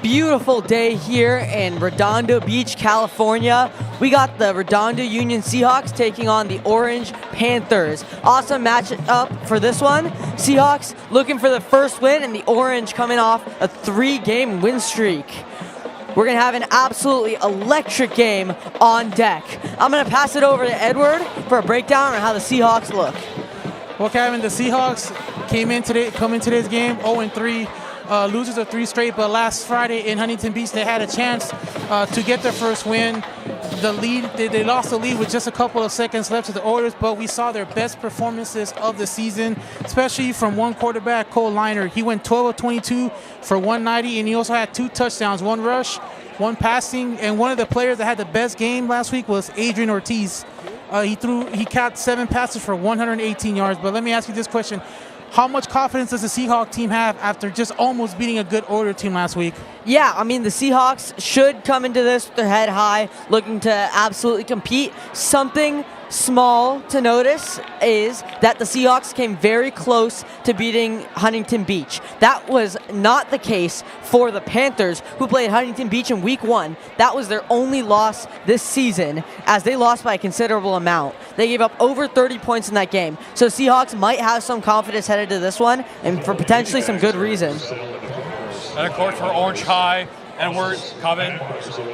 beautiful day here in Redondo Beach, California. We got the Redondo Union Seahawks taking on the Orange Panthers. Awesome matchup for this one. Seahawks looking for the first win, and the Orange coming off a 3-game win streak. We're going to have an absolutely electric game on deck. I'm going to pass it over to Edward for a breakdown on how the Seahawks look. Well, Kevin, the Seahawks come in today's game 0-3. Losers of 3 straight, but last Friday in Huntington Beach, they had a chance to get their first win. They lost the lead with just a couple of seconds left to the Oilers, but we saw their best performances of the season, especially from one quarterback, Cole Liner. He went 12 of 22 for 190, and he also had 2 touchdowns, 1 rush, 1 passing, and one of the players that had the best game last week was Adrian Ortiz. He caught 7 passes for 118 yards. But let me ask you this question. How much confidence does the Seahawks team have after just almost beating a good Oilers team last week? Yeah, I mean, the Seahawks should come into this with their head high, looking to absolutely compete. Something small to notice is that the Seahawks came very close to beating Huntington Beach. That was not the case for the Panthers, who played Huntington Beach in Week 1. That was their only loss this season, as they lost by a considerable amount. They gave up over 30 points in that game. So Seahawks might have some confidence headed to this one, and for potentially some good reason. And of course, we're Orange High, and we're coming.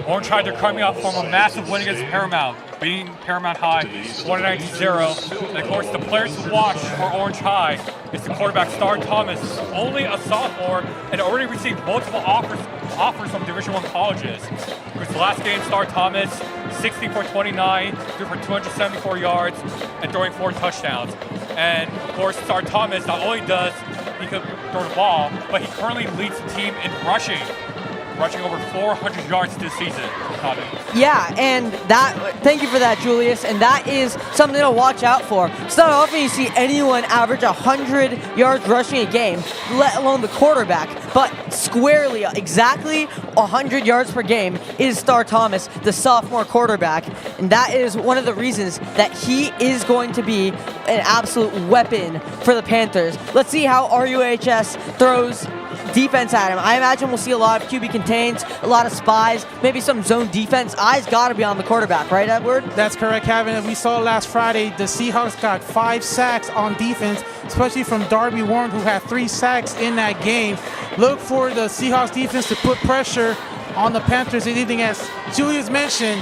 Orange High, they're coming up from a massive win against Paramount, beating Paramount High 190-0. And of course, the players to watch for Orange High is the quarterback Star Thomas, only a sophomore, and already received multiple offers from Division I colleges. Because the last game, Star Thomas, 60 for 29, threw for 274 yards, and throwing 4 touchdowns. And of course, Star Thomas not only does he could throw the ball, but he currently leads the team in rushing over 400 yards this season. Yeah, and thank you for that, Julius, and that is something to watch out for. It's not often you see anyone average 100 yards rushing a game, let alone the quarterback, but squarely, exactly 100 yards per game is Star Thomas, the sophomore quarterback, and that is one of the reasons that he is going to be an absolute weapon for the Panthers. Let's see how RUHS throws defense at him. I imagine we'll see a lot of QB contains, a lot of spies, maybe some zone defense. Eyes got to be on the quarterback, right, Edward? That's correct, Kevin. We saw last Friday the Seahawks got 5 sacks on defense, especially from Darby Warren, who had 3 sacks in that game. Look for the Seahawks defense to put pressure on the Panthers this evening. As Julius mentioned,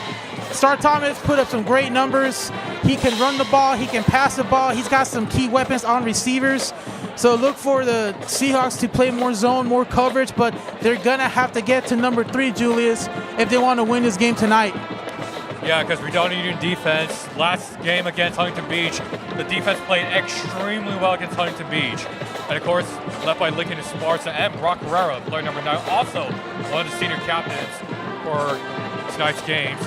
Star Thomas put up some great numbers. He can run the ball, he can pass the ball. He's got some key weapons on receivers. So look for the Seahawks to play more zone, more coverage, but they're going to have to get to number 3, Julius, if they want to win this game tonight. Yeah, because Redondo Union defense, last game against Huntington Beach, the defense played extremely well against Huntington Beach. And of course, led by Lincoln Esparza and Brock Herrera, player number 9, also one of the senior captains for tonight's games.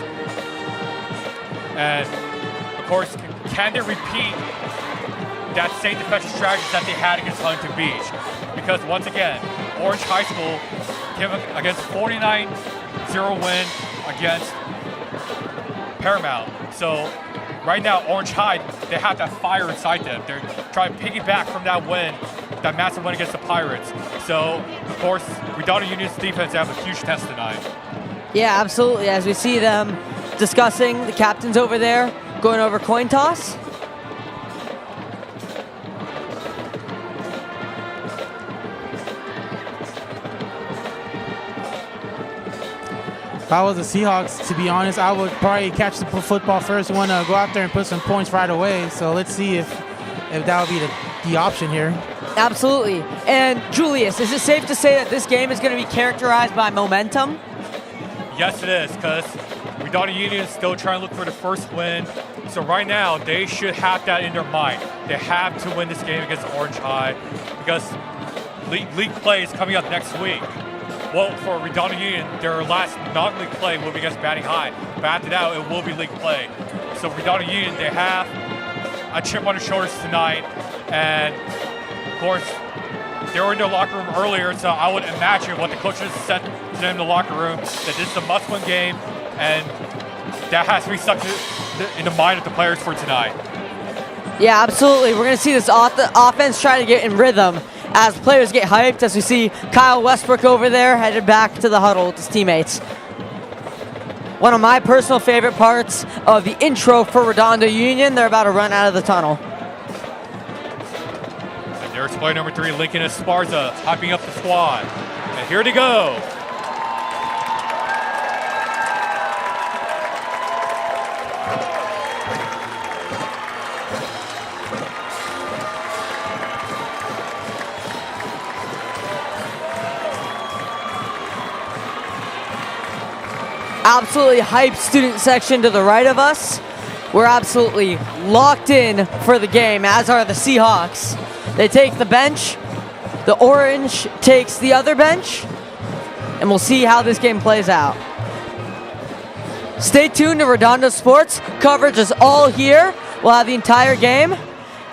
And of course, can they repeat that same defensive strategy that they had against Huntington Beach? Because once again, Orange High School came against 49-0 win against Paramount. So right now, Orange High, they have that fire inside them. They're trying to piggyback from that win, that massive win against the Pirates. So, of course, Redondo Union's defense have a huge test tonight. Yeah, absolutely. As we see them discussing, the captains over there going over coin toss. If I was the Seahawks, to be honest, I would probably catch the football first, want to go out there and put some points right away. So let's see if that would be the option here. Absolutely. And Julius, is it safe to say that this game is going to be characterized by momentum? Yes, it is, because Redondo Union is still trying to look for the first win. So right now, they should have that in their mind. They have to win this game against Orange High, because league play is coming up next week. Well, for Redondo Union, their last non-league play will be against Batting High. But after that, it will be league play. So Redondo Union, they have a chip on their shoulders tonight. And, of course, they were in their locker room earlier, so I would imagine what the coaches said to them in the locker room, that this is a must-win game, and that has to be stuck in the mind of the players for tonight. Yeah, absolutely. We're going to see this offense try to get in rhythm as players get hyped, as we see Kyle Westbrook over there headed back to the huddle with his teammates. One of my personal favorite parts of the intro for Redondo Union, they're about to run out of the tunnel. And there's player number 3, Lincoln Esparza, hyping up the squad. And here they go. Absolutely hyped student section to the right of us. We're absolutely locked in for the game, as are the Seahawks. They take the bench, the orange takes the other bench, and we'll see how this game plays out. Stay tuned to Redondo Sports. Coverage is all here. We'll have the entire game,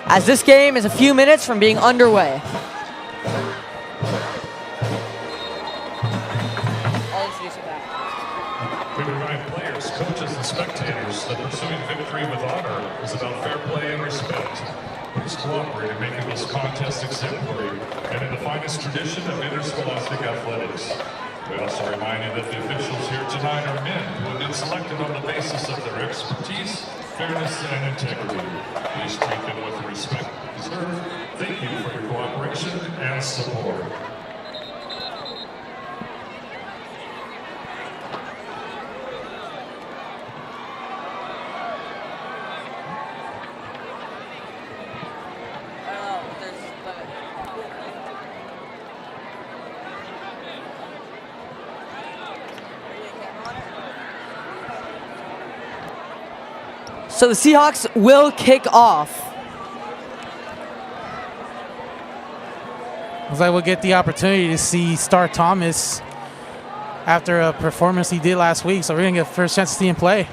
as this game is a few minutes from being underway. We remind players, coaches, and spectators that pursuing victory with honor is about fair play and respect. Please cooperate in making this contest exemplary and in the finest tradition of interscholastic athletics. We also remind you that the officials here tonight are men who have been selected on the basis of their expertise, fairness, and integrity. Please treat them with the respect they deserve. Thank you for your cooperation and support. So the Seahawks will kick off. Looks like we'll get the opportunity to see Star Thomas after a performance he did last week. So we're going to get the first chance to see him play.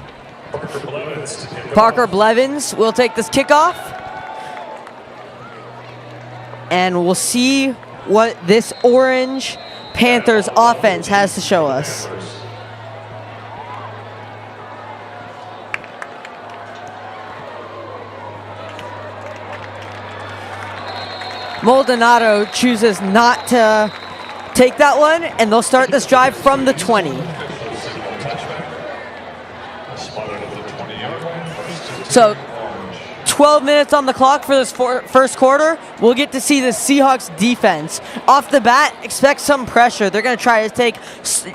Parker Blevins will take this kickoff. And we'll see what this orange Panthers offense has to show us. Maldonado chooses not to take that one, and they'll start this drive from the 20. So 12 minutes on the clock for this first quarter. We'll get to see the Seahawks defense. Off the bat, expect some pressure. They're going to try to take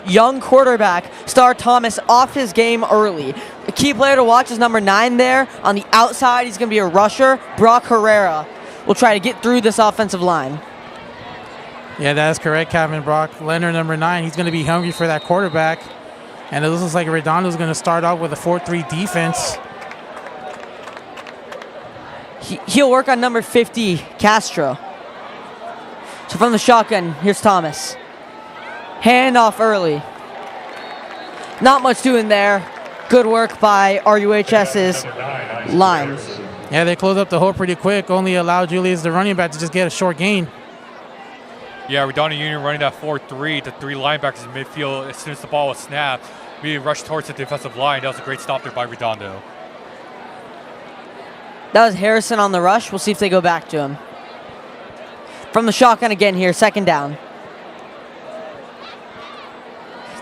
young quarterback Star Thomas off his game early. A key player to watch is number 9 there. On the outside, he's going to be a rusher, Brock Herrera. We'll try to get through this offensive line. Yeah, that is correct, Kevin. Brock Leonard, number 9, he's going to be hungry for that quarterback. And it looks like Redondo's going to start off with a 4-3 defense. He'll work on number 50, Castro. So from the shotgun, here's Thomas. Hand off early. Not much doing there. Good work by RUHS's line. Yeah, they closed up the hole pretty quick. Only allowed Julius, the running back, to just get a short gain. Yeah, Redondo Union running that 4-3, the 3 linebackers in midfield. As soon as the ball was snapped, we rushed towards the defensive line. That was a great stop there by Redondo. That was Harrison on the rush. We'll see if they go back to him. From the shotgun again here, second down.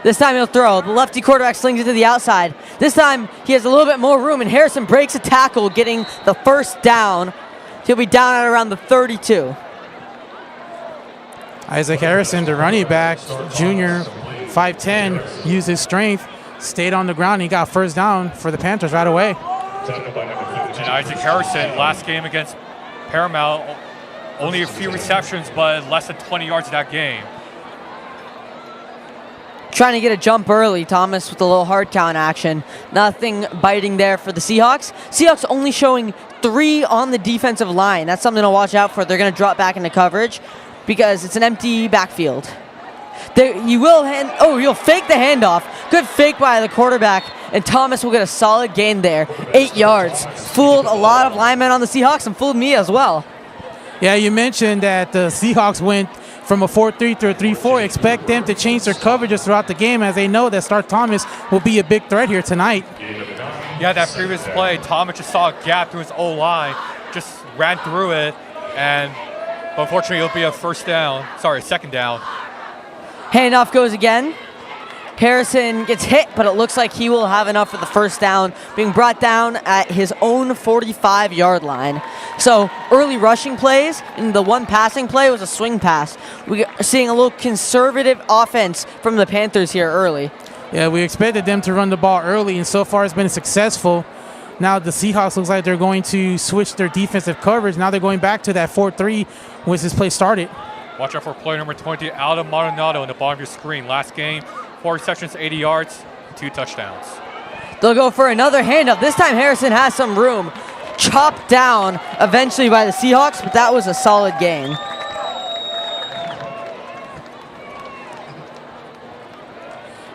This time he'll throw. The lefty quarterback slings it to the outside. This time he has a little bit more room, and Harrison breaks a tackle, getting the first down. He'll be down at around the 32. Isaac Harrison, the running back, junior, 5'10", used his strength, stayed on the ground, and he got first down for the Panthers right away. And Isaac Harrison, last game against Paramount, only a few receptions, but less than 20 yards in that game. Trying to get a jump early, Thomas with a little hard count action. Nothing biting there for the Seahawks. Seahawks only showing 3 on the defensive line. That's something to watch out for. They're going to drop back into coverage because it's an empty backfield. You'll fake the handoff. Good fake by the quarterback, and Thomas will get a solid gain there. 8 yards. Fooled a lot of linemen on the Seahawks and fooled me as well. Yeah, you mentioned that the Seahawks went from a 4-3 to a 3-4. Expect them to change their coverages throughout the game, as they know that Star Thomas will be a big threat here tonight. Yeah, that previous play, Thomas just saw a gap through his O-line, just ran through it, and But unfortunately, it'll be a second down. Handoff goes again. Harrison gets hit, but it looks like he will have enough for the first down, being brought down at his own 45-yard line. So early rushing plays, and the one passing play was a swing pass. We are seeing a little conservative offense from the Panthers here early. Yeah, we expected them to run the ball early, and so far it's been successful. Now the Seahawks looks like they're going to switch their defensive coverage. Now they're going back to that 4-3 once this play started. Watch out for play number 20, Aldo Maldonado in the bottom of your screen. Last game, 4 receptions, 80 yards, 2 touchdowns. They'll go for another handoff. This time Harrison has some room. Chopped down eventually by the Seahawks, but that was a solid gain.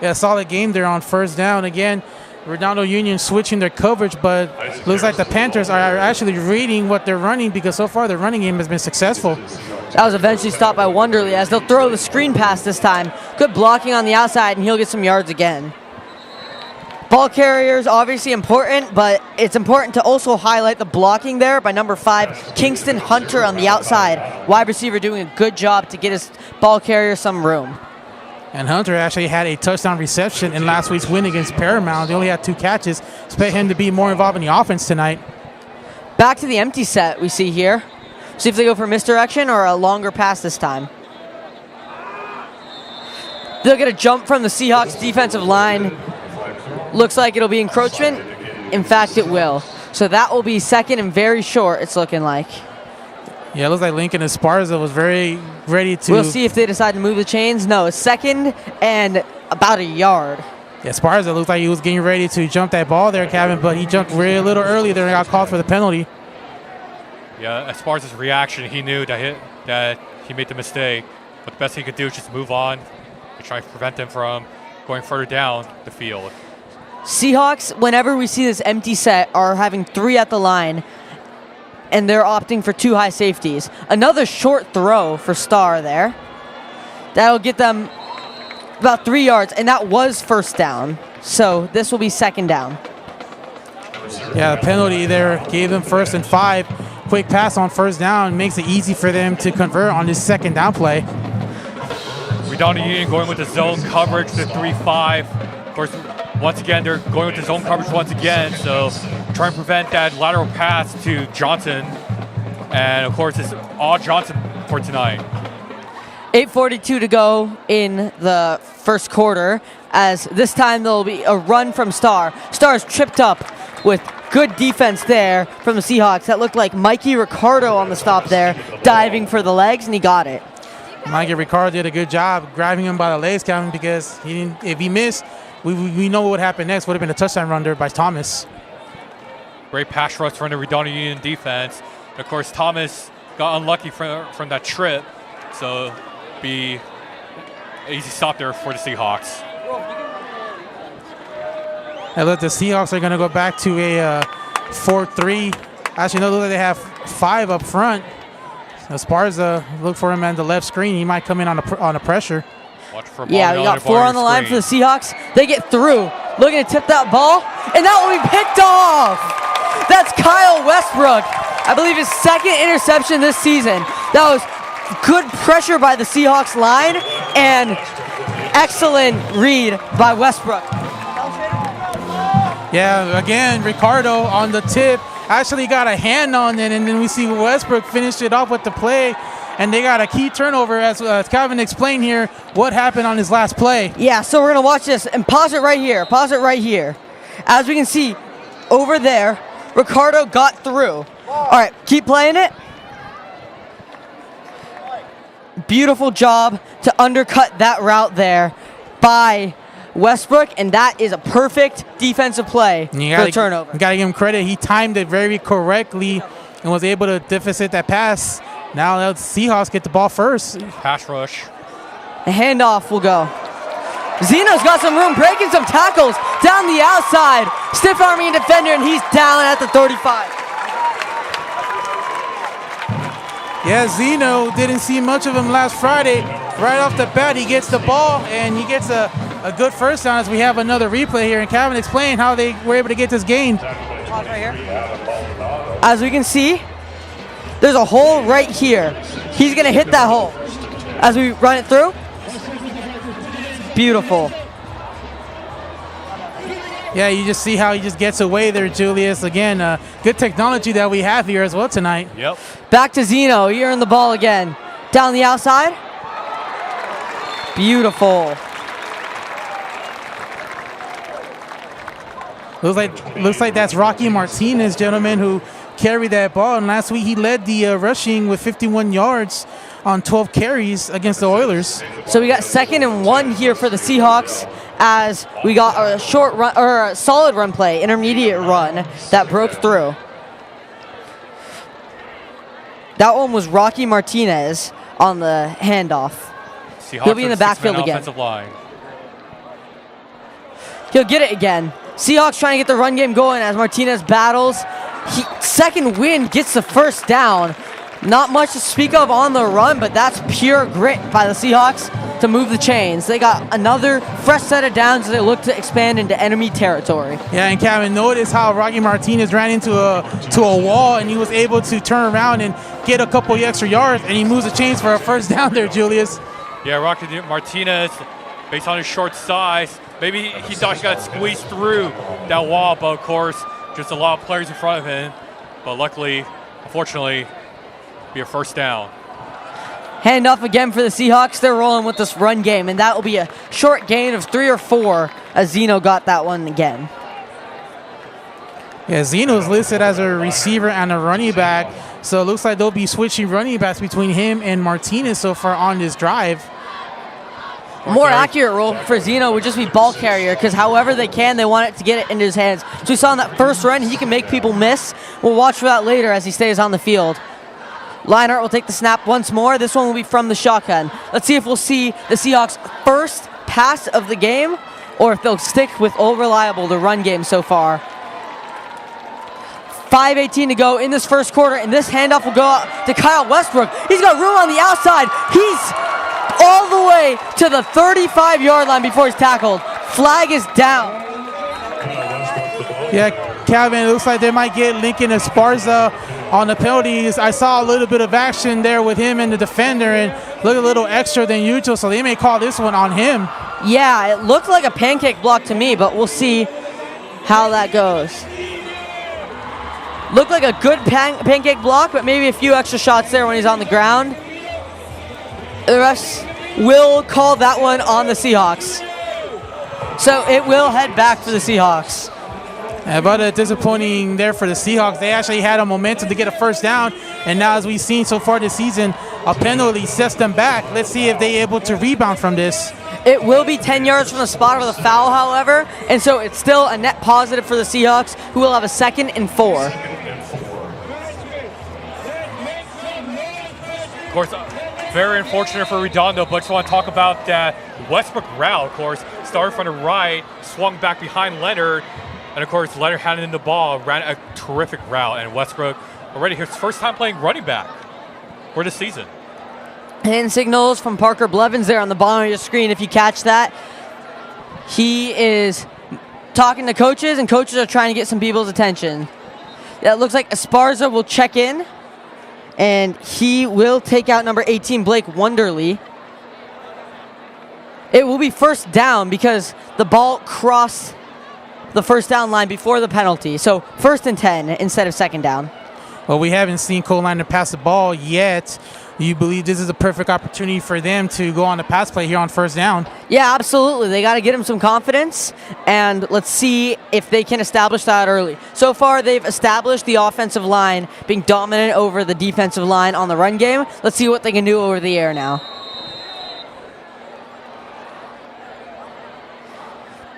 Yeah, solid game there on first down. Again, Redondo Union switching their coverage, but looks like the Panthers are actually reading what they're running because so far their running game has been successful. That was eventually stopped by Wonderly as they'll throw the screen pass this time. Good blocking on the outside, and he'll get some yards again. Ball carriers obviously important, but it's important to also highlight the blocking there by number 5, Kingston Hunter on the outside. Wide receiver doing a good job to get his ball carrier some room. And Hunter actually had a touchdown reception in last week's win against Paramount. They only had 2 catches. Expect him to be more involved in the offense tonight. Back to the empty set we see here. See if they go for misdirection or a longer pass this time. They'll get a jump from the Seahawks defensive line. Looks like it'll be encroachment. In fact, it will. So that will be second and very short, it's looking like. Yeah, it looks like Lincoln Esparza was very ready to... We'll see if they decide to move the chains. No, it's second and about a yard. Yeah, Esparza looked like he was getting ready to jump that ball there, Kevin, but he jumped really a little early there and got called for the penalty. Yeah, as far as his reaction, he knew that he made the mistake. But the best he could do is just move on to try to prevent them from going further down the field. Seahawks, whenever we see this empty set, are having 3 at the line, and they're opting for 2 high safeties. Another short throw for Starr there. That'll get them about 3 yards, and that was first down. So this will be second down. Yeah, the penalty there gave them 1st and 5. Quick pass on first down makes it easy for them to convert on this second down play. Redondo Union going with the zone coverage to 3-5. Of course, once again, they're going with the zone coverage once again, so trying to prevent that lateral pass to Johnson. And, of course, it's all Johnson for tonight. 8:42 to go in the first quarter, as this time there'll be a run from Starr. Starr's tripped up with good defense there from the Seahawks. That looked like Mikey Ricardo on the stop there, diving for the legs, and he got it. Mikey Ricardo did a good job grabbing him by the legs, Kevin, because if he missed, we know what would happen next. Would have been a touchdown run there by Thomas. Great pass rush from the Redondo Union defense. And of course, Thomas got unlucky from that trip, so be an easy stop there for the Seahawks. And look, the Seahawks are going to go back to a 4-3. Actually, no, look like they have 5 up front. Esparza, look for him on the left screen. He might come in on a pressure. Yeah, we got 4 on the line for the Seahawks. They get through. Looking to tip that ball, and that will be picked off. That's Kyle Westbrook. I believe his 2nd interception this season. That was good pressure by the Seahawks line and excellent read by Westbrook. Yeah, again, Ricardo on the tip actually got a hand on it, and then we see Westbrook finish it off with the play. And they got a key turnover, as Calvin explained here, what happened on his last play. Yeah, so we're going to watch this and pause it right here. Pause it right here. As we can see, over there, Ricardo got through. All right, keep playing it. Beautiful job to undercut that route there by Westbrook, and that is a perfect defensive play for the turnover. You got to give him credit. He timed it very correctly and was able to deficit that pass. Now the Seahawks get the ball first. Pass rush. A handoff will go. Zeno's got some room, breaking some tackles down the outside. Stiff arming a defender, and he's down at the 35. Yeah, Zeno didn't see much of him last Friday. Right off the bat, he gets the ball, and he gets a good first down as we have another replay here. And Kevin explained how they were able to get this gain. Pause right here. As we can see, there's a hole right here. He's going to hit that hole as we run it through. Beautiful. Yeah, you just see how he just gets away there, Julius. Again, good technology that we have here as well tonight. Yep. Back to Zeno. He earned the ball again. Down the outside. Beautiful. Looks like that's Rocky Martinez, gentlemen, who carried that ball. And last week he led the rushing with 51 yards on 12 carries against the Oilers. So we got 2nd and 1 here for the Seahawks as we got a short run or a solid run play, intermediate run that broke through. That one was Rocky Martinez on the handoff. Seahawks He'll be in the backfield again. Offensive line. He'll get it again. Seahawks trying to get the run game going as Martinez battles. Second wind gets the first down. Not much to speak of on the run, but that's pure grit by the Seahawks to move the chains. They got another fresh set of downs as they look to expand into enemy territory. Yeah, and Kevin, notice how Rocky Martinez ran into a wall, and he was able to turn around and get a couple extra yards, and he moves the chains for a first down there, Julius. Yeah, Rocky Martinez, based on his short size, maybe he thought he got squeezed through that wall, but of course, just a lot of players in front of him. But luckily, unfortunately, be a first down. Handoff again for the Seahawks. They're rolling with this run game, and that will be a short gain of 3 or 4 as Zeno got that one again. Yeah, Zeno's listed as a receiver and a running back, so it looks like they'll be switching running backs between him and Martinez so far on this drive. More accurate role for Zeno would just be ball carrier, because however they can, they want it to get it into his hands. So we saw in that first run, he can make people miss. We'll watch for that later as he stays on the field. Leinart will take the snap once more. This one will be from the shotgun. Let's see if we'll see the Seahawks' first pass of the game, or if they'll stick with old reliable, the run game so far. 5:18 to go in this first quarter, and this handoff will go out to Kyle Westbrook. He's got room on the outside. He's all the way to the 35-yard line before he's tackled. Flag is down. Yeah, Calvin, it looks like they might get Lincoln Esparza on the penalties. I saw a little bit of action there with him and the defender, and looked a little extra than usual, so they may call this one on him. Yeah, it looked like a pancake block to me, but we'll see how that goes. Looked like a good pancake block, but maybe a few extra shots there when he's on the ground. The refs will call that one on the Seahawks. So it will head back for the Seahawks. But disappointing there for the Seahawks. They actually had a momentum to get a first down, and now as we've seen so far this season, a penalty sets them back. Let's see if they're able to rebound from this. It will be 10 yards from the spot of the foul, however, and so it's still a net positive for the Seahawks, who will have a 2nd and 4. Of course, very unfortunate for Redondo, but just want to talk about that Westbrook route, of course. Started from the right, swung back behind Leonard, and of course, Leonard handed him the ball, ran a terrific route, and Westbrook already his first time playing running back for the season. Hand signals from Parker Blevins there on the bottom of your screen if you catch that. He is talking to coaches, and coaches are trying to get some people's attention. Yeah, it looks like Esparza will check in, and he will take out number 18, Blake Wonderly. It will be first down because the ball crossed the first down line before the penalty. So 1st and 10 instead of 2nd down. Well, we haven't seen Cole Leonard pass the ball yet. You believe this is a perfect opportunity for them to go on the pass play here on first down? Yeah, absolutely. They got to get him some confidence, and let's see if they can establish that early. So far, they've established the offensive line being dominant over the defensive line on the run game. Let's see what they can do over the air now.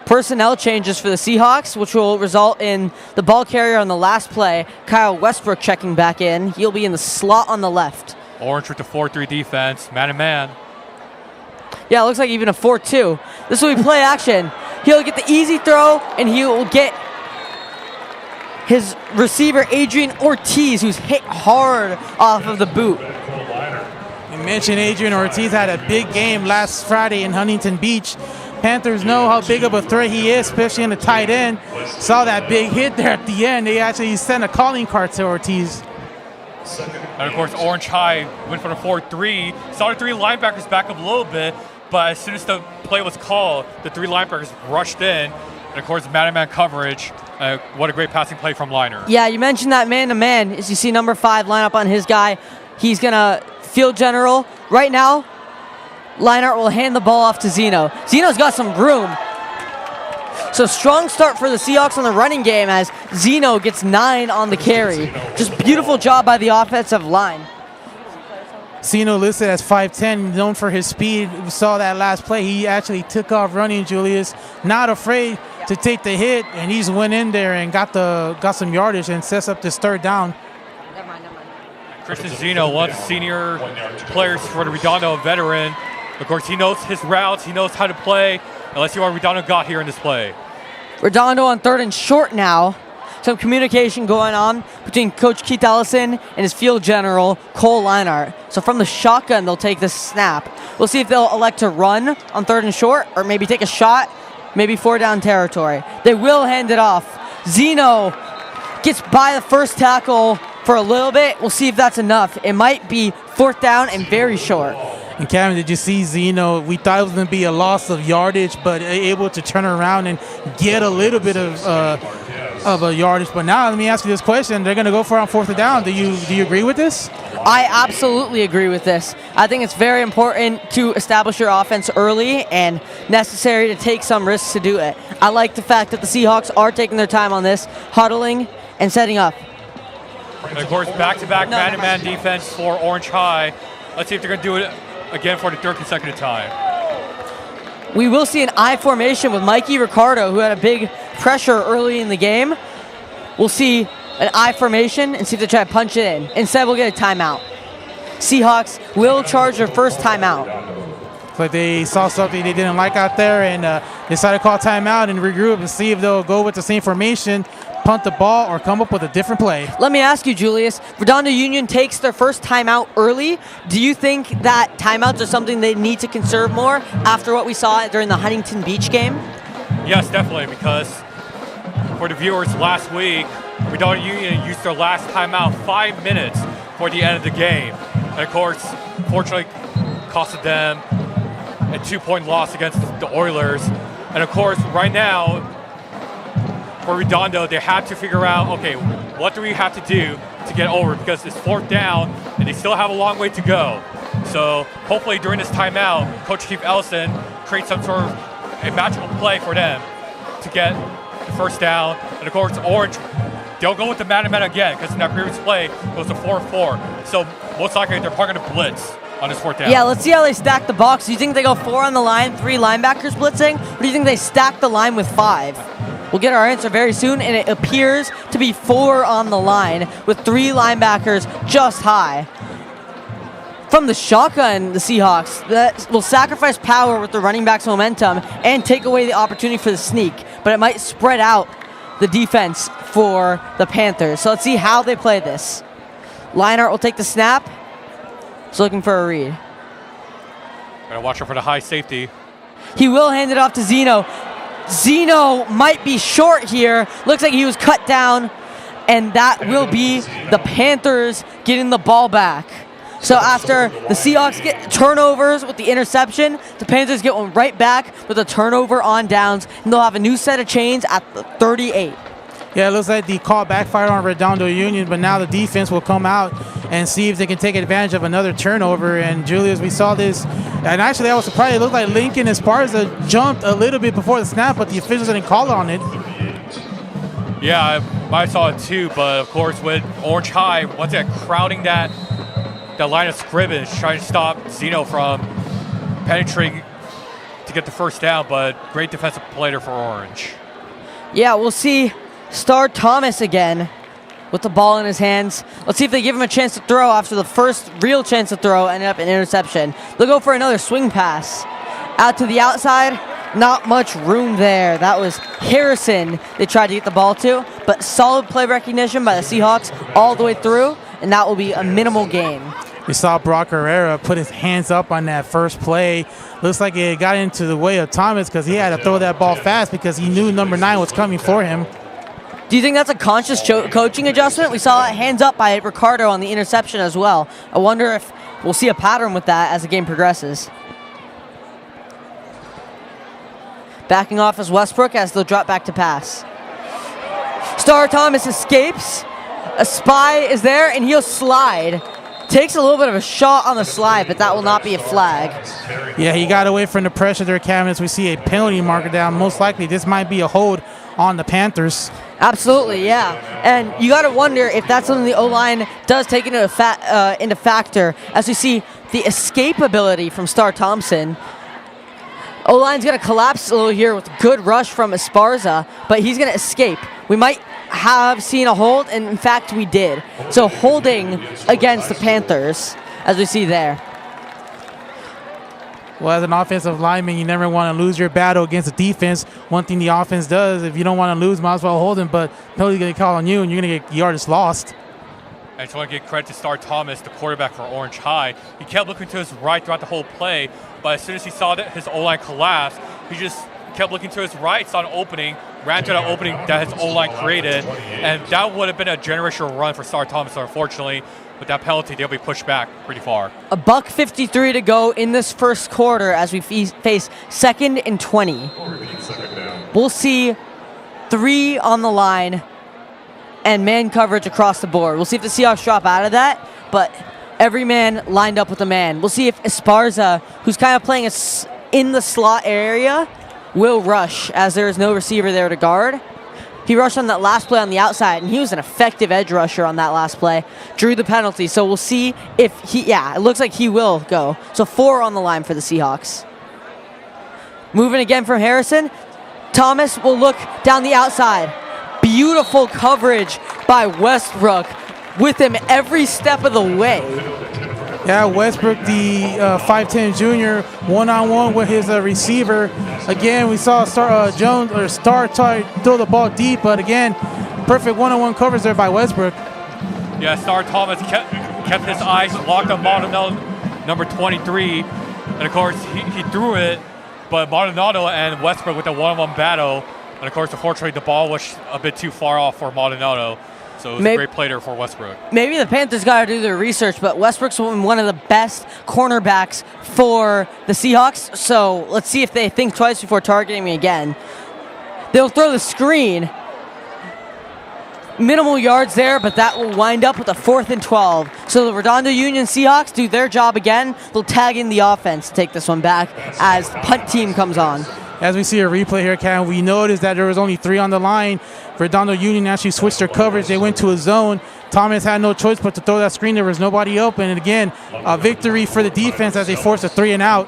Personnel changes for the Seahawks, which will result in the ball carrier on the last play, Kyle Westbrook, checking back in. He'll be in the slot on the left. Orange with the 4-3 defense, man-to-man. Yeah, it looks like even a 4-2. This will be play action. He'll get the easy throw, and he will get his receiver, Adrian Ortiz, who's hit hard off of the boot. You mentioned Adrian Ortiz had a big game last Friday in Huntington Beach. Panthers know how big of a threat he is, especially in the tight end. Saw that big hit there at the end. They actually sent a calling card to Ortiz. And of course, Orange High went for the 4-3. Saw the 3 linebackers back up a little bit, but as soon as the play was called, the 3 linebackers rushed in. And of course, man-to-man coverage. What a great passing play from Liner. Yeah, you mentioned that man-to-man. As you see number 5 line up on his guy, he's going to field general. Right now, Leinart will hand the ball off to Zeno. Zeno's got some room. So strong start for the Seahawks on the running game as Zeno gets 9 on the carry. Just beautiful job by the offensive line. Zeno listed as 5'10", known for his speed. We saw that last play. He actually took off running, Julius. Not afraid to take the hit, and he's went in there and got some yardage and sets up this 3rd down. Christian Zeno, one of the senior players for the Redondo, veteran. Of course, he knows his routes. He knows how to play. And let's see what Redondo got here in this play. Redondo on 3rd and short now. Some communication going on between Coach Keith Ellison and his field general, Cole Leinart. So from the shotgun, they'll take this snap. We'll see if they'll elect to run on 3rd and short or maybe take a shot, maybe 4-down territory. They will hand it off. Zeno gets by the first tackle for a little bit. We'll see if that's enough. It might be 4th down and very short. And Kevin, did you see Zeno? We thought it was going to be a loss of yardage, but able to turn around and get a little bit of a yardage. But now let me ask you this question: they're going to go for it on 4th down. Do you agree with this? I absolutely agree with this. I think it's very important to establish your offense early and necessary to take some risks to do it. I like the fact that the Seahawks are taking their time on this, huddling and setting up. And of course, back-to-back man-to-man defense for Orange High. Let's see if they're going to do it again for the 3rd consecutive time. We will see an I formation with Mikey Ricardo, who had a big pressure early in the game. We'll see an I formation and see if they try to punch it in. Instead, we'll get a timeout. Seahawks will charge their first timeout. It's like they saw something they didn't like out there and decided to call timeout and regroup and see if they'll go with the same formation, punt the ball, or come up with a different play. Let me ask you, Julius. Redondo Union takes their first timeout early. Do you think that timeouts are something they need to conserve more after what we saw during the Huntington Beach game? Yes, definitely, because for the viewers last week, Redondo Union used their last timeout 5 minutes for the end of the game. And of course, fortunately, costed them a 2-point loss against the Oilers. And of course, right now, for Redondo, they have to figure out, okay, what do we have to do to get over? Because it's 4th down, and they still have a long way to go. So hopefully during this timeout, Coach Keith Ellison creates some sort of a magical play for them to get the 1st down. And of course, Orange, they'll go with the man-to-man again, because in that previous play, it was a 4-4. So most likely, they're probably going to blitz on this 4th down. Yeah, let's see how they stack the box. Do you think they go 4 on the line, 3 linebackers blitzing? Or do you think they stack the line with 5? We'll get our answer very soon, and it appears to be 4 on the line with 3 linebackers just high. From the shotgun, the Seahawks that will sacrifice power with the running back's momentum and take away the opportunity for the sneak, but it might spread out the defense for the Panthers. So let's see how they play this. Leinart will take the snap. He's looking for a read. Gotta watch out for the high safety. He will hand it off to Zeno. Zeno might be short here. Looks like he was cut down, and that will be the Panthers getting the ball back. So after the Seahawks get turnovers with the interception, the Panthers get one right back with a turnover on downs, and they'll have a new set of chains at the 38. Yeah, it looks like the call backfired on Redondo Union, but now the defense will come out and see if they can take advantage of another turnover. And Julius, we saw this, and actually I was surprised. It looked like Lincoln Esparza jumped a little bit before the snap, but the officials didn't call on it. Yeah, I saw it too, but of course with Orange High, once again crowding that line of scrimmage, trying to stop Zeno from penetrating to get the 1st down, but great defensive play there for Orange. Yeah, we'll see Star Thomas again with the ball in his hands. Let's see if they give him a chance to throw after the first real chance to throw ended up in interception. They'll go for another swing pass. Out to the outside, not much room there. That was Harrison they tried to get the ball to, but solid play recognition by the Seahawks all the way through, and that will be a minimal gain. We saw Brock Herrera put his hands up on that first play. Looks like it got into the way of Thomas because he had to throw that ball fast because he knew number 9 was coming for him. Do you think that's a conscious coaching adjustment? We saw it hands up by Ricardo on the interception as well. I wonder if we'll see a pattern with that as the game progresses. Backing off as Westbrook as they'll drop back to pass. Star Thomas escapes. A spy is there, and he'll slide. Takes a little bit of a shot on the slide, but that will not be a flag. Yeah, he got away from the pressure there, Kevin, as we see a penalty marker down. Most likely this might be a hold on the Panthers. Absolutely, yeah. And you got to wonder if that's something the O-line does take into factor, as we see the escapability from Star Thompson. O-line's going to collapse a little here with a good rush from Esparza, but he's going to escape. We might have seen a hold, and in fact we did. So holding against the Panthers, as we see there. Well, as an offensive lineman, you never want to lose your battle against the defense. One thing the offense does, if you don't want to lose, might as well hold him, but penalty's going to call on you, and you're going to get yardage lost. I just want to give credit to Star Thomas, the quarterback for Orange High. He kept looking to his right throughout the whole play, but as soon as he saw that his O-line collapse, he just kept looking to his right, saw an opening, ran to that opening that his O-line created, and that would have been a generational run for Star Thomas. So unfortunately, with that penalty, they'll be pushed back pretty far. $1:53 to go in this first quarter as we face 2nd and 20. We'll see 3 on the line and man coverage across the board. We'll see if the Seahawks drop out of that, but every man lined up with a man. We'll see if Esparza, who's kind of playing in the slot area, will rush, as there is no receiver there to guard. He rushed on that last play on the outside, and he was an effective edge rusher on that last play. Drew the penalty, so we'll see if it looks like he will go. So 4 on the line for the Seahawks. Moving again from Harrison, Thomas will look down the outside. Beautiful coverage by Westbrook with him every step of the way. Yeah, Westbrook, the 5'10 junior, one-on-one with his receiver. Again, we saw Star try to throw the ball deep, but again, perfect one-on-one coverage there by Westbrook. Yeah, Star Thomas kept his eyes locked on Maldonado, number 23, and of course he threw it, but Maldonado and Westbrook with a one-on-one battle, and of course, unfortunately, the ball was a bit too far off for Maldonado. So it was a great play there for Westbrook. Maybe the Panthers got to do their research, but Westbrook's one of the best cornerbacks for the Seahawks. So let's see if they think twice before targeting me again. They'll throw the screen. Minimal yards there, but that will wind up with a 4th and 12. So the Redondo Union Seahawks do their job again. They'll tag in the offense to take this one back as the punt team comes on. As we see a replay here, Cam, we noticed that there was only 3 on the line. Redondo Union actually switched their coverage. They went to a zone. Thomas had no choice but to throw that screen. There was nobody open. And again, a victory for the defense as they forced a 3 and out.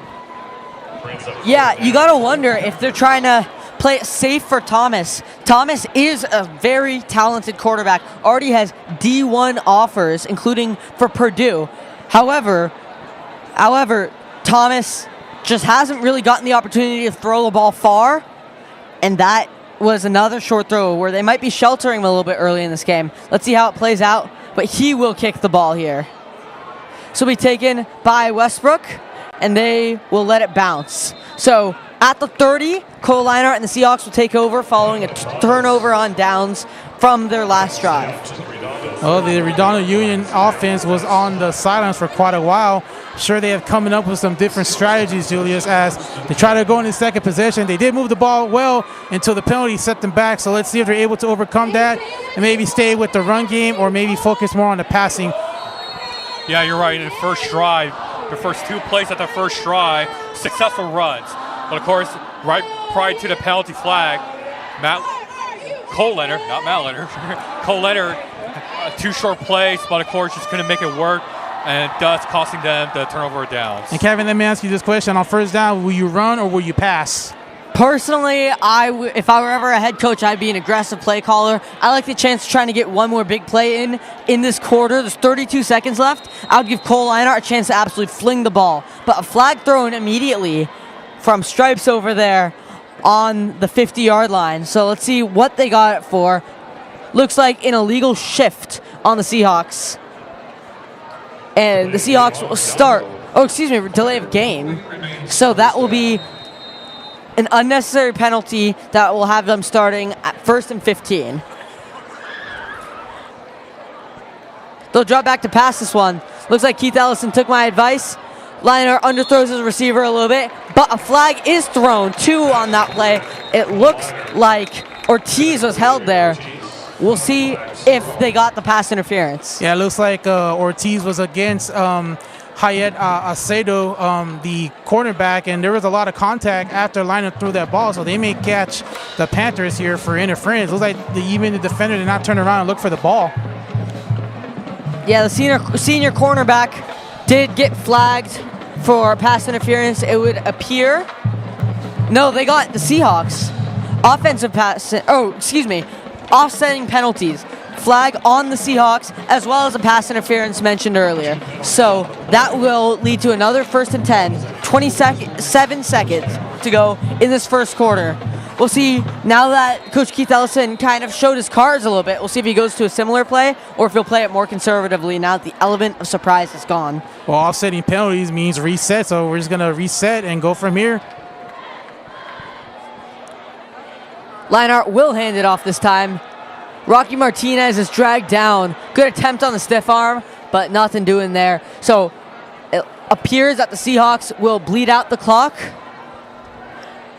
Yeah, you got to wonder if they're trying to play it safe for Thomas. Thomas is a very talented quarterback. Already has D1 offers, including for Purdue. However, Thomas just hasn't really gotten the opportunity to throw the ball far, and that was another short throw where they might be sheltering him a little bit early in this game. Let's see how it plays out, but he will kick the ball here. So be taken by Westbrook, and they will let it bounce. So at the 30, Cole Leinart and the Seahawks will take over following a turnover on downs from their last drive. Well, the Redondo Union offense was on the sidelines for quite a while. Sure, they have coming up with some different strategies, Julius, as they try to go into second possession. They did move the ball well until the penalty set them back. So let's see if they're able to overcome that and maybe stay with the run game or maybe focus more on the passing. Yeah, you're right. In the first drive, the first 2 plays at the first drive, successful runs. But of course, right prior to the penalty flag, Cole Leonard, 2 short plays, but of course just couldn't make it work, and thus costing them the turnover downs. And Kevin, let me ask you this question. On first down, will you run or will you pass? Personally, if I were ever a head coach, I'd be an aggressive play caller. I like the chance of trying to get one more big play in this quarter. There's 32 seconds left. I would give Cole Leinart a chance to absolutely fling the ball. But a flag thrown immediately from Stripes over there on the 50-yard line. So let's see what they got it for. Looks like an illegal shift on the Seahawks. And the Seahawks will start, delay of game. So that will be an unnecessary penalty that will have them starting at 1st and 15. They'll drop back to pass this one. Looks like Keith Ellison took my advice. Lionheart underthrows his receiver a little bit, but a flag is thrown, 2 on that play. It looks like Ortiz was held there. We'll see if they got the pass interference. Yeah, it looks like Ortiz was against Hayet Acedo, the cornerback, and there was a lot of contact after Lionheart threw that ball, so they may catch the Panthers here for interference. Looks like even the defender did not turn around and look for the ball. Yeah, the senior cornerback did get flagged for pass interference. It would appear. No, they got the Seahawks. Offensive pass. Oh, excuse me. Offsetting penalties. Flag on the Seahawks, as well as a pass interference mentioned earlier. So that will lead to another 1st and 10. 7 seconds to go in this first quarter. We'll see now that Coach Keith Ellison kind of showed his cards a little bit. We'll see if he goes to a similar play or if he'll play it more conservatively now that the element of surprise is gone. Well, offsetting penalties means reset, so we're just going to reset and go from here. Lionheart will hand it off this time. Rocky Martinez is dragged down. Good attempt on the stiff arm, but nothing doing there. So it appears that the Seahawks will bleed out the clock,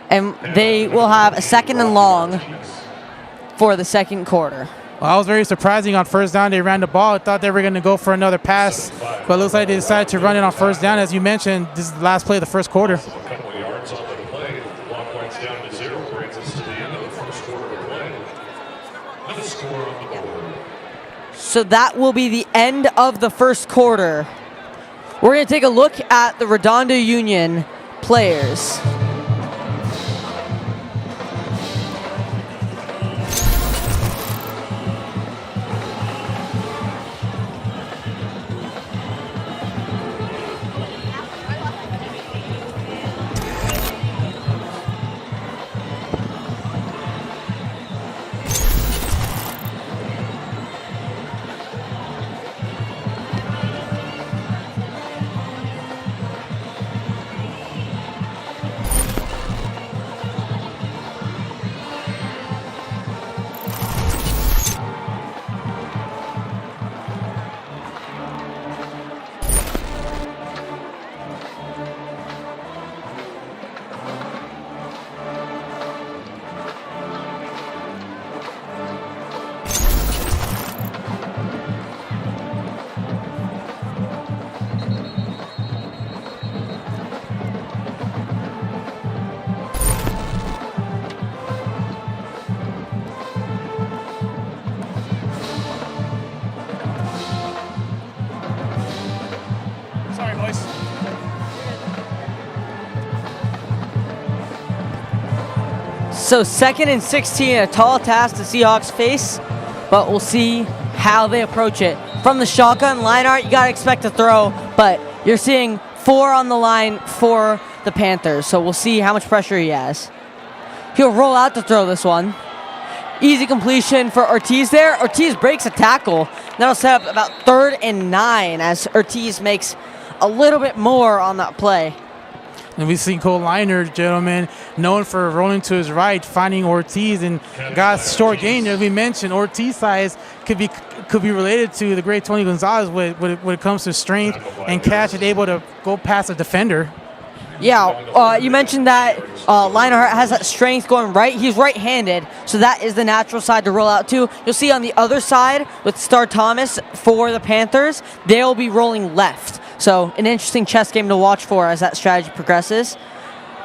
and they will have a 2nd and long for the second quarter. Well, that was very surprising. On first down, they ran the ball. I thought they were going to go for another pass, but it looks like they decided to run it on first down. As you mentioned, this is the last play of the first quarter. A couple of yards on the play. Clock winds down to 0. Brings us to the end of the first quarter of play. No score on the board. So that will be the end of the first quarter. We're going to take a look at the Redondo Union players. So 2nd and 16, a tall task the Seahawks face, but we'll see how they approach it. From the shotgun, Lionheart, you got to expect to throw, but you're seeing 4 on the line for the Panthers, so we'll see how much pressure he has. He'll roll out to throw this one. Easy completion for Ortiz there. Ortiz breaks a tackle. That'll set up about 3rd and 9 as Ortiz makes a little bit more on that play. And we've seen Cole Liner, gentlemen, known for rolling to his right, finding Ortiz, and got short gain. As we mentioned, Ortiz size could be related to the great Tony Gonzalez when it comes to strength and catch and able to go past a defender. Yeah, you mentioned that Lionheart has that strength going right. He's right-handed, so that is the natural side to roll out to. You'll see on the other side with Star Thomas for the Panthers, they'll be rolling left. So an interesting chess game to watch for as that strategy progresses.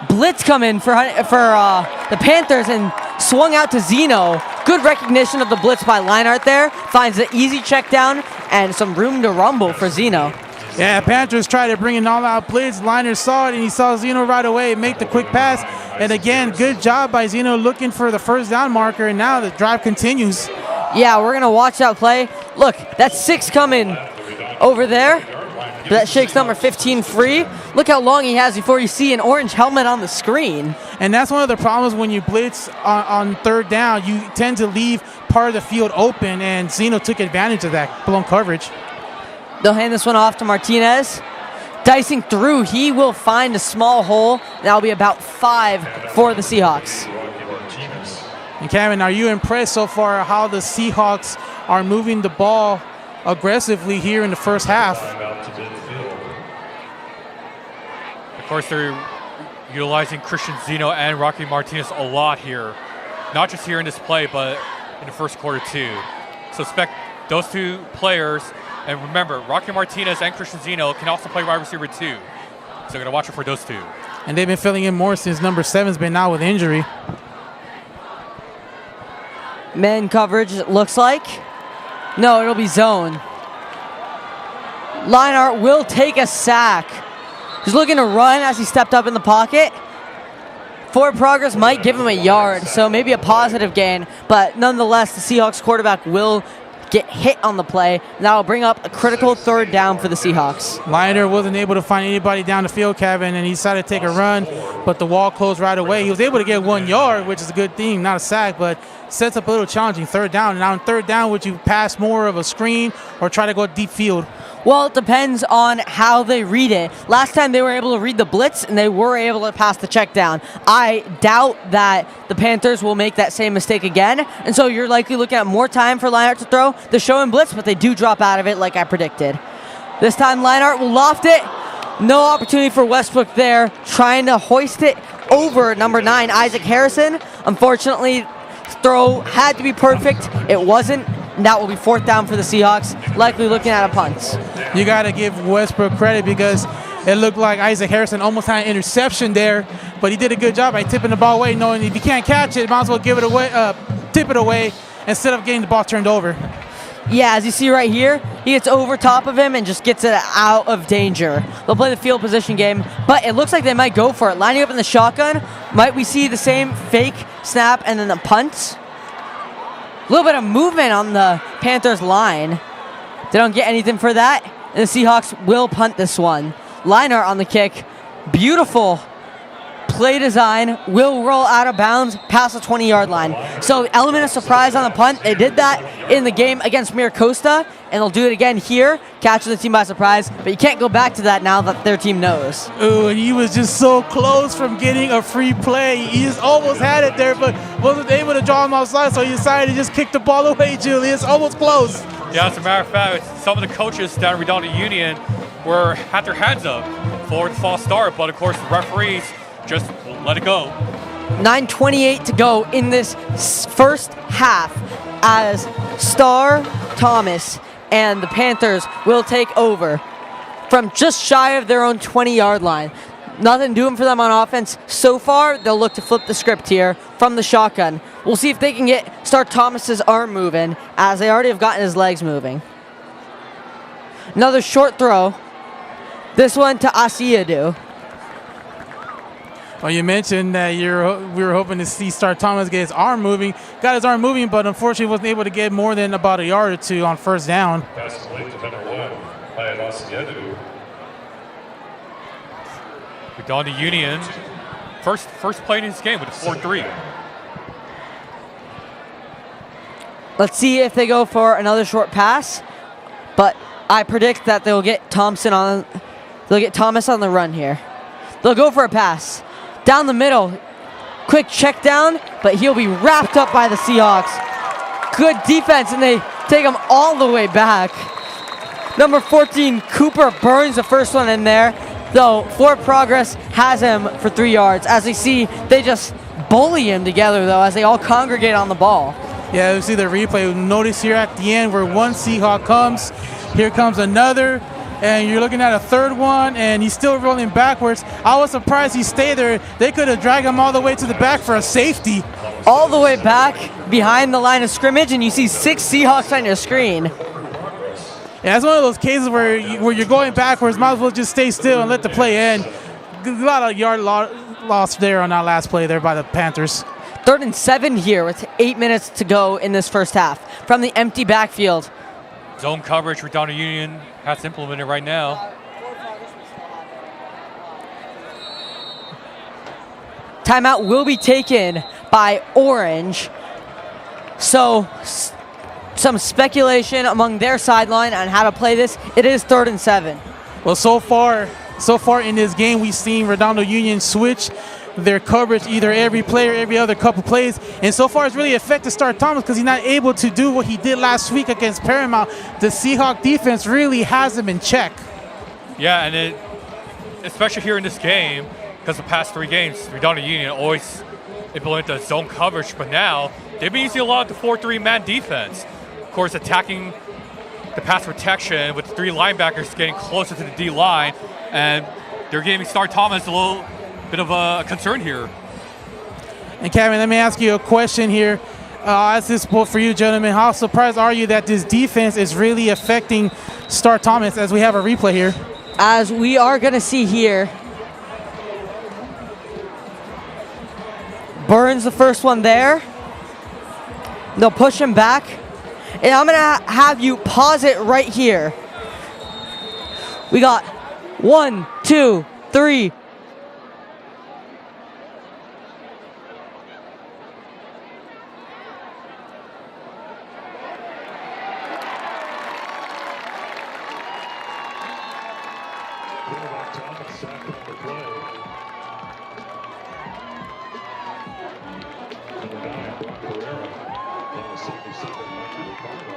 Blitz come in for the Panthers and swung out to Zeno. Good recognition of the blitz by Lionheart there. Finds an easy check down and some room to rumble for Zeno. Yeah, Panthers tried to bring an all-out blitz. Liner saw it, and he saw Zeno right away make the quick pass. And again, good job by Zeno looking for the first down marker, and now the drive continues. Yeah, we're going to watch that play. Look, that's 6 coming over there. That shakes number 15 free. Look how long he has before you see an orange helmet on the screen. And that's one of the problems when you blitz on 3rd down. You tend to leave part of the field open, and Zeno took advantage of that blown coverage. They'll hand this one off to Martinez. Dicing through, he will find a small hole. That'll be about 5 for the Seahawks. And Kevin, are you impressed so far how the Seahawks are moving the ball aggressively here in the first half. Timeout to midfield. Of course, they're utilizing Christian Zeno and Rocky Martinez a lot here. Not just here in this play, but in the first quarter too. So expect those two players, and remember, Rocky Martinez and Christian Zeno can also play wide receiver too. So going to watch it for those two. And they've been filling in more since number 7's been out with injury. Man coverage, it looks like. No, it'll be zone. Leinart will take a sack. He's looking to run as he stepped up in the pocket. Forward progress might give him a yard, so maybe a positive gain, but nonetheless, the Seahawks quarterback will get hit on the play, and that will bring up a critical third down for the Seahawks. Leinart wasn't able to find anybody down the field, Kevin, and he decided to take a run, but the wall closed right away. He was able to get 1 yard, which is a good thing, not a sack, but sets up a little challenging third down. And now on third down, would you pass more of a screen or try to go deep field? Well, it depends on how they read it. Last time they were able to read the blitz and they were able to pass the check down. I doubt that the Panthers will make that same mistake again, and so you're likely looking at more time for Leinart to throw the show and blitz, but they do drop out of it like I predicted. This time Leinart will loft it. No opportunity for Westbrook there, trying to hoist it over number 9, Isaac Harrison. Unfortunately, throw had to be perfect. It wasn't. And that will be fourth down for the Seahawks, likely looking at a punt. You got to give Westbrook credit because it looked like Isaac Harrison almost had an interception there, but he did a good job by tipping the ball away, knowing if you can't catch it, might as well give it away, tip it away instead of getting the ball turned over. Yeah, as you see right here, he gets over top of him and just gets it out of danger. They'll play the field position game, but it looks like they might go for it. Lining up in the shotgun, might we see the same fake snap and then the punt? A little bit of movement on the Panthers line. They don't get anything for that, and the Seahawks will punt this one. Leinart on the kick. Beautiful play design, will roll out of bounds past the 20-yard line. So element of surprise on the punt. They did that in the game against Mir Costa, and they'll do it again here, catching the team by surprise. But you can't go back to that now that their team knows. Ooh, and he was just so close from getting a free play. He just almost had it there, but wasn't able to draw him outside, so he decided to just kick the ball away, Julius. Almost close. Yeah, as a matter of fact, some of the coaches down at Redondo Union had their hands up for the false start, but of course the referees just let it go. 9:28 to go in this first half as Star Thomas and the Panthers will take over from just shy of their own 20-yard line. Nothing doing for them on offense so far. They'll look to flip the script here from the shotgun. We'll see if they can get Star Thomas's arm moving, as they already have gotten his legs moving. Another short throw. This one to Asiadu. Well, you mentioned that we were hoping to see Star Thomas get his arm moving. Got his arm moving, but unfortunately wasn't able to get more than about a yard or two on first down. Pass complete to number 1, Hayat. Redondo Union, first play in his game with a 4-3. Let's see if they go for another short pass, but I predict that they'll get Thomas on the run here. They'll go for a pass. Down the middle, quick check down, but he'll be wrapped up by the Seahawks. Good defense, and they take him all the way back. Number 14, Cooper burns the first one in there, though Forward Progress has him for 3 yards. As you see, they just bully him together, though, as they all congregate on the ball. Yeah, you see the replay. Notice here at the end where one Seahawk comes, here comes another, and you're looking at a third one, and he's still rolling backwards. I was surprised he stayed there. They could have dragged him all the way to the back for a safety. All the way back behind the line of scrimmage, and you see 6 Seahawks on your screen. Yeah, it's one of those cases where you're going backwards. Might as well just stay still and let the play end. A lot of yard loss there on that last play there by the Panthers. 3rd and 7 here with 8 minutes to go in this first half from the empty backfield. Zone coverage, Redondo Union has implemented right now. Timeout will be taken by Orange. So some speculation among their sideline on how to play this. It is 3rd and 7. Well, so far in this game, we've seen Redondo Union switch their coverage either every play or every other couple plays. And so far, it's really affected Star Thomas because he's not able to do what he did last week against Paramount. The Seahawk defense really has him in check. Yeah, and especially here in this game, because the past 3 games, Redondo Union always implemented the zone coverage, but now they've been using a lot of the 4-3 man defense. Of course, attacking the pass protection with 3 linebackers getting closer to the D line, and they're giving Star Thomas a little bit of a concern here. And Kevin, let me ask you a question here. I'll ask this both for you, gentlemen. How surprised are you that this defense is really affecting Star Thomas as we have a replay here? As we are going to see here, Burns the first one there. They'll push him back. And I'm going to have you pause it right here. We got 1, 2, 3. Quarterback Thomas sacked on the play. Number 9, Brock Pereira. Number 77, Mikey Ricardo.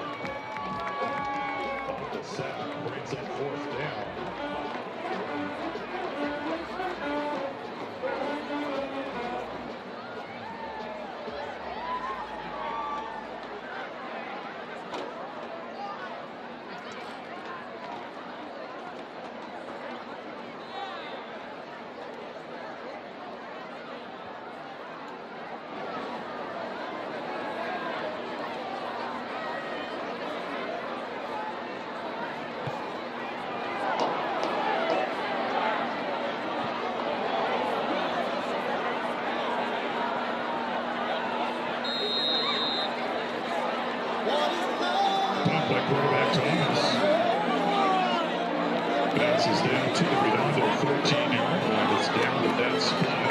Off the sack, brings up 4th down. Pumped by quarterback Thomas. Passes down to the Redondo 14-yard line. It's down to that spot.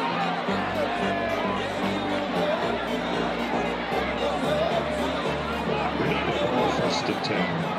Redondo ball, 1st and 10.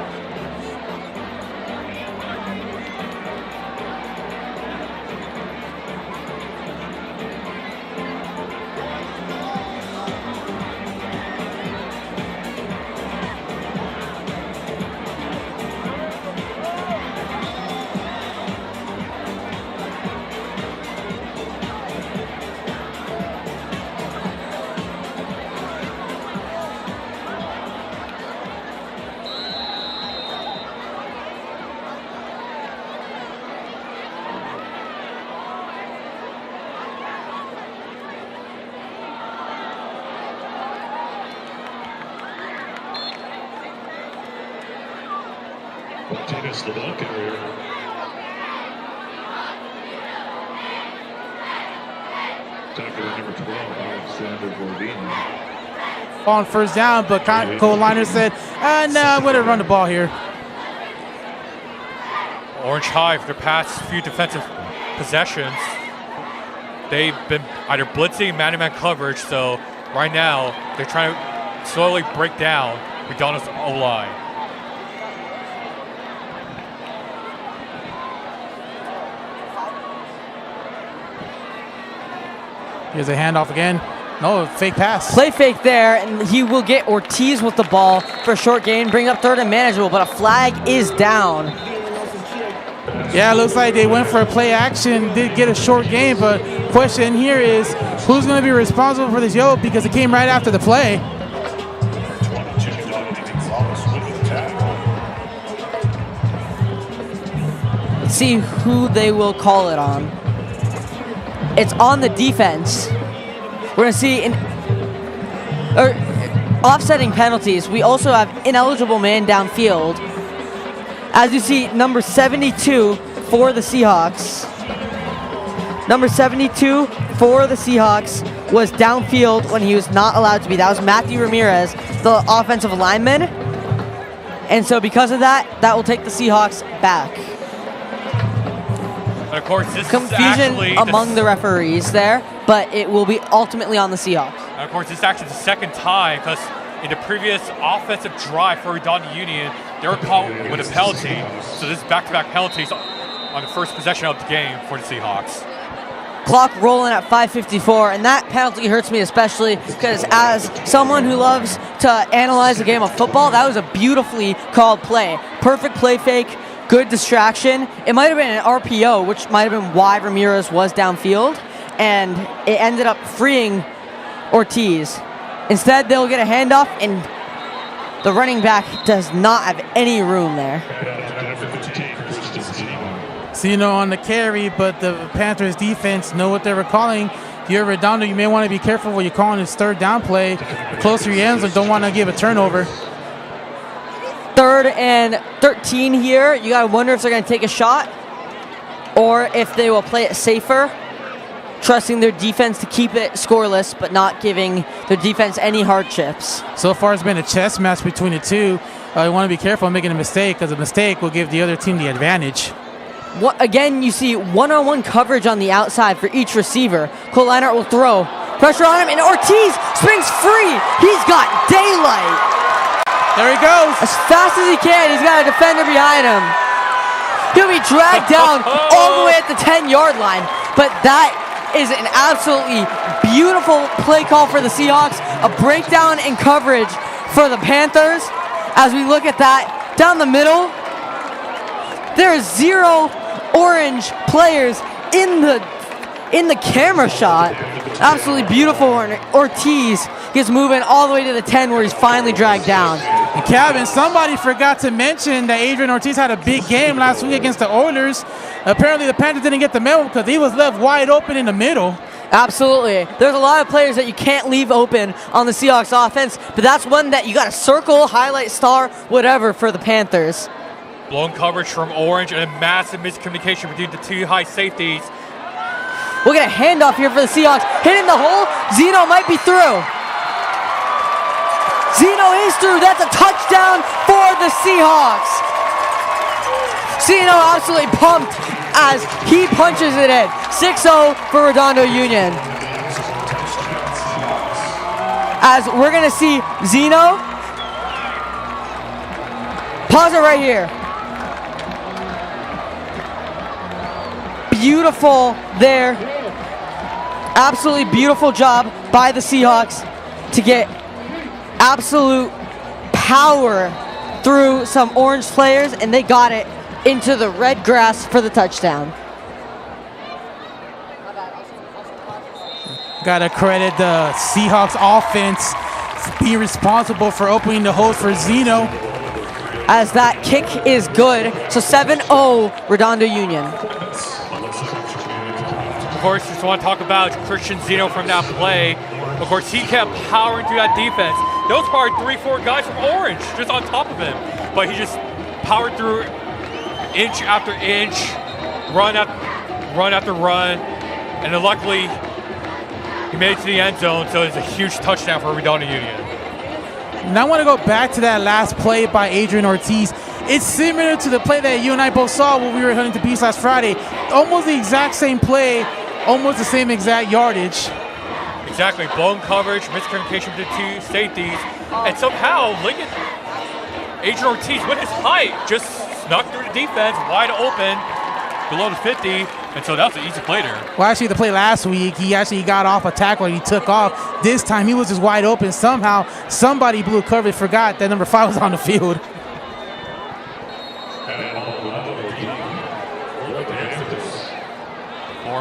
Martinez, the ball carrier. Tackler number 12, Alexander Gordino. On 1st down, but Cole Liner said, no, I'm going to run the ball here. Orange High, for their past few defensive possessions, they've been either blitzing man-to-man coverage, so right now they're trying to slowly break down Redondo's O-line. Here's a handoff again. No, fake pass. Play fake there, and he will get Ortiz with the ball for a short gain, bring up 3rd and manageable, but a flag is down. Yeah, it looks like they went for a play action, did get a short gain, but question here is who's going to be responsible for this yellow because it came right after the play. Let's see who they will call it on. It's on the defense. We're going to see offsetting penalties. We also have ineligible man downfield. As you see, number 72 for the Seahawks. Number 72 for the Seahawks was downfield when he was not allowed to be. That was Matthew Ramirez, the offensive lineman. And so because of that, that will take the Seahawks back. And of course, this Confusion is among the referees there, but it will be ultimately on the Seahawks. And of course, this is actually the 2nd time because in the previous offensive drive for Redondo Union, they were caught with a penalty. So this is back-to-back penalties on the first possession of the game for the Seahawks. Clock rolling at 5:54, and that penalty hurts me especially because as someone who loves to analyze a game of football, that was a beautifully called play. Perfect play fake, good distraction. It might have been an RPO, which might have been why Ramirez was downfield, and it ended up freeing Ortiz. Instead, they'll get a handoff, and the running back does not have any room there. Zeno on the carry, but the Panthers defense know what they were calling. If you're Redondo, you may want to be careful what you're calling this third down play. Closer to your end zone, don't want to give a turnover. 3rd and 13 here. You got to wonder if they're going to take a shot or if they will play it safer, trusting their defense to keep it scoreless, but not giving their defense any hardships. So far, it's been a chess match between the two. You want to be careful making a mistake because a mistake will give the other team the advantage. Again, you see one-on-one coverage on the outside for each receiver. Cole Leinart will throw. Pressure on him, and Ortiz springs free. He's got daylight. There he goes. As fast as he can, he's got a defender behind him. He'll be dragged down all the way at the 10-yard line. But that is an absolutely beautiful play call for the Seahawks. A breakdown in coverage for the Panthers. As we look at that, down the middle, there are 0 orange players in the camera shot. Absolutely beautiful. Ortiz gets moving all the way to the 10 where he's finally dragged down. And Calvin, somebody forgot to mention that Adrian Ortiz had a big game last week against the Oilers. Apparently the Panthers didn't get the memo because he was left wide open in the middle. Absolutely. There's a lot of players that you can't leave open on the Seahawks offense, but that's one that you got to circle, highlight, star, whatever for the Panthers. Blown coverage from Orange and a massive miscommunication between the two high safeties. We'll get a handoff here for the Seahawks. Hitting the hole. Zeno might be through. Zeno is through. That's a touchdown for the Seahawks. Zeno absolutely pumped as he punches it in. 6-0 for Redondo Union. As we're going to see Zeno. Pause it right here. Beautiful there. Absolutely beautiful job by the Seahawks to get absolute power through some orange players, and they got it into the red grass for the touchdown. Gotta credit the Seahawks offense being responsible for opening the holes for Zeno. As that kick is good. So 7-0 Redondo Union. Of course, just want to talk about Christian Zeno from that play. Of course, he kept powering through that defense. There was probably 3-4 guys from Orange just on top of him. But he just powered through inch after inch, run after run. And then luckily, he made it to the end zone, so it's a huge touchdown for Redondo Union. And I want to go back to that last play by Adrian Ortiz. It's similar to the play that you and I both saw when we were heading to Beach last Friday. Almost the exact same play, almost the same exact yardage. Exactly, blown coverage, miscommunication between the two safeties, and somehow, look at Adrian Ortiz with his height, just snuck through the defense, wide open, below the 50, and so that was an easy play there. Well, actually, the play last week, he actually got off a tackle and he took off. This time, he was just wide open. Somehow, somebody blew coverage, forgot that number 5 was on the field.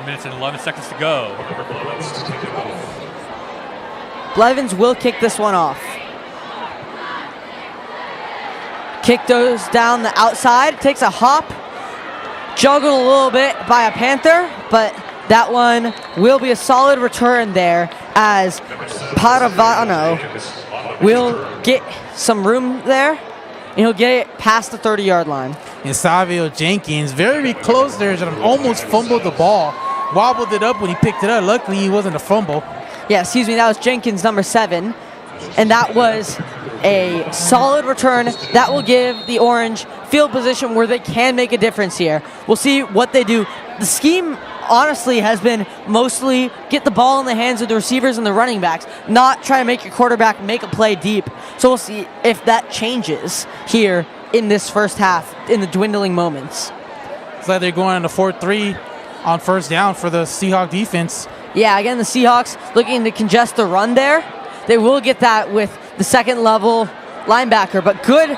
Minutes and 11 seconds to go. Blevins will kick this one off. Kick goes down the outside, takes a hop, juggled a little bit by a Panther, but that one will be a solid return there as Paravano will get some room there, and he'll get it past the 30-yard line. And Savio Jenkins, very close there, and almost fumbled the ball. Wobbled it up when he picked it up. Luckily, he wasn't a fumble. Yeah, excuse me, that was Jenkins, number 7. And that was a solid return. That will give the Orange field position where they can make a difference here. We'll see what they do. The scheme, honestly, has been mostly get the ball in the hands of the receivers and the running backs, not try to make your quarterback make a play deep. So we'll see if that changes here in this first half, in the dwindling moments. It's like they're going on a 4-3. on first down for the Seahawk defense. Yeah, again, the Seahawks looking to congest the run there. They will get that with the second level linebacker, but good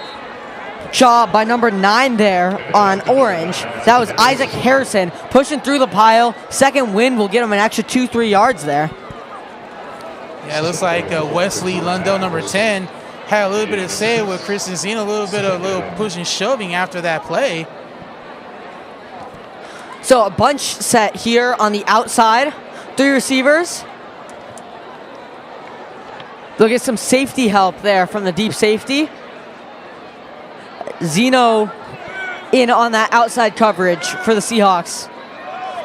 job by number 9 there on orange. That was Isaac Harrison pushing through the pile. Second wind will get him an extra 2-3 yards there. Yeah, it looks like Wesley Lundell, number 10, had a little bit of say with Christian Zeno, a little push and shoving after that play. So a bunch set here on the outside. 3 receivers. They'll get some safety help there from the deep safety. Zeno in on that outside coverage for the Seahawks.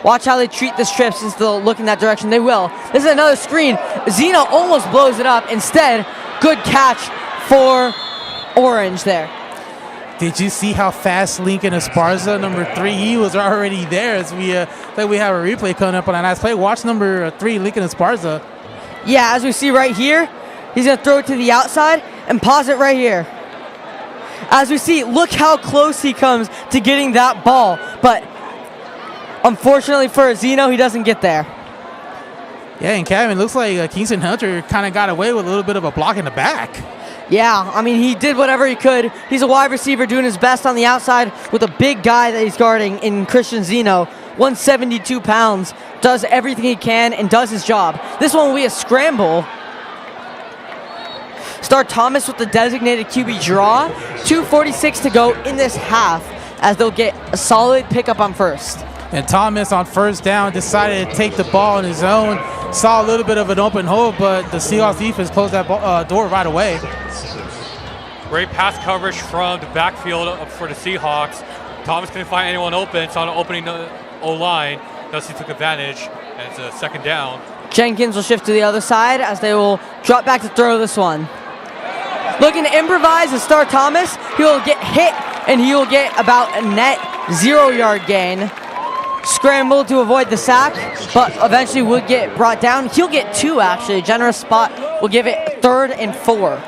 Watch how they treat this trip since they'll look in that direction. They will. This is another screen. Zeno almost blows it up. Instead, good catch for orange there. Did you see how fast Lincoln Esparza, number 3, he was already there as we have a replay coming up on that last play. Watch number 3, Lincoln Esparza. Yeah, as we see right here, he's going to throw it to the outside and pause it right here. As we see, look how close he comes to getting that ball. But unfortunately for Zeno, he doesn't get there. Yeah, and Kevin, looks like Kingston Hunter kind of got away with a little bit of a block in the back. Yeah, I mean, he did whatever he could. He's a wide receiver doing his best on the outside with a big guy that he's guarding in Christian Zeno. 172 pounds, does everything he can and does his job. This one will be a scramble. Star Thomas with the designated QB draw. 2:46 to go in this half as they'll get a solid pickup on first. And Thomas on first down decided to take the ball on his own. Saw a little bit of an open hole, but the Seahawks defense closed that door right away. Great pass coverage from the backfield for the Seahawks. Thomas couldn't find anyone open. Saw an opening O-line. Thus he took advantage, and it's a second down. Jenkins will shift to the other side as they will drop back to throw this one. Looking to improvise is Star Thomas. He will get hit, and he will get about a net 0-yard gain. Scramble to avoid the sack, but eventually will get brought down. He'll get 2, actually. Generous spot will give it 3rd and 4.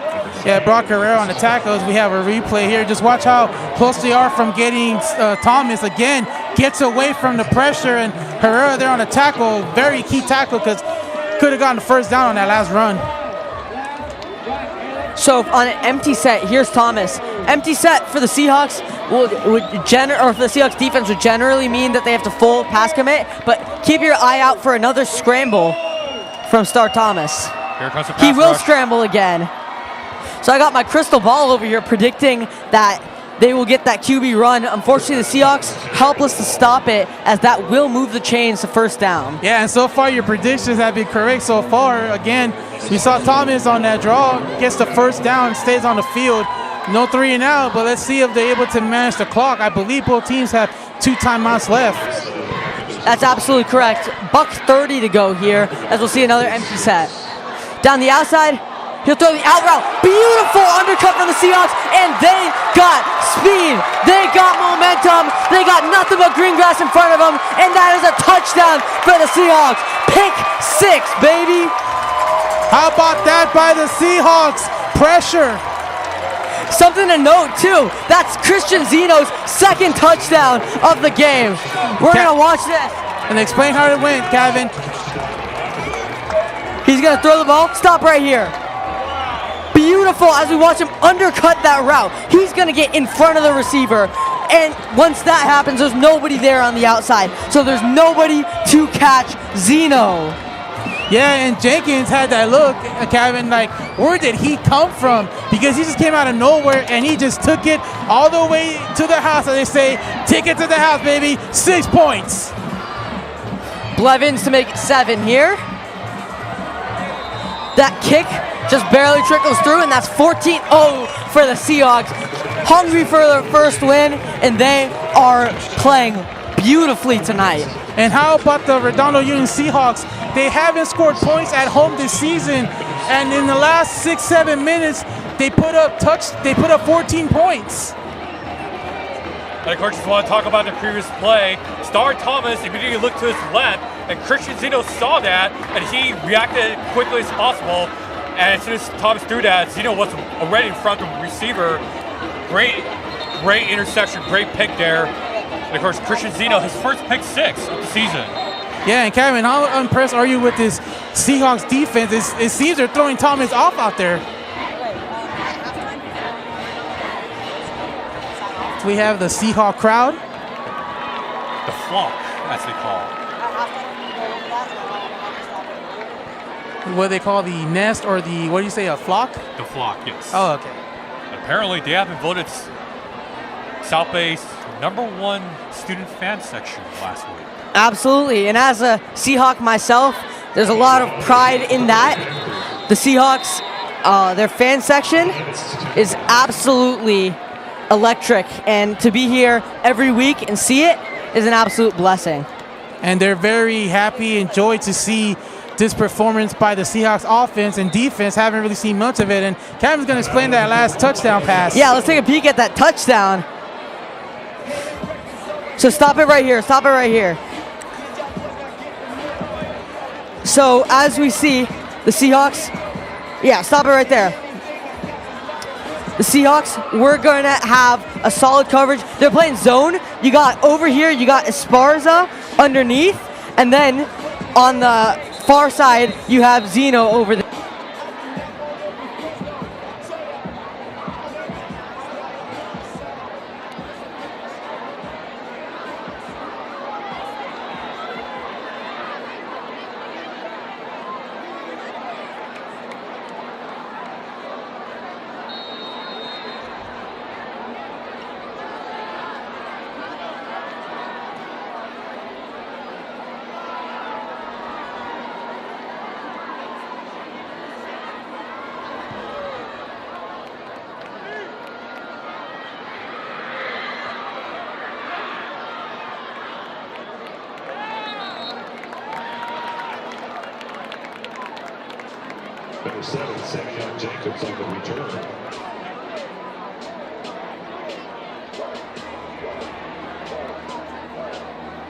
Yeah, Brock Herrera on the tackles. We have a replay here. Just watch how close they are from getting Thomas. Again, gets away from the pressure, and Herrera there on the tackle. Very key tackle because could have gotten the first down on that last run. So on an empty set, here's Thomas. Empty set for the Seahawks for the Seahawks defense would generally mean that they have to full pass commit, but keep your eye out for another scramble from Star Thomas. Here comes the pass He will rush. scramble again. So I got my crystal ball over here predicting that they will get that QB run. Unfortunately, the Seahawks helpless to stop it as that will move the chains to first down. Yeah, and so far your predictions have been correct so far. Again, we saw Thomas on that draw, gets the first down, stays on the field. No 3 and out, but let's see if they're able to manage the clock. I believe both teams have 2 timeouts left. That's absolutely correct. $1:30 to go here as we'll see another empty set. Down the outside, he'll throw the out route. Beautiful undercut from the Seahawks, and they got speed. They got momentum. They got nothing but green grass in front of them, and that is a touchdown for the Seahawks. Pick 6, baby. How about that by the Seahawks? Pressure. Something to note, too, that's Christian Zeno's 2nd touchdown of the game. We're going to watch this. And explain how it went, Kevin. He's going to throw the ball. Stop right here. Beautiful as we watch him undercut that route. He's going to get in front of the receiver. And once that happens, there's nobody there on the outside. So there's nobody to catch Zeno. Yeah, and Jenkins had that look, Kevin, like, where did he come from? Because he just came out of nowhere, and he just took it all the way to the house, as they say. Take it to the house, baby. 6 points. Blevins to make it 7 here. That kick just barely trickles through, and that's 14-0 for the Seahawks. Hungry for their first win, and they are playing beautifully tonight. And how about the Redondo Union Seahawks? They haven't scored points at home this season, and in the last 6-7 minutes, they put up 14 points. And of course, just want to talk about the previous play. Star Thomas immediately looked to his left, and Christian Zeno saw that, and he reacted quickly as possible. And as soon as Thomas threw that, Zeno was already in front of the receiver. Great interception, great pick there. And of course, Christian Zeno, his first pick 6 of the season. Yeah, and Kevin, how impressed are you with this Seahawks defense? It seems they're throwing Thomas off out there. We have the Seahawk crowd. The flock, as they call. What they call the nest or the, what do you say, a flock? The flock, yes. Oh, okay. Apparently, they have been voted South Bay's #1 student fan section last week. Absolutely, and as a Seahawk myself, there's a lot of pride in that. The Seahawks, their fan section is absolutely electric, and to be here every week and see it is an absolute blessing. And they're very happy and joy to see this performance by the Seahawks offense and defense. Haven't really seen much of it, and Kevin's going to explain that last touchdown pass. Yeah, let's take a peek at that touchdown. So stop it right here, stop it right here. So as we see, the Seahawks, yeah, stop it right there. The Seahawks, we're going to have a solid coverage. They're playing zone. You got over here, you got Esparza underneath, and then on the far side, you have Zeno over there. Number 7, Samuel Jacobs on the return.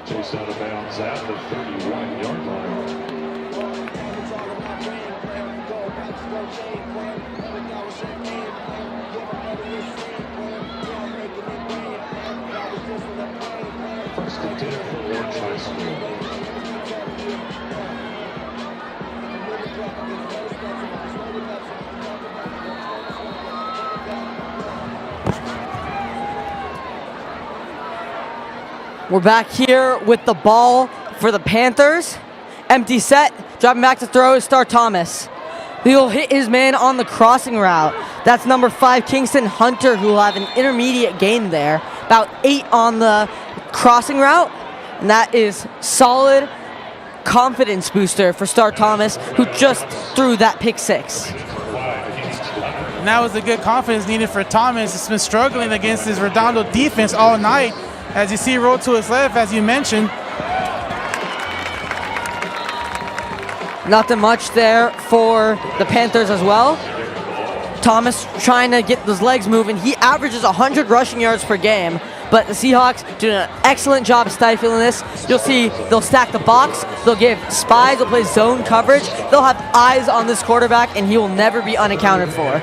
Chased out of bounds at the 31-yard line. First and 10 for Orange High School. We're back here with the ball for the Panthers. Empty set, dropping back to throw is Star Thomas. He'll hit his man on the crossing route. That's number 5, Kingston Hunter, who will have an intermediate gain there. About 8 on the crossing route. And that is solid confidence booster for Star Thomas, who just threw that pick 6. And that was the good confidence needed for Thomas. He's been struggling against his Redondo defense all night. As you see, roll to his left, as you mentioned. Nothing much there for the Panthers as well. Thomas trying to get those legs moving. He averages 100 rushing yards per game, but the Seahawks doing an excellent job stifling this. You'll see they'll stack the box. They'll give spies. They'll play zone coverage. They'll have eyes on this quarterback, and he will never be unaccounted for.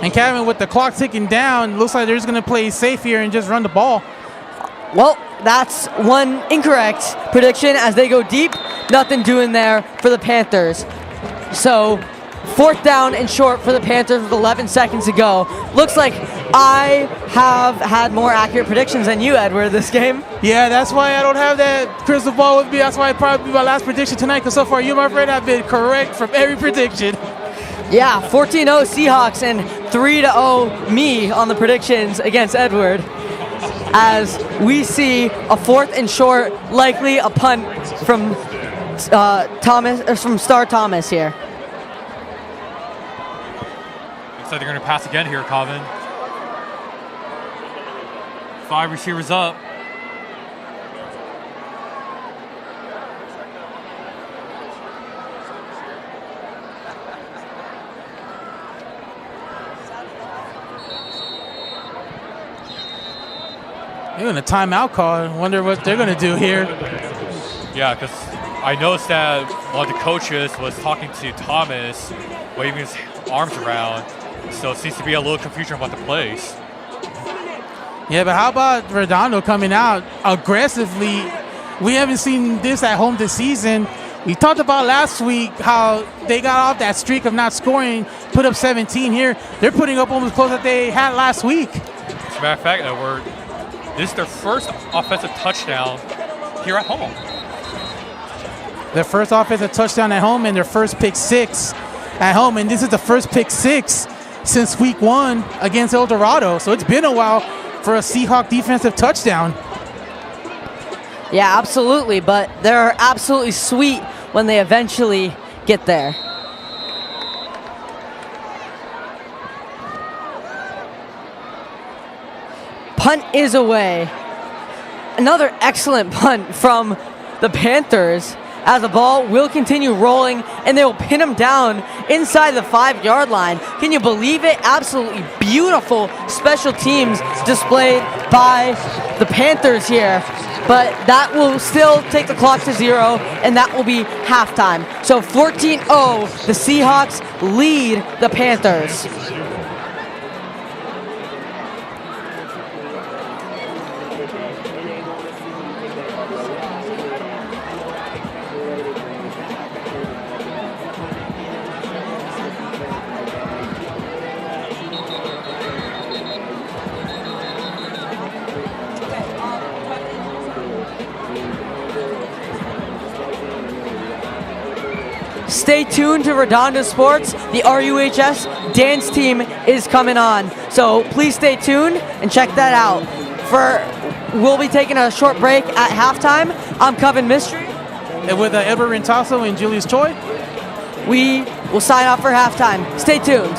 And Kevin, with the clock ticking down, looks like they're just going to play safe here and just run the ball. Well, that's one incorrect prediction as they go deep. Nothing doing there for the Panthers. So, 4th down and short for the Panthers with 11 seconds to go. Looks like I have had more accurate predictions than you, Edward, this game. Yeah, that's why I don't have that crystal ball with me. That's why it probably be my last prediction tonight, because so far you, my friend, have been correct from every prediction. Yeah, 14-0 Seahawks and 3-0 me on the predictions against Edward. As we see a 4th and short, likely a punt from from Star Thomas here. Looks like they're going to pass again here, Calvin. 5 receivers up. They're going to timeout call. I wonder what they're going to do here. Yeah, because I noticed that one of the coaches was talking to Thomas, waving his arms around. So it seems to be a little confusion about the plays. Yeah, but how about Redondo coming out aggressively? We haven't seen this at home this season. We talked about last week how they got off that streak of not scoring, put up 17 here. They're putting up almost close that they had last week. As a matter of fact, Edward, this is their first offensive touchdown here at home. Their first offensive touchdown at home and their first pick six at home. And this is the first pick six since week 1 against El Dorado. So it's been a while for a Seahawk defensive touchdown. Yeah, absolutely, but they're absolutely sweet when they eventually get there. Punt is away. Another excellent punt from the Panthers, as the ball will continue rolling and they will pin him down inside the 5-yard line. Can you believe it? Absolutely beautiful special teams displayed by the Panthers here. But that will still take the clock to 0, and that will be halftime. So 14-0, the Seahawks lead the Panthers. Stay tuned to Redondo Sports. The RUHS dance team is coming on. So please stay tuned and check that out. We'll be taking a short break at halftime. I'm Coven Mystery. And with Edward Rentasso and Julius Choi. We will sign off for halftime. Stay tuned.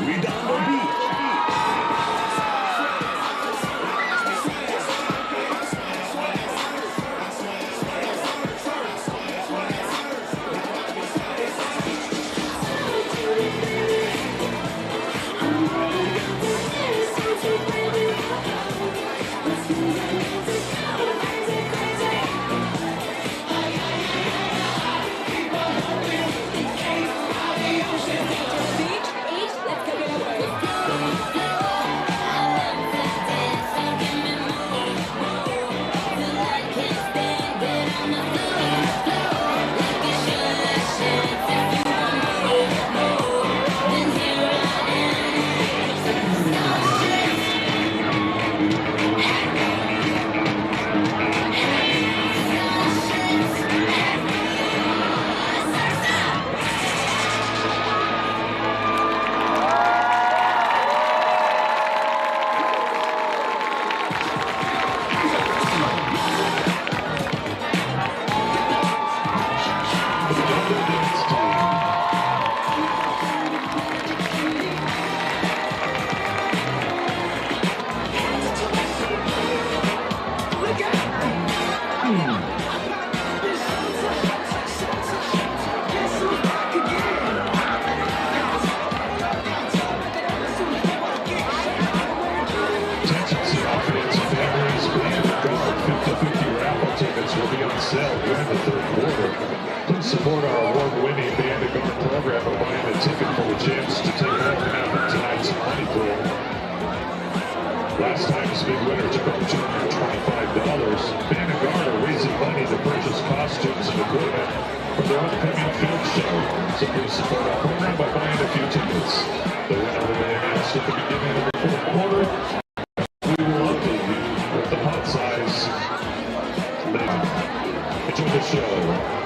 Redondo Beach. win in the third quarter. Please support our award-winning Band of Guard program by buying a ticket for the chance to take home tonight's money pool. Last time, this big winner took home $225. Band of Guard are raising money to purchase costumes and equipment for their upcoming field show. So please support our program by buying a few tickets. The winner will be announced at the beginning of the fourth quarter. We will update you with the pot size later. Enjoy the show.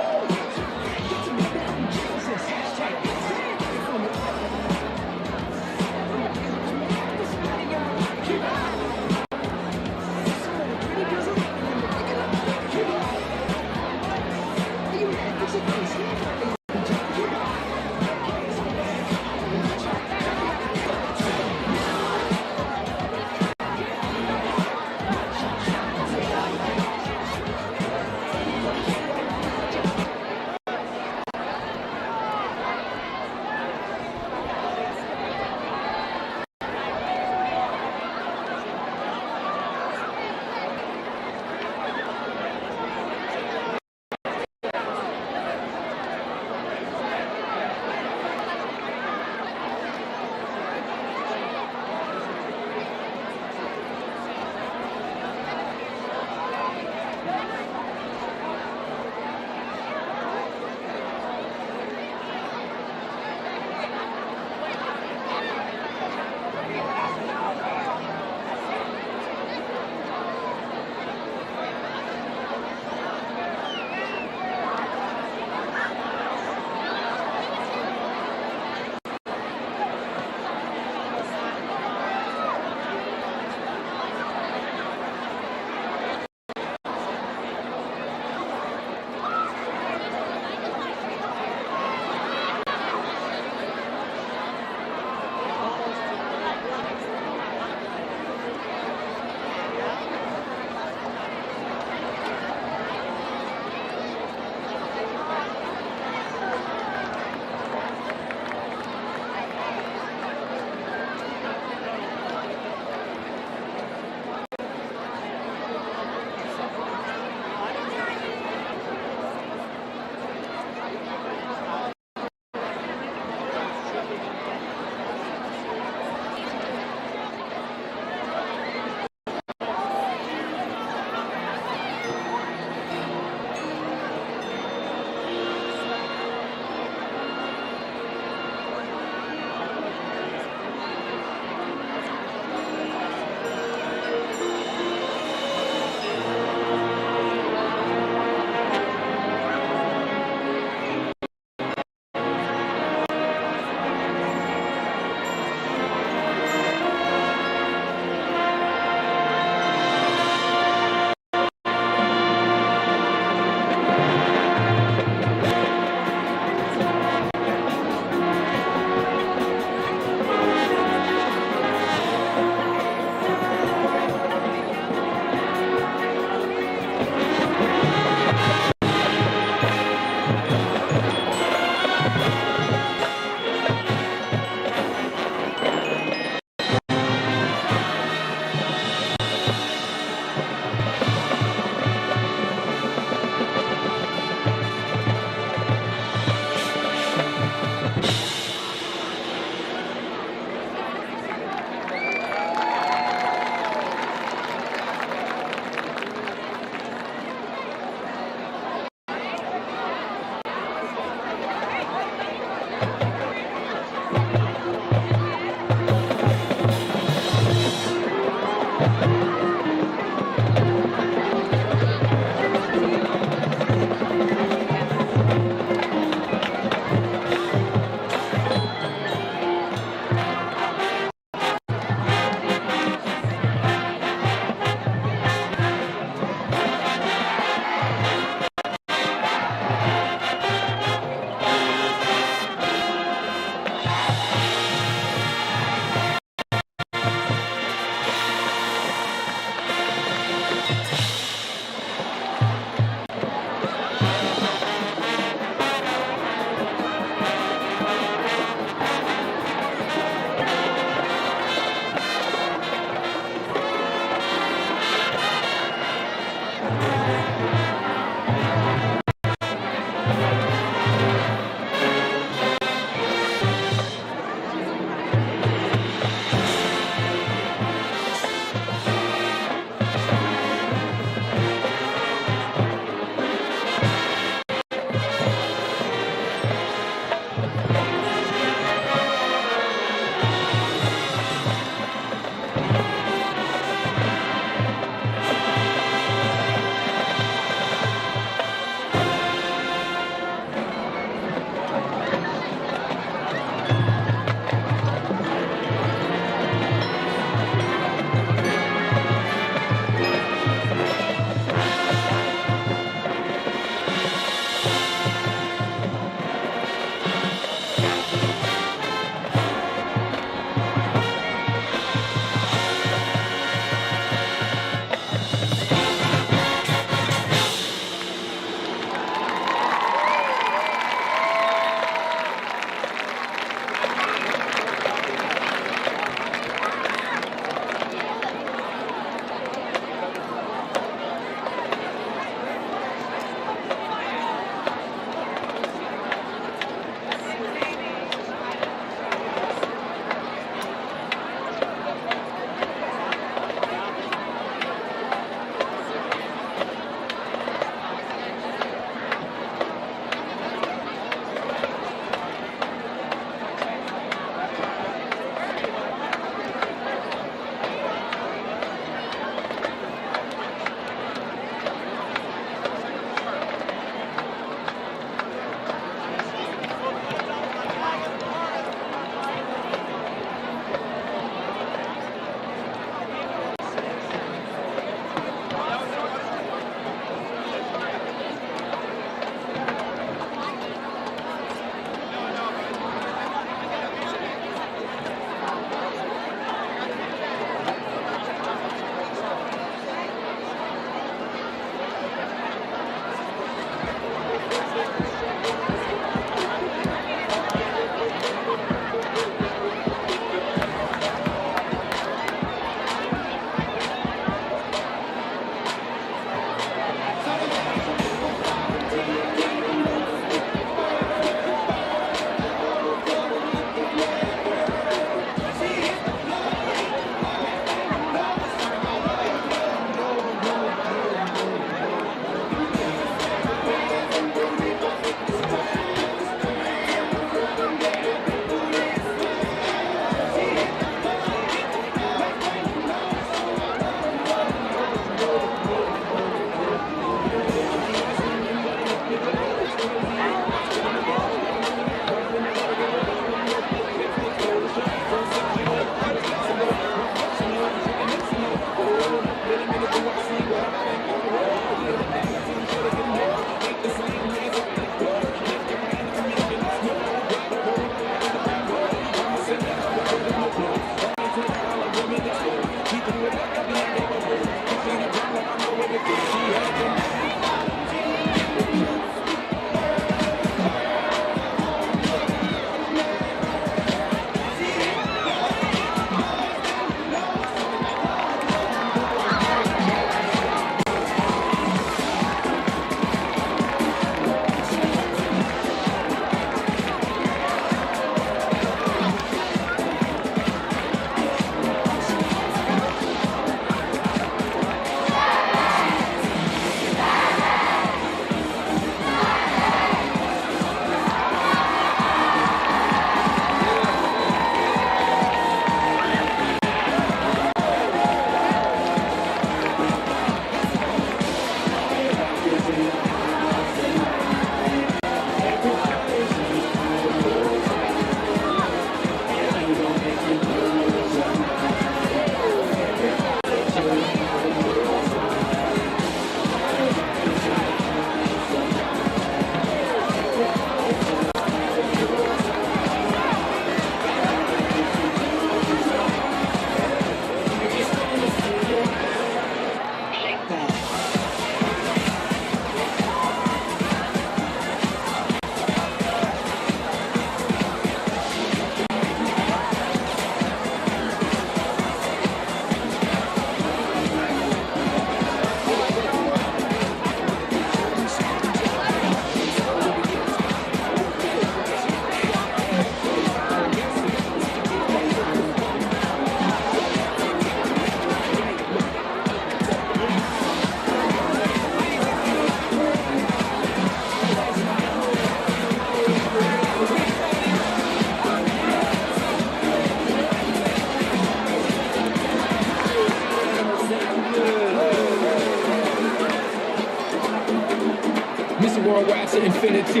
Mr. Worldwide to infinity.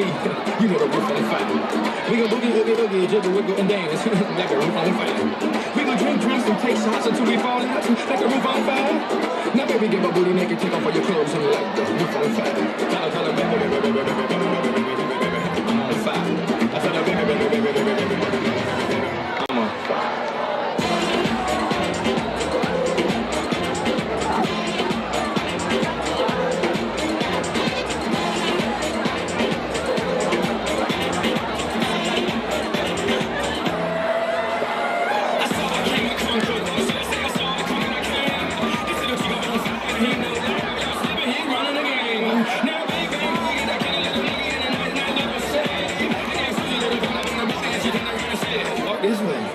You know the roof on fire. We gon' boogie, oogie, oogie, jiggle, wiggle, and dance like a roof on fire. We gon' drink drinks and take shots until we fall out like a roof on fire. Now baby, get my booty naked, take off all your clothes and like the roof on fire. Tell her, baby, baby, baby, baby, baby, baby, baby, I'm on fire. I tell her, baby, baby, baby, baby, baby, baby, I'm on fire. This way.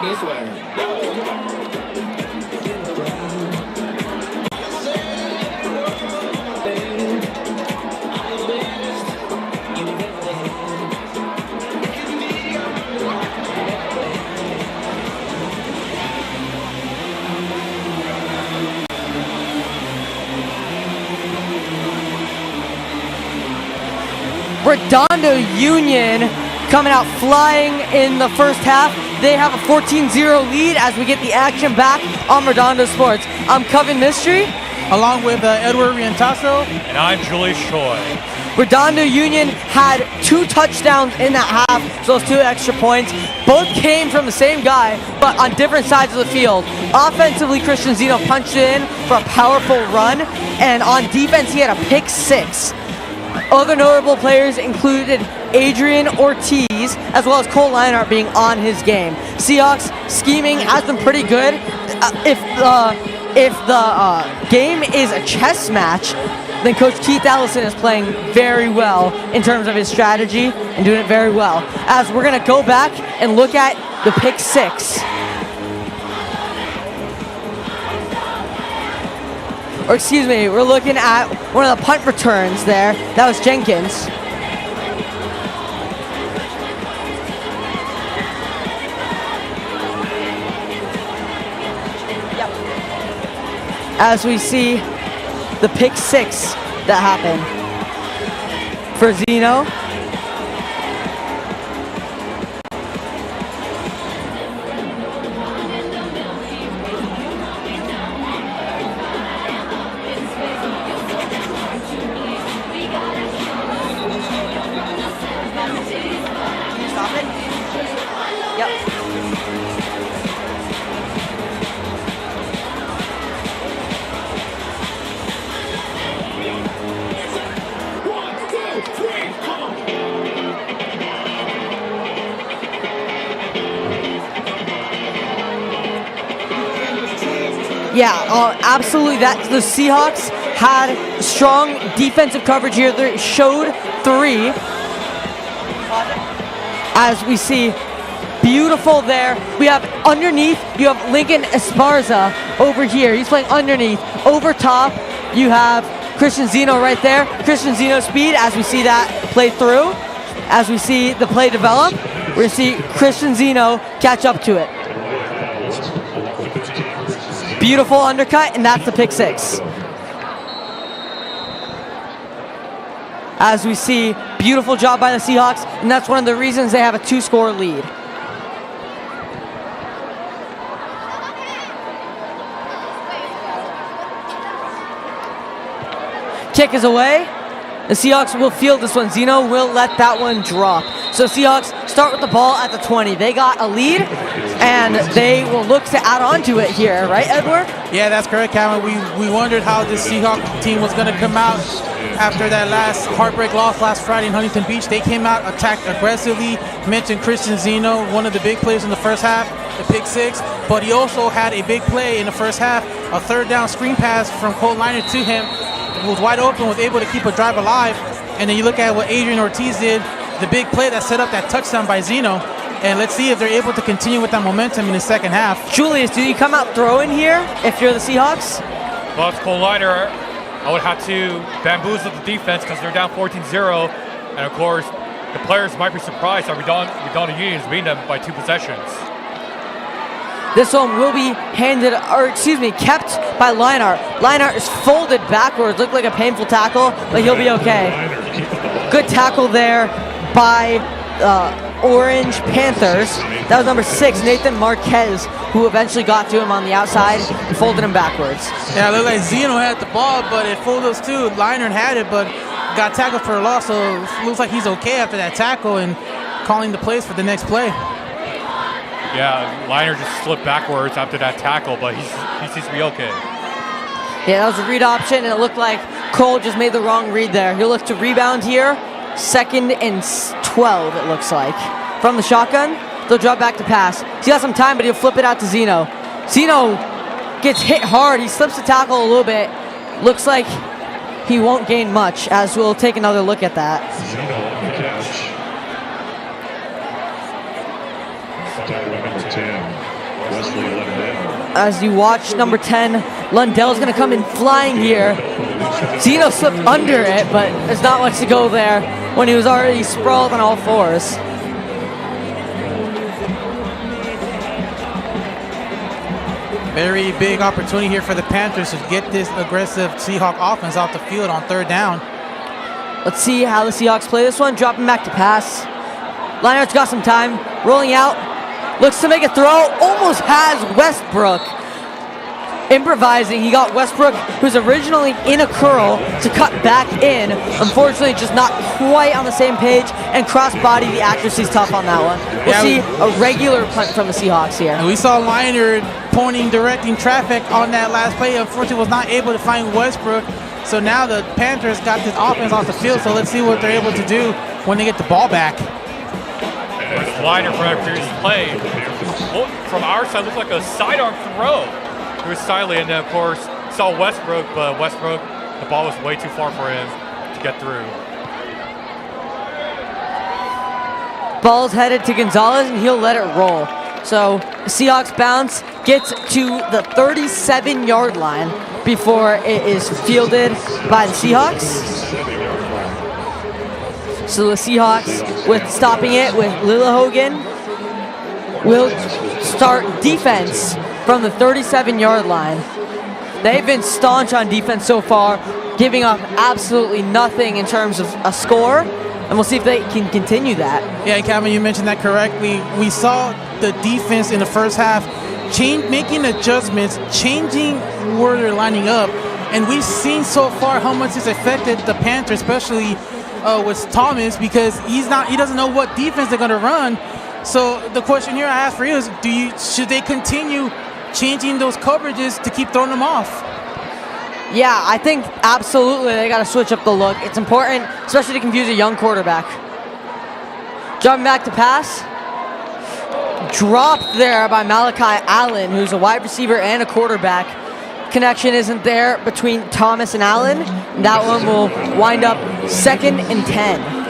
This way. Redondo Union coming out flying in the first half. They have a 14-0 lead as we get the action back on Redondo Sports. I'm Coven Mystery. Along with Edward Rientasso. And I'm Julie Choi. Redondo Union had 2 touchdowns in that half, so those 2 extra points. Both came from the same guy, but on different sides of the field. Offensively, Christian Zeno punched it in for a powerful run, and on defense, he had a pick 6. Other notable players included Adrian Ortiz, as well as Cole Leinart being on his game. Seahawks scheming has been pretty good. If the game is a chess match, then Coach Keith Allison is playing very well in terms of his strategy and doing it very well. As we're going to go back and look at the pick 6. Or excuse me, we're looking at one of the punt returns there. That was Jenkins. Yep. As we see the pick 6 that happened for Zeno. Yeah, absolutely. That the Seahawks had strong defensive coverage here. They showed 3. As we see, beautiful there. We have underneath, you have Lincoln Esparza over here. He's playing underneath. Over top, you have Christian Zeno right there. Christian Zeno speed, as we see that play through. As we see the play develop, we're going to see Christian Zeno catch up to it. Beautiful undercut, and that's the pick 6. As we see, beautiful job by the Seahawks, and that's one of the reasons they have a 2-score lead. Kick is away. The Seahawks will field this one. Zeno will let that one drop. So Seahawks start with the ball at the 20. They got a lead, and they will look to add on to it here, right, Edward? Yeah, that's correct, Calvin. We wondered how this Seahawks team was going to come out after that last heartbreak loss last Friday in Huntington Beach. They came out, attacked aggressively, mentioned Christian Zeno, one of the big plays in the first half, the pick six, but he also had a big play in the first half, a third down screen pass from Cole Liner to him. Was wide open, was able to keep a drive alive. And then you look at what Adrian Ortiz did, the big play that set up that touchdown by Zeno. And let's see if they're able to continue with that momentum in the second half. Julius, do you come out throwing here if you're the Seahawks? Well, it's Cole Liner. I would have to bamboozle the defense because they're down 14-0. And of course, the players might be surprised that Redondo Union is beating them by 2 possessions. This one will be kept by Leinart. Leinart is folded backwards, looked like a painful tackle, but he'll be okay. Good tackle there by Orange Panthers. That was number 6, Nathan Marquez, who eventually got to him on the outside and folded him backwards. Yeah, it looked like Zeno had the ball, but it fooled us too. Leinart had it, but got tackled for a loss, so it looks like he's okay after that tackle and calling the plays for the next play. Yeah, Liner just slipped backwards after that tackle, but he seems to be okay. Yeah, that was a read option, and it looked like Cole just made the wrong read there. He'll look to rebound here. 2nd and 12, it looks like. From the shotgun, they'll drop back to pass. He's got some time, but he'll flip it out to Zeno. Zeno gets hit hard. He slips the tackle a little bit. Looks like he won't gain much, as we'll take another look at that. As you watch number 10, Lundell's going to come in flying here. Zeno slipped under it, but there's not much to go there when he was already sprawled on all fours. Very big opportunity here for the Panthers to get this aggressive Seahawk offense off the field on 3rd down. Let's see how the Seahawks play this one. Dropping back to pass. Leinart's got some time. Rolling out. Looks to make a throw. Almost has Westbrook. Improvising. He got Westbrook, who's originally in a curl, to cut back in. Unfortunately, just not quite on the same page. And cross-body, the accuracy's tough on that one. We'll see a regular punt from the Seahawks here. And we saw Liner directing traffic on that last play. Unfortunately, was not able to find Westbrook. So now the Panthers got this offense off the field. So let's see what they're able to do when they get the ball back. Liner from that previous play, from our side, looked like a sidearm throw. He was silently, and then of course saw Westbrook, but Westbrook, the ball was way too far for him to get through. Ball's headed to Gonzalez, and he'll let it roll. So Seahawks bounce, gets to the 37-yard line before it is fielded by the Seahawks. So the Seahawks, with stopping it with Lillehogen, will start defense from the 37-yard line. They've been staunch on defense so far, giving up absolutely nothing in terms of a score, and we'll see if they can continue that. Yeah, Calvin, you mentioned that correctly. We saw the defense in the first half making adjustments, changing where they're lining up, and we've seen so far how much it's affected the Panthers, especially with Thomas, because he doesn't know what defense they're going to run. So the question here I ask for you is, should they continue changing those coverages to keep throwing them off? Yeah, I think absolutely they got to switch up the look. It's important, especially to confuse a young quarterback. Dropping back to pass. Dropped there by Malachi Allen, who's a wide receiver and a quarterback. Connection isn't there between Thomas and Allen. That one will wind up 2nd and 10.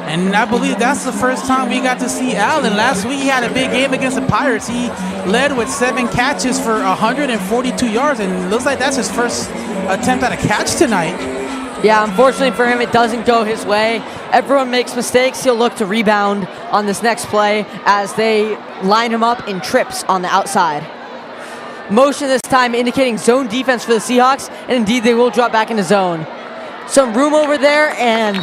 And I believe that's the first time we got to see Allen. Last week he had a big game against the Pirates. He led with 7 catches for 142 yards, and it looks like that's his first attempt at a catch tonight. Yeah, unfortunately for him, it doesn't go his way. Everyone makes mistakes. He'll look to rebound on this next play as they line him up in trips on the outside. Motion this time indicating zone defense for the Seahawks, and indeed they will drop back into zone. Some room over there, and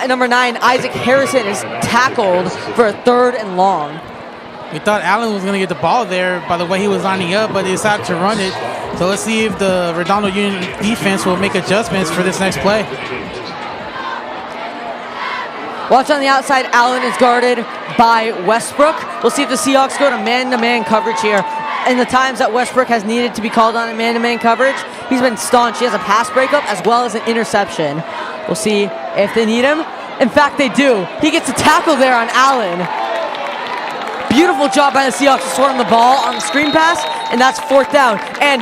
number 9, Isaac Harrison, is tackled for a 3rd and long. We thought Allen was going to get the ball there by the way he was lining up, but he decided to run it. So let's see if the Redondo Union defense will make adjustments for this next play. Watch on the outside. Allen is guarded by Westbrook. We'll see if the Seahawks go to man-to-man coverage here. In the times that Westbrook has needed to be called on in man-to-man coverage, he's been staunch. He has a pass breakup as well as an interception. We'll see if they need him. In fact, they do. He gets a tackle there on Allen. Beautiful job by the Seahawks to swarm the ball on the screen pass, and that's 4th down. And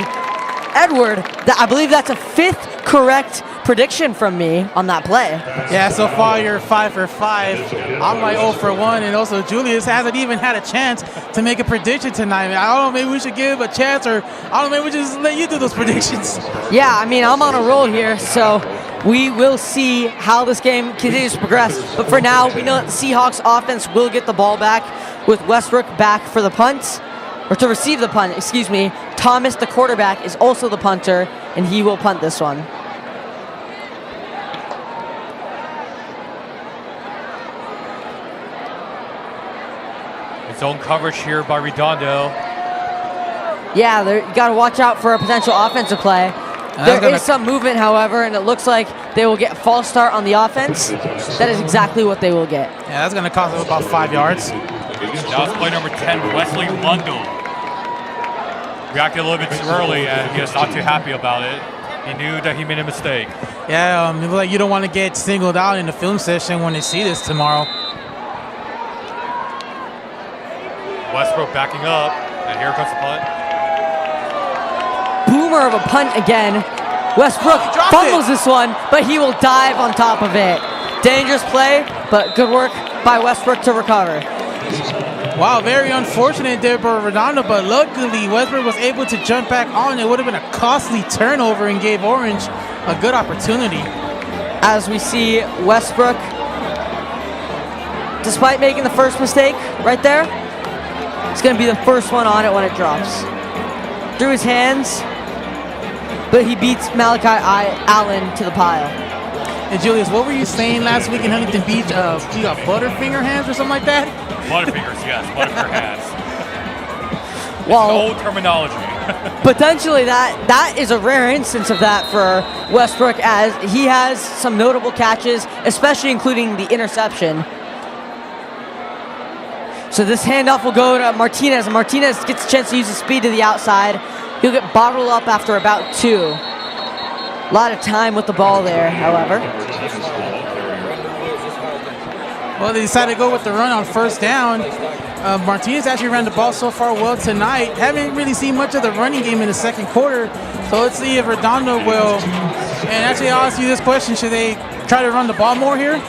Edward, I believe that's a 5th correct prediction from me on that play. Yeah, so far you're 5 for 5. I'm like 0 for 1, and also Julius hasn't even had a chance to make a prediction tonight. I don't know, maybe we should give him a chance, or I don't know, maybe we just let you do those predictions. Yeah, I mean, I'm on a roll here, so we will see how this game continues to progress. But for now, we know that the Seahawks offense will get the ball back with Westbrook back for the punt, or to receive the punt, excuse me. Thomas, the quarterback, is also the punter, and he will punt this one. Zone coverage here by Redondo. Yeah, you got to watch out for a potential offensive play. There is some movement, however, and it looks like they will get a false start on the offense. That is exactly what they will get. Yeah, that's going to cost them about 5 yards. Now it's play number 10, Wesley Lundell. Reacted a little bit too early, and he was not too happy about it. He knew that he made a mistake. Yeah, it looks like you don't want to get singled out in the film session when they see this tomorrow. Westbrook backing up, and here comes the punt. Boomer of a punt again. Westbrook fumbles this one, but he will dive on top of it. Dangerous play, but good work by Westbrook to recover. Wow, very unfortunate there for Redondo, but luckily Westbrook was able to jump back on. It would have been a costly turnover and gave Orange a good opportunity. As we see Westbrook, despite making the first mistake right there, it's going to be the first one on it when it drops. Through his hands, but he beats Malachi Allen to the pile. And Julius, what were you saying last week in Huntington Beach? You got butterfinger hands or something like that? Butterfingers, yes, butterfinger hands. Well, old terminology. Potentially that is a rare instance of that for Westbrook, as he has some notable catches, especially including the interception. So this handoff will go to Martinez, and Martinez gets a chance to use his speed to the outside. He'll get bottled up after about 2. A lot of time with the ball there, however. Well, they decided to go with the run on 1st down. Martinez actually ran the ball so far well tonight. Haven't really seen much of the running game in the 2nd quarter. So let's see if Redondo will. And actually, I'll ask you this question. Should they try to run the ball more here?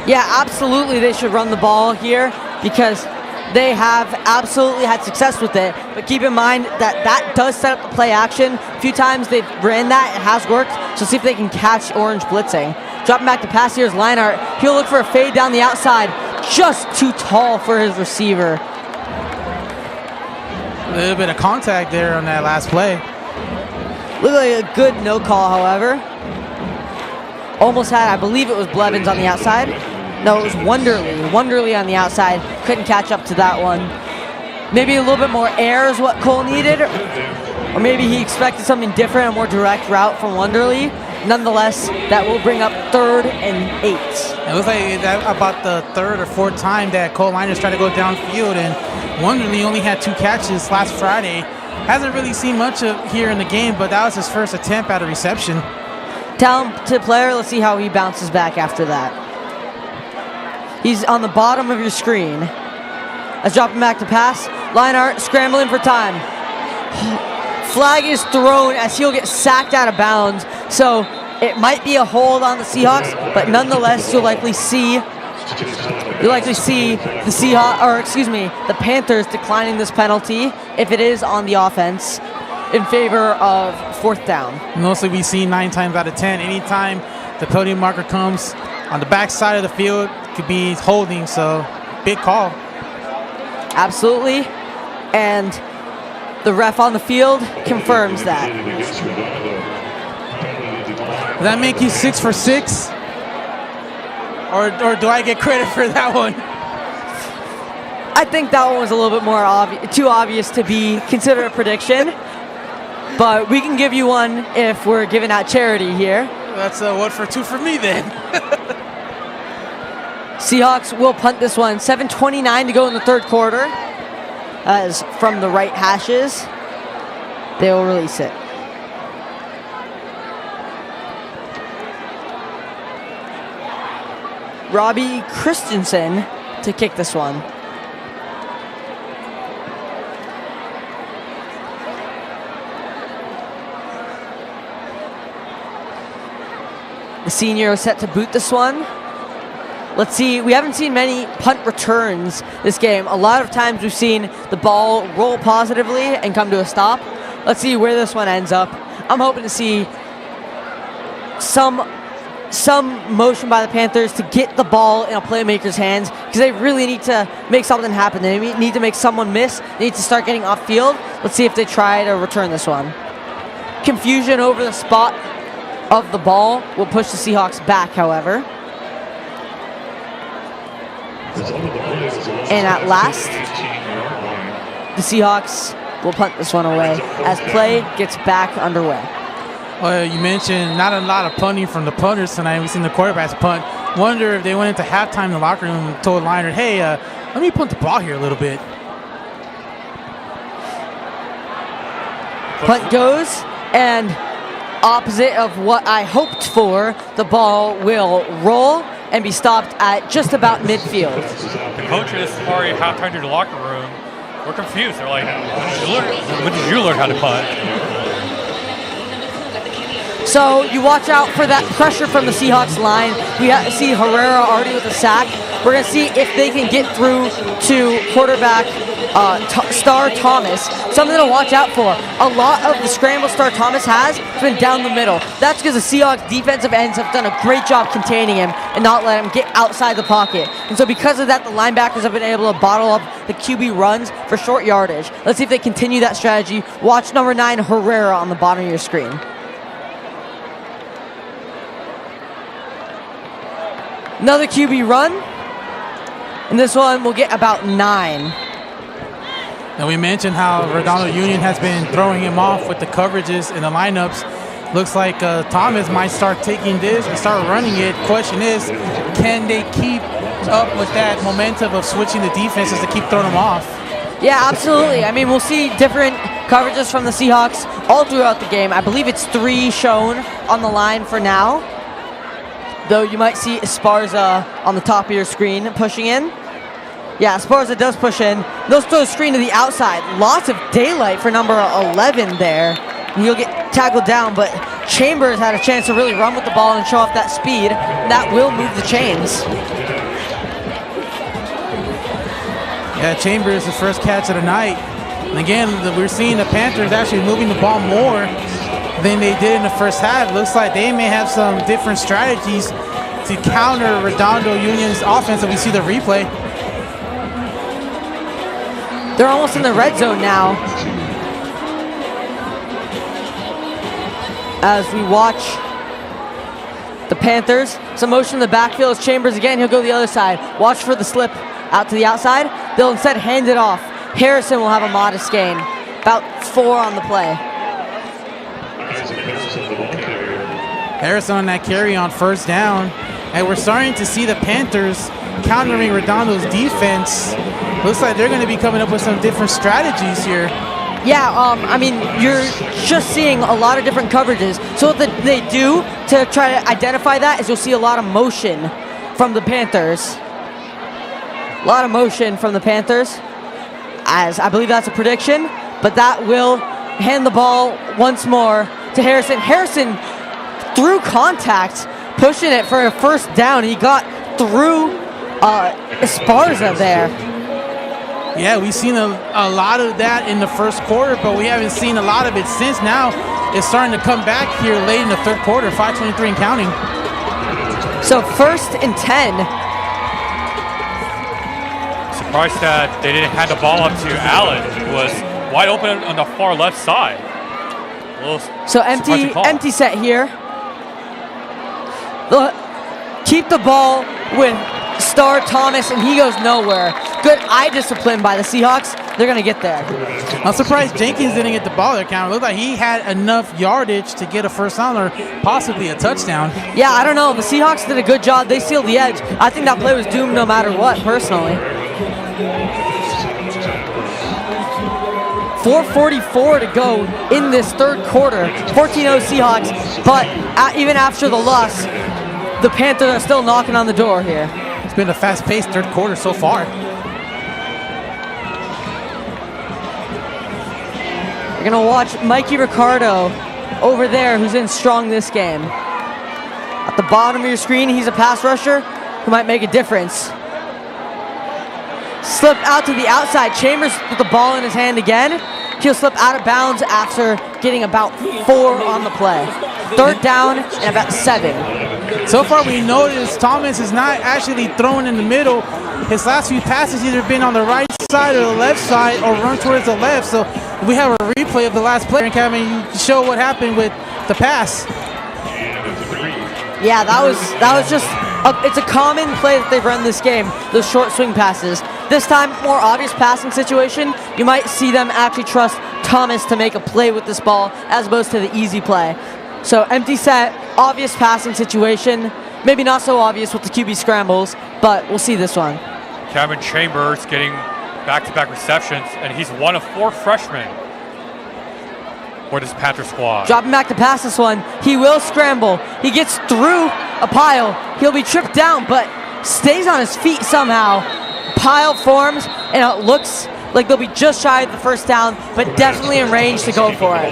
Yeah, absolutely they should run the ball here, because they have absolutely had success with it. But keep in mind that does set up the play action. A few times they've ran that, it has worked. So see if they can catch Orange blitzing. Dropping back to pass here is Leinart. He'll look for a fade down the outside. Just too tall for his receiver. A little bit of contact there on that last play. Looked like a good no call, however. Almost had, I believe it was Blevins on the outside. No, it was Wonderly on the outside. Couldn't catch up to that one. Maybe a little bit more air is what Cole needed. Or maybe he expected something different, a more direct route from Wonderly. Nonetheless, that will bring up 3rd and 8. It looks like that about the 3rd or 4th time that Cole Miners tried to go downfield, and Wonderly only had 2 catches last Friday. Hasn't really seen much of here in the game, but that was his first attempt at a reception. Talented player. Let's see how he bounces back after that. He's on the bottom of your screen. Let's drop him back to pass. Leinart scrambling for time. Flag is thrown as he'll get sacked out of bounds. So it might be a hold on the Seahawks, but nonetheless, you'll likely see the Seahawks, or excuse me, the Panthers declining this penalty if it is on the offense in favor of 4th down. Mostly we see 9 times out of 10. Anytime the penalty marker comes on the back side of the field, could be holding, so big call. Absolutely, and the ref on the field confirms that. Does that make you 6 for 6? Or do I get credit for that one? I think that one was a little bit more too obvious to be considered a prediction. But we can give you one if we're giving out charity here. That's a 1 for 2 for me then. Seahawks will punt this one. 7:29 to go in the third quarter. As from the right hashes, they will release it. Robbie Christensen to kick this one. The senior is set to boot this one. Let's see, we haven't seen many punt returns this game. A lot of times we've seen the ball roll positively and come to a stop. Let's see where this one ends up. I'm hoping to see some motion by the Panthers to get the ball in a playmaker's hands, because they really need to make something happen. They need to make someone miss. They need to start getting off field. Let's see if they try to return this one. Confusion over the spot of the ball will push the Seahawks back, however. And at last, the Seahawks will punt this one away as play gets back underway. Well, you mentioned not a lot of punting from the punters tonight. We've seen the quarterbacks punt. Wonder if they went into halftime in the locker room and told Liner, hey, let me punt the ball here a little bit. Punt goes, and opposite of what I hoped for, the ball will roll and be stopped at just about midfield. The coaches already halftime to the locker room. We're confused. They're like, when did you learn how to punt? So you watch out for that pressure from the Seahawks line. We see Herrera already with a sack. We're going to see if they can get through to quarterback Star Thomas. Something to watch out for. A lot of the scramble Star Thomas has been down the middle. That's because the Seahawks defensive ends have done a great job containing him and not let him get outside the pocket. And so because of that, the linebackers have been able to bottle up the QB runs for short yardage. Let's see if they continue that strategy. Watch number 9, Herrera, on the bottom of your screen. Another QB run, and this one will get about 9. Now we mentioned how Redondo Union has been throwing him off with the coverages and the lineups. Looks like Thomas might start taking this and start running it. Question is, can they keep up with that momentum of switching the defenses to keep throwing them off? Yeah, absolutely. I mean, we'll see different coverages from the Seahawks all throughout the game. I believe it's 3 shown on the line for now. Though you might see Esparza on the top of your screen pushing in. Yeah, Esparza does push in. They'll throw the screen to the outside. Lots of daylight for number 11 there. He'll get tackled down, but Chambers had a chance to really run with the ball and show off that speed. That will move the chains. Yeah, Chambers, the first catch of the night. And again, we're seeing the Panthers actually moving the ball more than they did in the first half. Looks like they may have some different strategies to counter Redondo Union's offense, and we see the replay. They're almost in the red zone now. As we watch the Panthers, some motion in the backfield. Chambers again, he'll go the other side. Watch for the slip out to the outside. They'll instead hand it off. Harrison will have a modest gain. About 4 on the play. Harrison on that carry on first down. And we're starting to see the Panthers countering Redondo's defense. Looks like they're going to be coming up with some different strategies here. Yeah, I mean, you're just seeing a lot of different coverages. So what they do to try to identify that is you'll see a lot of motion from the Panthers. A lot of motion from the Panthers, as I believe that's a prediction. But that will hand the ball once more to Harrison. Harrison, through contact, pushing it for a first down. He got through Esparza there. Yeah, we've seen a lot of that in the first quarter, but we haven't seen a lot of it since. Now it's starting to come back here late in the third quarter, 5:23 and counting. So 1st and 10. Surprised that they didn't hand the ball up to Allen, who was wide open on the far left side. So empty set here. They'll keep the ball with Star Thomas, and he goes nowhere. good eye discipline by the Seahawks. They're going to get there. I'm surprised Jenkins didn't get the ball there, Cameron. It looked like he had enough yardage to get a first down or possibly a touchdown. Yeah, I don't know. The Seahawks did a good job. They sealed the edge. I think that play was doomed no matter what, personally. 4:44 to go in this third quarter. 14-0 Seahawks, but even after the loss, the Panthers are still knocking on the door here. It's been a fast-paced third quarter so far. You're going to watch Mikey Ricardo over there, who's in strong this game. At the bottom of your screen, he's a pass rusher who might make a difference. Slip out to the outside. Chambers with the ball in his hand again. He'll slip out of bounds after getting about 4 on the play. Third down and about 7. So far, we noticed Thomas is not actually throwing in the middle. His last few passes either been on the right side or the left side or run towards the left. So we have a replay of the last play. And Kevin, you show what happened with the pass. Yeah, that was just it's a common play that they've run this game, those short swing passes. This time, more obvious passing situation, you might see them actually trust Thomas to make a play with this ball as opposed to the easy play. So empty set, obvious passing situation, maybe not so obvious with the QB scrambles, but we'll see this one. Cameron Chambers getting back-to-back receptions, and he's one of 4 freshmen for this Panther squad. Dropping back to pass this one. He will scramble. He gets through a pile. He'll be tripped down, but stays on his feet somehow. Pile forms, and it looks like they'll be just shy of the first down, but definitely in range to go for it.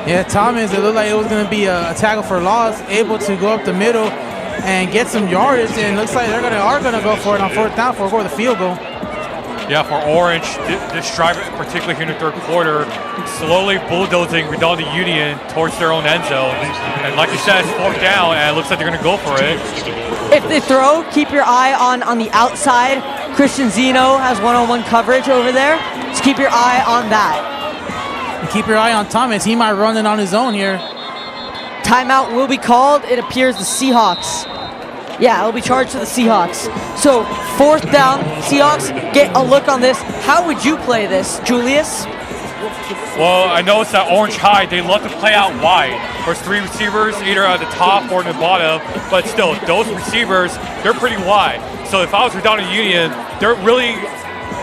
Yeah, Thomas, it looked like it was going to be a tackle for loss, able to go up the middle and get some yardage, and it looks like they are going to go for it on fourth down for the field goal. Yeah, for Orange, this drive, particularly here in the third quarter, slowly bulldozing Redondo Union towards their own end zone. And like you said, it's fourth down, and it looks like they're going to go for it. If they throw, keep your eye on the outside. Christian Zeno has one-on-one coverage over there, so keep your eye on that. And keep your eye on Thomas. He might run it on his own here. Timeout will be called. It appears the Seahawks. Yeah, it'll be charged to the Seahawks. So, fourth down, Seahawks get a look on this. How would you play this, Julius? Well, I noticed that Orange High, they love to play out wide. There's 3 receivers, either at the top or in the bottom, but still, those receivers, they're pretty wide. So if I was Redondo Union, they're really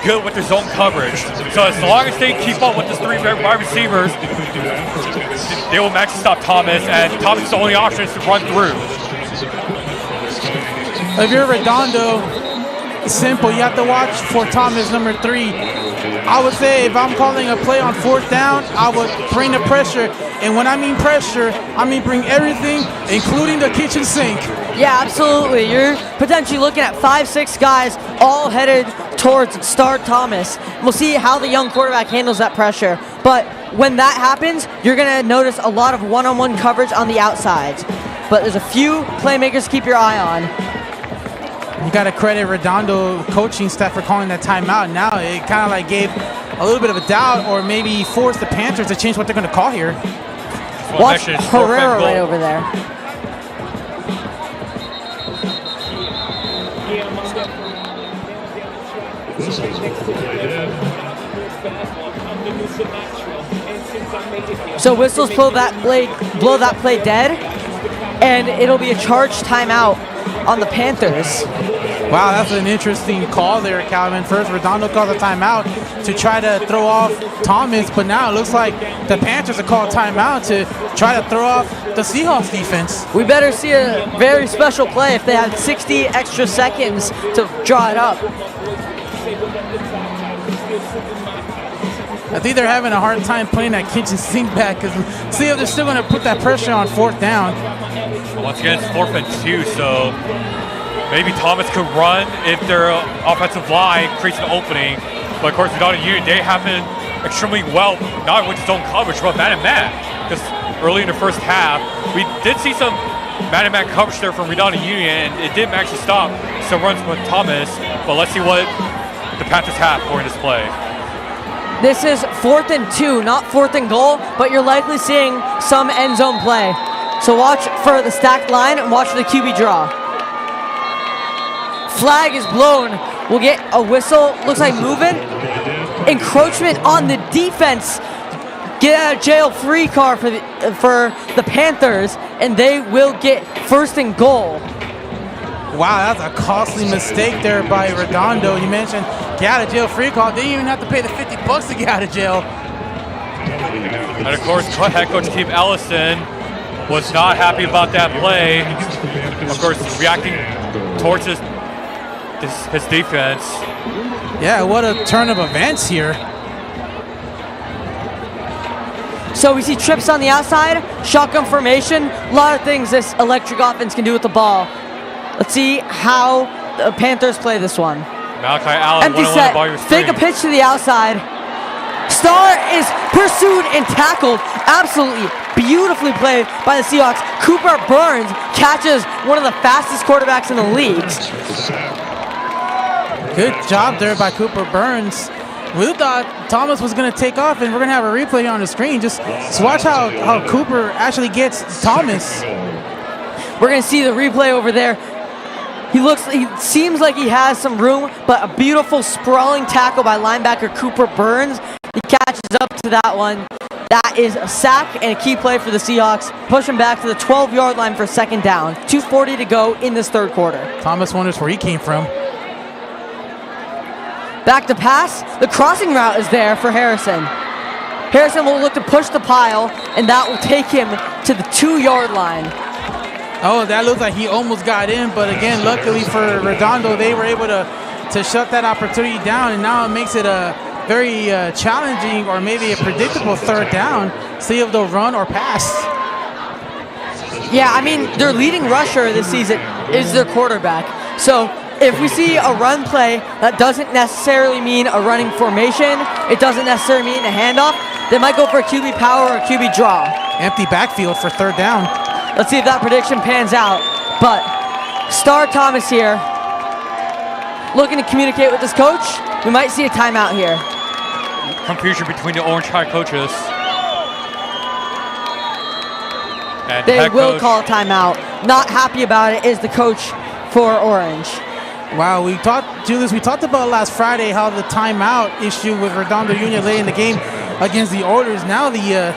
good with their zone coverage. So as long as they keep up with these 3 wide receivers, they will manage to stop Thomas, and Thomas' only option is to run through. If you're Redondo, it's simple. You have to watch for Thomas, number 3. I would say if I'm calling a play on fourth down, I would bring the pressure. And when I mean pressure, I mean bring everything, including the kitchen sink. Yeah, absolutely. You're potentially looking at 5-6 guys all headed towards Star Thomas. We'll see how the young quarterback handles that pressure. But when that happens, you're going to notice a lot of one-on-one coverage on the outsides. But there's a few playmakers to keep your eye on. You got to credit Redondo coaching staff for calling that timeout. Now it kind of like gave a little bit of a doubt, or maybe forced the Panthers to change what they're going to call here. Watch Herrera right over there. So whistles blow that play dead, and it'll be a charged timeout on the Panthers. Wow, that's an interesting call there, Calvin. First, Redondo calls a timeout to try to throw off Thomas, but now it looks like the Panthers are called timeout to try to throw off the Seahawks defense. We better see a very special play if they had 60 extra seconds to draw it up. I think they're having a hard time playing that kitchen sink back, because see if they're still going to put that pressure on fourth down. Once again, it's 4th and 2, so maybe Thomas could run if their offensive line creates an opening. But of course, Redondo Union, they have been extremely well, not with zone coverage, but man-to-man. Because early in the first half, we did see some man-to-man coverage there from Redondo Union, and it did manage to stop some runs from Thomas. But let's see what the Panthers have for this play. This is 4th and 2, not 4th and goal, but you're likely seeing some end zone play. So watch for the stacked line and watch the QB draw. Flag is blown. will get a whistle. Looks like movement. Encroachment on the defense. Get out of jail free card for the Panthers, and they will get first and goal. Wow, that's a costly mistake there by Redondo. You mentioned get out of jail free card. They didn't even have to pay the $50 to get out of jail. And of course, head coach Keith Ellison was not happy about that play. Of course, reacting towards his defense. Yeah, what a turn of events here. So we see trips on the outside, shotgun formation, a lot of things this electric offense can do with the ball. Let's see how the Panthers play this one. Malachi Allen, Empty set, fake a pitch to the outside. Star is pursued and tackled. Absolutely beautifully played by the Seahawks. Cooper Burns catches one of the fastest quarterbacks in the league. Good job there by Cooper Burns. We thought Thomas was going to take off, and we're going to have a replay on the screen. Just watch how Cooper actually gets Thomas. We're going to see the replay over there. He seems like he has some room, but a beautiful sprawling tackle by linebacker Cooper Burns. He catches up to that one. That is a sack and a key play for the Seahawks. Push him back to the 12-yard line for second down. 2:40 to go in this third quarter. Thomas wonders where he came from. Back to pass. The crossing route is there for Harrison. Harrison will look to push the pile, and that will take him to the 2-yard line. Oh, that looks like he almost got in, but again, luckily for Redondo, they were able to shut that opportunity down, and now it makes it a very challenging or maybe a predictable third down. See if they'll run or pass. Yeah, I mean, their leading rusher this season is their quarterback. So if we see a run play, that doesn't necessarily mean a running formation. It doesn't necessarily mean a handoff. They might go for a QB power or a QB draw. Empty backfield for third down. Let's see if that prediction pans out. But Star Thomas here, looking to communicate with his coach. We might see a timeout here. Confusion between the Orange High coaches. And They head will coach. call a timeout. Not happy about it is the coach for Orange. Wow, Julius, we talked about last Friday how the timeout issue with Redondo Union late in the game against the Oilers. Now the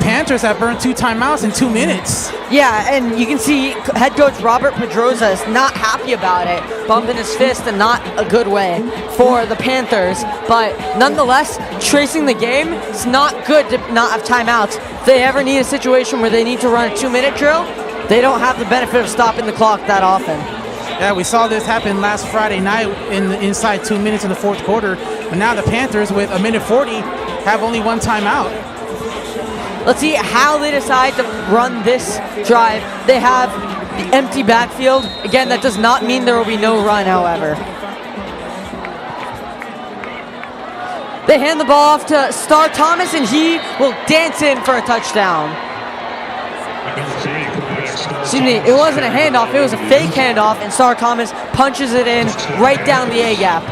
Panthers have burned 2 timeouts in 2 minutes. Yeah, and you can see head coach Robert Pedroza is not happy about it, bumping his fist in not a good way for the Panthers. But nonetheless, tracing the game, it's not good to not have timeouts. If they ever need a situation where they need to run a 2-minute drill, they don't have the benefit of stopping the clock that often. Yeah, we saw this happen last Friday night inside 2 minutes in the fourth quarter. But now the Panthers, with 1:40, have only 1 timeout. Let's see how they decide to run this drive. They have the empty backfield. Again, that does not mean there will be no run, however. They hand the ball off to Star Thomas, and he will dance in for a touchdown. Excuse me, it wasn't a handoff, it was a fake handoff, and Star Thomas punches it in right down the A-gap.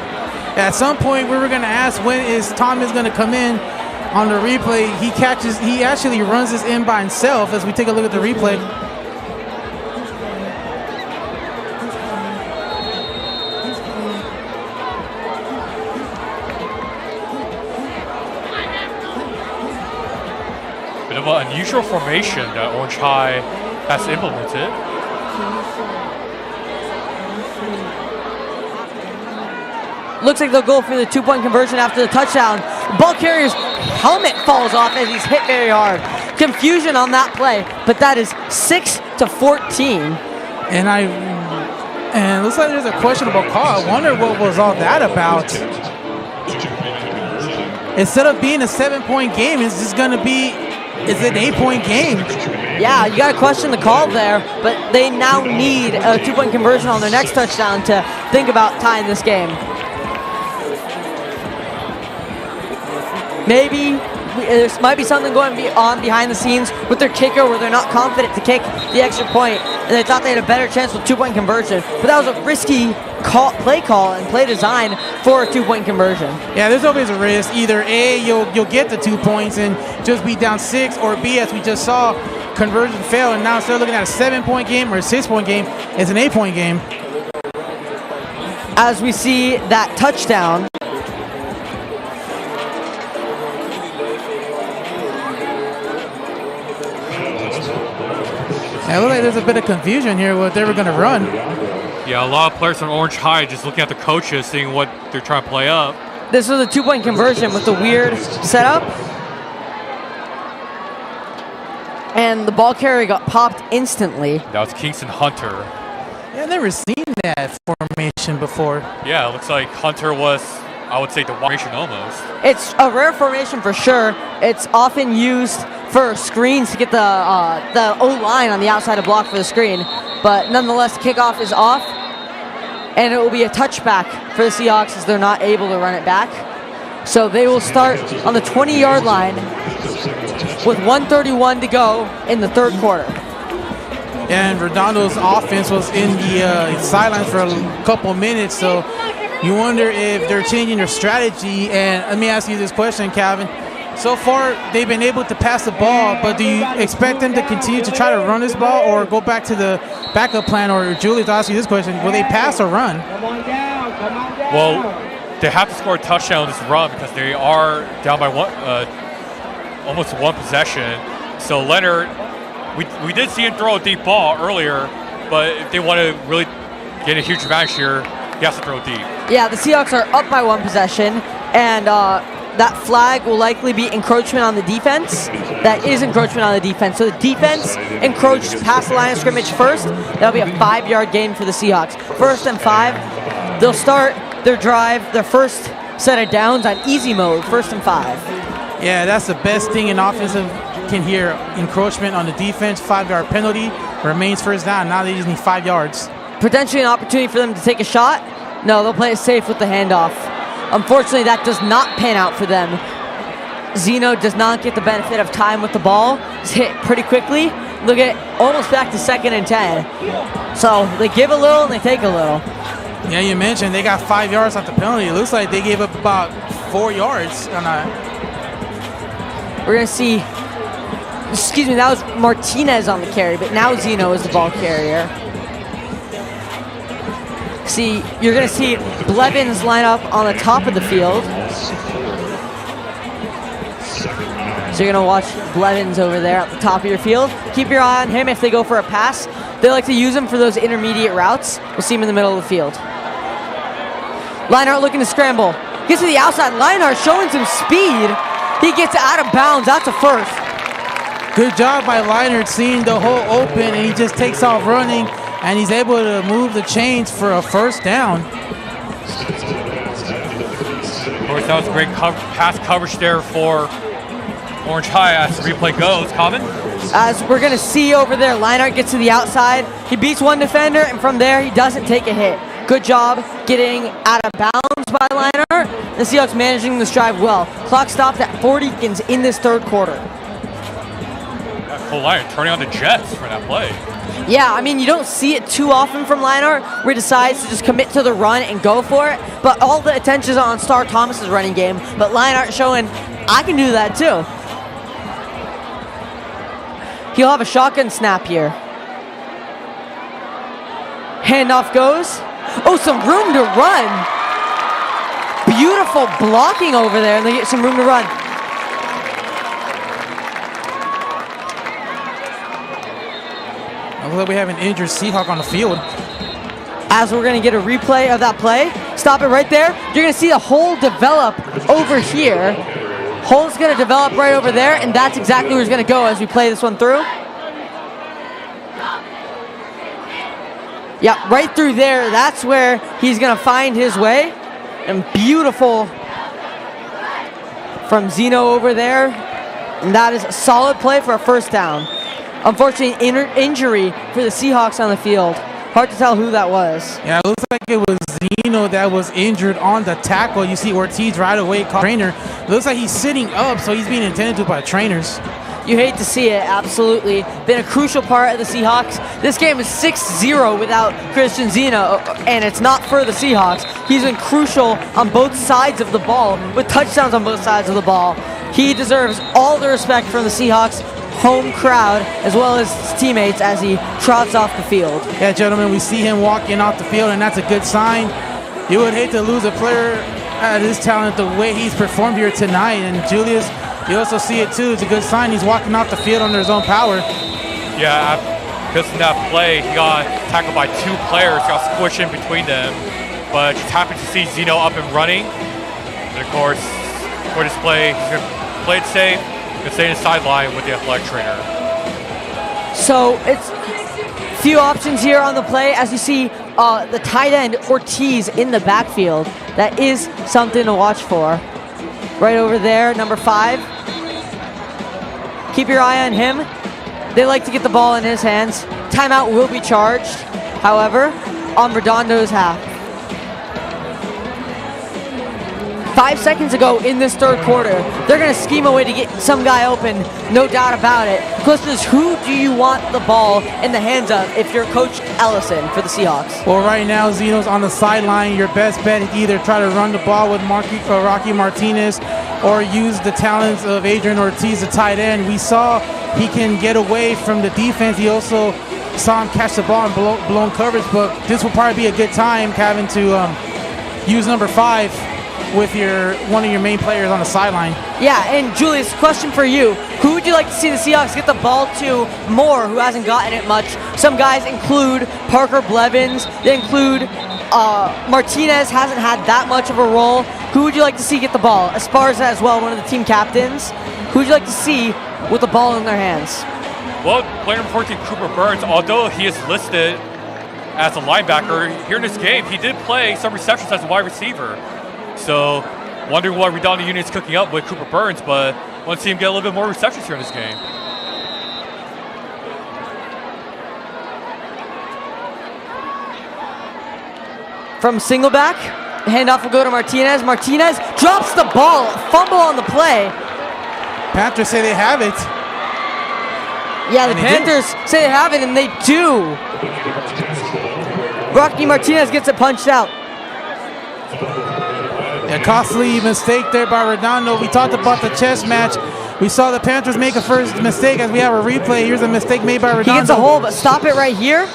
At some point, we were going to ask when is Thomas going to come in on the replay. He actually runs this in by himself as we take a look at the replay. Bit of an unusual formation that Orange High has implemented. Looks like they'll go for the 2-point conversion after the touchdown. Ball carrier's helmet falls off as he's hit very hard. Confusion on that play, but that is 6-14. And it looks like there's a questionable call. I wonder what was all that about. Instead of being a 7-point game, it's just going to be an 8-point game. Yeah, you got to question the call there, but they now need a 2-point conversion on their next touchdown to think about tying this game. Maybe there might be something going on behind the scenes with their kicker where they're not confident to kick the extra point, and they thought they had a better chance with 2-point conversion. But that was a risky play call and play design for a 2-point conversion. Yeah, there's always a risk. Either A, you'll get the 2 points and just be down 6, or B, as we just saw, conversion fail, and now instead of looking at a 7-point game or a 6-point game, it's an 8-point game. as we see that touchdown. Yeah, it looks like there's a bit of confusion here what they were going to run. Yeah, a lot of players from Orange High just looking at the coaches, seeing what they're trying to play up. This was a 2-point conversion with the weird setup. And the ball carrier got popped instantly. That was Kingston Hunter. Yeah, I've never seen that formation before. Yeah, it looks like Hunter was, I would say, the formation almost. It's a rare formation for sure. It's often used for screens to get the O-line on the outside of block for the screen. But nonetheless, kickoff is off. And it will be a touchback for the Seahawks as they're not able to run it back. So they will start on the 20-yard line with 1:31 to go in the third quarter. And Redondo's offense was in the sidelines for a couple minutes, so you wonder if they're changing their strategy. And let me ask you this question, Calvin. So far, they've been able to pass the ball, but do you expect them to continue to try to run this ball or go back to the backup plan? Or Julius, I'll ask you this question. Will they pass or run? Well, they have to score a touchdown on this run because they are down by almost one possession. So Leonard, we did see him throw a deep ball earlier, but if they want to really get a huge advantage here, he has to throw deep. Yeah, the Seahawks are up by one possession, and that flag will likely be encroachment on the defense. That is encroachment on the defense. So the defense encroached past the line of scrimmage first. That'll be a 5-yard gain for the Seahawks. 1st and 5. They'll start their drive, their first set of downs on easy mode, 1st and 5. Yeah, that's the best thing an offensive can hear. Encroachment on the defense, 5-yard penalty, remains first down. Now they just need 5 yards. Potentially an opportunity for them to take a shot. No, they'll play it safe with the handoff. Unfortunately, that does not pan out for them. Zeno does not get the benefit of time with the ball. It's hit pretty quickly. Look at almost back to 2nd and 10. So they give a little and they take a little. Yeah, you mentioned they got 5 yards off the penalty. It looks like they gave up about 4 yards on that. We're going to see, excuse me, that was Martinez on the carry, but now Zeno is the ball carrier. See, you're going to see Blevins line up on the top of the field. So you're going to watch Blevins over there at the top of your field. Keep your eye on him if they go for a pass. They like to use him for those intermediate routes. We'll see him in the middle of the field. Leinart looking to scramble. Gets to the outside. Leinart showing some speed. He gets out of bounds. That's a first. Good job by Leinart seeing the hole open, and he just takes off running, and he's able to move the chains for a first down. Of course, that was great pass coverage there for Orange High as the replay goes. Common? As we're going to see over there, Leinart gets to the outside. He beats one defender, and from there, he doesn't take a hit. Good job getting out of bounds by Leinart. The Seahawks managing this drive well. Clock stopped at 40 seconds in this third quarter. Cole Leinart turning on the Jets for that play. Yeah, I mean, you don't see it too often from Leinart, where he decides to just commit to the run and go for it. But all the attention is on Star Thomas's running game. But Leinart showing, I can do that too. He'll have a shotgun snap here. Handoff goes. Oh, some room to run. Beautiful blocking over there, and they get some room to run. Looks like we have an injured Seahawk on the field. As we're going to get a replay of that play. Stop it right there. You're going to see a hole develop over here. Hole's going to develop right over there, and that's exactly where he's going to go as we play this one through. Yeah, right through there. That's where he's going to find his way. And beautiful from Zeno over there. And that is a solid play for a first down. Unfortunately, injury for the Seahawks on the field. Hard to tell who that was. Yeah, it looks like it was Zeno that was injured on the tackle. You see Ortiz right away call trainer. It looks like he's sitting up, so he's being attended to by trainers. You hate to see it, absolutely. Been a crucial part of the Seahawks. This game is 6-0 without Christian Zeno, and it's not for the Seahawks. He's been crucial on both sides of the ball, with touchdowns on both sides of the ball. He deserves all the respect from the Seahawks home crowd, as well as his teammates as he trots off the field. Yeah, gentlemen, we see him walking off the field, and that's a good sign. You would hate to lose a player at his talent the way he's performed here tonight. And Julius, you also see it too. It's a good sign he's walking off the field under his own power. Yeah, because in that play, he got tackled by 2 players, got squished in between them. But just happened to see Zeno up and running. And of course, for this play, he's going to play it safe and stay in the sideline with the athletic trainer. So it's few options here on the play. As you see, the tight end Ortiz in the backfield. That is something to watch for. Right over there, number 5. Keep your eye on him. They like to get the ball in his hands. Timeout will be charged, however, on Redondo's half. 5 seconds ago in this third quarter, they're going to scheme a way to get some guy open, no doubt about it. Question is, who do you want the ball in the hands of if you're Coach Ellison for the Seahawks? Well, right now, Zeno's on the sideline. Your best bet is either try to run the ball with Rocky Martinez or use the talents of Adrian Ortiz, the tight end. We saw he can get away from the defense. He also saw him catch the ball in blown coverage, but this will probably be a good time, Kevin, to use number 5 with one of your main players on the sideline. Yeah, and Julius, question for you. Who would you like to see the Seahawks get the ball to more, who hasn't gotten it much? Some guys include Parker Blevins. They include Martinez, hasn't had that much of a role. Who would you like to see get the ball? Esparza as well, one of the team captains. Who would you like to see with the ball in their hands? Well, player number 14, Cooper Burns, although he is listed as a linebacker, here in this game, he did play some receptions as a wide receiver. So, wondering what Redondo Union is cooking up with Cooper Burns, but want to see him get a little bit more receptions here in this game. From Singleback, handoff will go to Martinez. Martinez drops the ball, fumble on the play. Panthers say they have it. Yeah, the Panthers say they have it, and they do. Rocky Martinez gets it punched out. A costly mistake there by Redondo. We talked about the chess match. We saw the Panthers make a first mistake as we have a replay. Here's a mistake made by Redondo. He gets a hold, but stop it right here.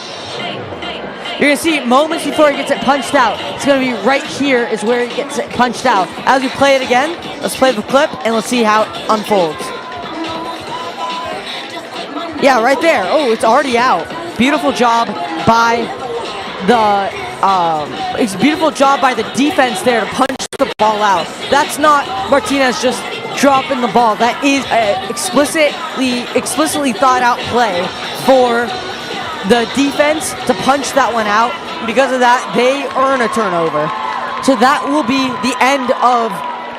You're going to see moments before he gets it punched out. It's going to be right here is where he gets it punched out. As we play it again, let's play the clip and let's see how it unfolds. Yeah, right there. Oh, it's already out. Beautiful job by it's a beautiful job by the defense there to punch the ball out. That's not Martinez just dropping the ball. That is an explicitly thought out play for the defense to punch that one out. Because of that, they earn a turnover. So that will be the end of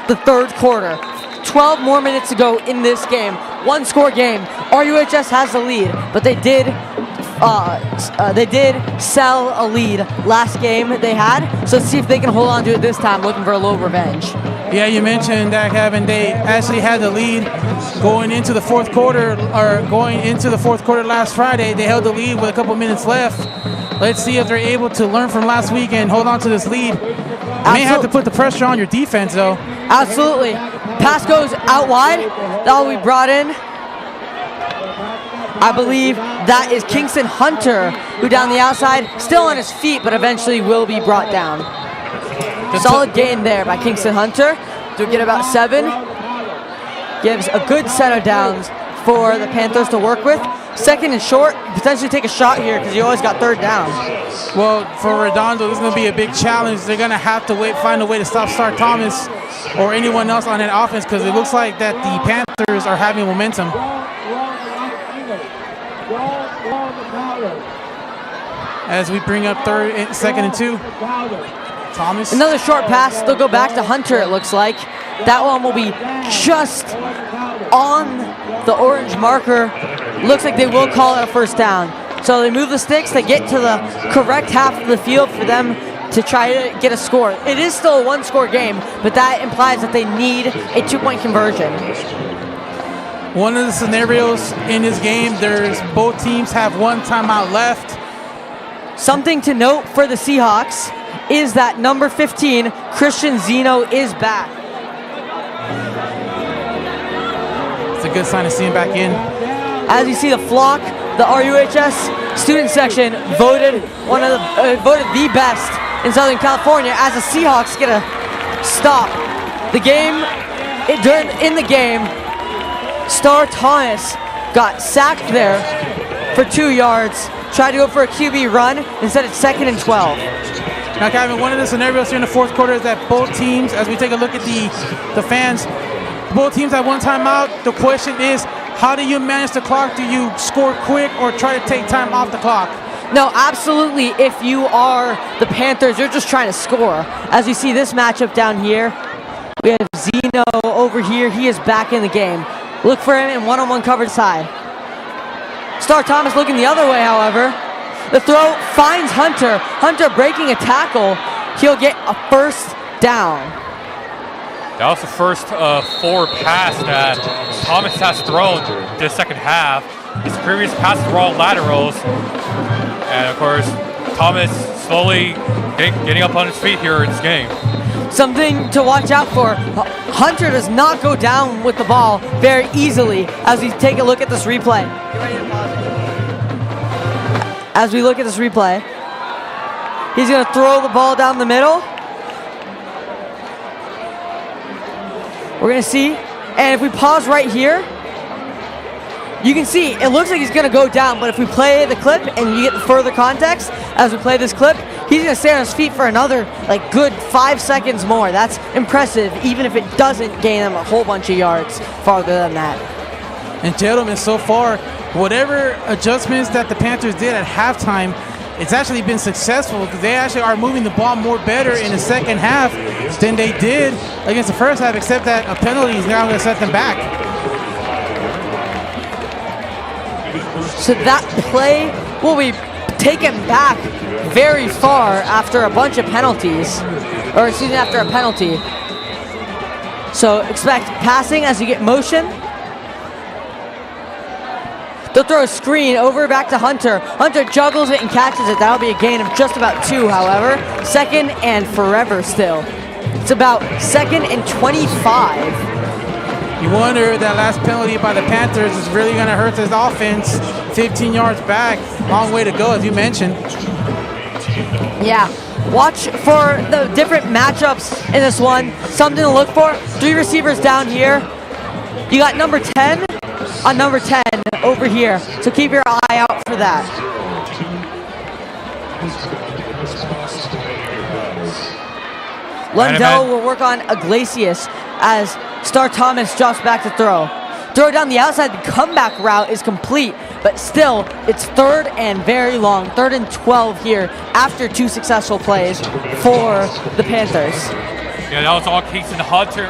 the third quarter. 12 more minutes to go in this game. One score game. RUHS has the lead, but they did sell a lead last game they had. So let's see if they can hold on to it this time, looking for a little revenge. Yeah, you mentioned that, Kevin. They actually had the lead going into the fourth quarter last Friday. They held the lead with a couple minutes left. Let's see if they're able to learn from last week and hold on to this lead. May have to put the pressure on your defense, though. Absolutely. Pass goes out wide. That will be brought in. I believe that is Kingston Hunter, who down the outside, still on his feet, but eventually will be brought down. Solid gain there by Kingston Hunter to get about 7. Gives a good set of downs for the Panthers to work with. Second and short, potentially take a shot here because you always got third down. Well, for Redondo, this is going to be a big challenge. They're going to have to find a way to stop Star Thomas or anyone else on that offense because it looks like that the Panthers are having momentum. As we bring up second and 2. Thomas. Another short pass. They'll go back to Hunter, it looks like. That one will be just on the orange marker. Looks like they will call it a first down. So they move the sticks. They get to the correct half of the field for them to try to get a score. It is still a one-score game, but that implies that they need a 2-point conversion. One of the scenarios in this game, both teams have one timeout left. Something to note for the Seahawks is that number 15, Christian Zeno, is back. It's a good sign to see him back in. As you see the flock, the RUHS student section voted the best in Southern California as the Seahawks get a stop. The game, in the game, Star Thomas got sacked there for 2 yards, tried to go for a QB run, instead it's 2nd and 12. Now, Kevin, one of the scenarios here in the fourth quarter is that both teams, as we take a look at the fans, both teams at one timeout. The question is, how do you manage the clock? Do you score quick or try to take time off the clock? No, absolutely. If you are the Panthers, you're just trying to score. As you see this matchup down here, we have Zeno over here. He is back in the game. Look for him in one-on-one coverage side. Star Thomas looking the other way, however. The throw finds Hunter. Hunter breaking a tackle. He'll get a first down. That was the first forward pass that Thomas has thrown this second half. His previous passes were all laterals. And of course, Thomas slowly getting up on his feet here in this game. Something to watch out for. Hunter does not go down with the ball very easily as we take a look at this replay. Get ready to pause it. As we look at this replay, he's going to throw the ball down the middle. We're going to see. And if we pause right here, you can see it looks like he's going to go down, but if we play the clip and you get the further context as we play this clip, he's going to stay on his feet for another good 5 seconds more. That's impressive, even if it doesn't gain him a whole bunch of yards farther than that. And gentlemen, so far, whatever adjustments that the Panthers did at halftime, it's actually been successful. They actually are moving the ball more better in the second half than they did against the first half, except that a penalty is now going to set them back. So that play will be taken back very far after a bunch of penalties, or excuse me, after a penalty. So expect passing as you get motion. They'll throw a screen over back to Hunter. Hunter juggles it and catches it. That'll be a gain of just about 2, however. 2nd and forever still. It's about 2nd and 25. You wonder that last penalty by the Panthers is really going to hurt this offense. 15 yards back, long way to go, as you mentioned. Yeah, watch for the different matchups in this one. Something to look for. 3 receivers down here. You got number 10 on number 10 over here. So keep your eye out for that. Lundell will work on Iglesias as Star Thomas drops back to throw. Throw down the outside. The comeback route is complete, but still, it's 3rd and very long. 3rd and 12 here after 2 successful plays for the Panthers. Yeah, that was all Casey Hunter,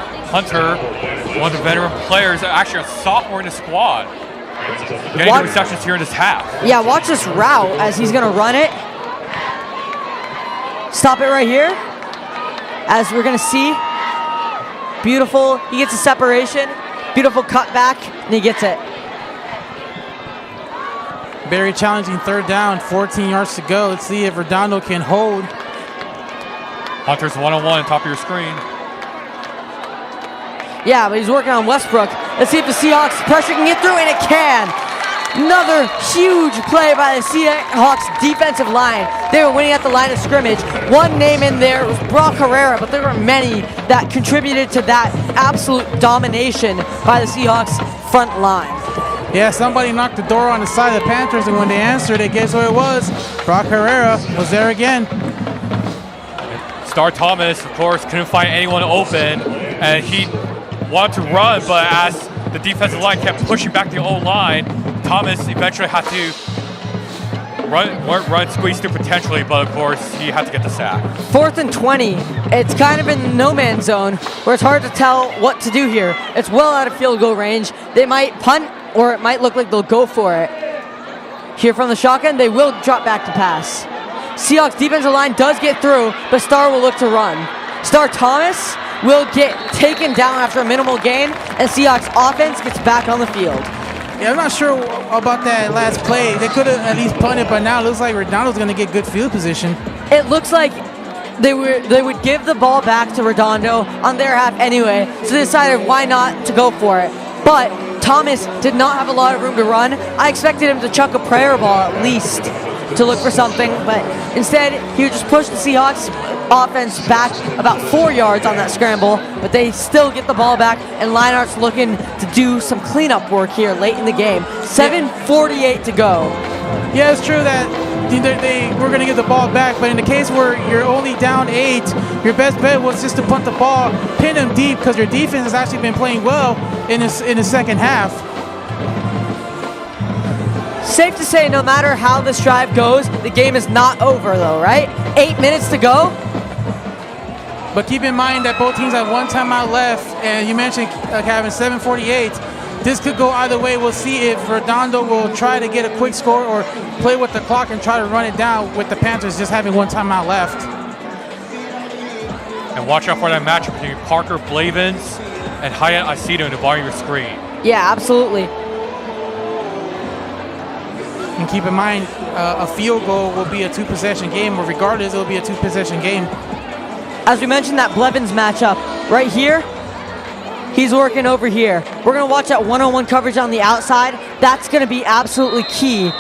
one of the veteran players, actually a sophomore in the squad. Getting the receptions here in this half. Yeah, watch this route as he's going to run it. Stop it right here. As we're going to see. Beautiful. He gets a separation. Beautiful cutback, and he gets it. Very challenging 3rd down, 14 yards to go. Let's see if Redondo can hold. Hunter's one-on-one top of your screen. Yeah, but he's working on Westbrook. Let's see if the Seahawks pressure can get through, and it can. Another huge play by the Seahawks defensive line. They were winning at the line of scrimmage. One name in there was Brock Herrera, but there were many that contributed to that absolute domination by the Seahawks front line. Yeah, somebody knocked the door on the side of the Panthers, and when they answered it, guess who it was? Brock Herrera was there again. Star Thomas, of course, couldn't find anyone open, and he wanted to run, but as the defensive line kept pushing back the O-line, Thomas eventually had to run, squeeze through potentially, but of course, he had to get the sack. 4th and 20. It's kind of in no man's zone where it's hard to tell what to do here. It's well out of field goal range. They might punt, or it might look like they'll go for it. Here from the shotgun, they will drop back to pass. Seahawks defensive line does get through, but Star will look to run. Star Thomas will get taken down after a minimal gain, and Seahawks offense gets back on the field. Yeah, I'm not sure about that last play. They could have at least punted, but now it looks like Redondo's going to get good field position. It looks like they would give the ball back to Redondo on their half anyway, so they decided why not to go for it. But Thomas did not have a lot of room to run. I expected him to chuck a prayer ball at least. to look for something, but instead he would just push the Seahawks offense back about 4 yards on that scramble, but they still get the ball back, and Leinart's looking to do some cleanup work here late in the game. 7:48 to go. Yeah, it's true that they were going to get the ball back, but in the case where you're only down 8, your best bet was just to punt the ball, pin them deep, because your defense has actually been playing well in the second half. Safe to say, no matter how this drive goes, the game is not over though, right? 8 minutes to go. But keep in mind that both teams have one timeout left, and you mentioned, Kevin, 7:48. This could go either way. We'll see if Redondo will try to get a quick score or play with the clock and try to run it down with the Panthers just having one timeout left. And watch out for that matchup between Parker Blavins and Hyatt Aicedo in the bottom of your screen. Yeah, absolutely. And keep in mind, a field goal will be a 2-possession game, or regardless, it'll be a 2-possession game. As we mentioned, that Blevins matchup right here, he's working over here. We're going to watch that one-on-one coverage on the outside. That's going to be absolutely key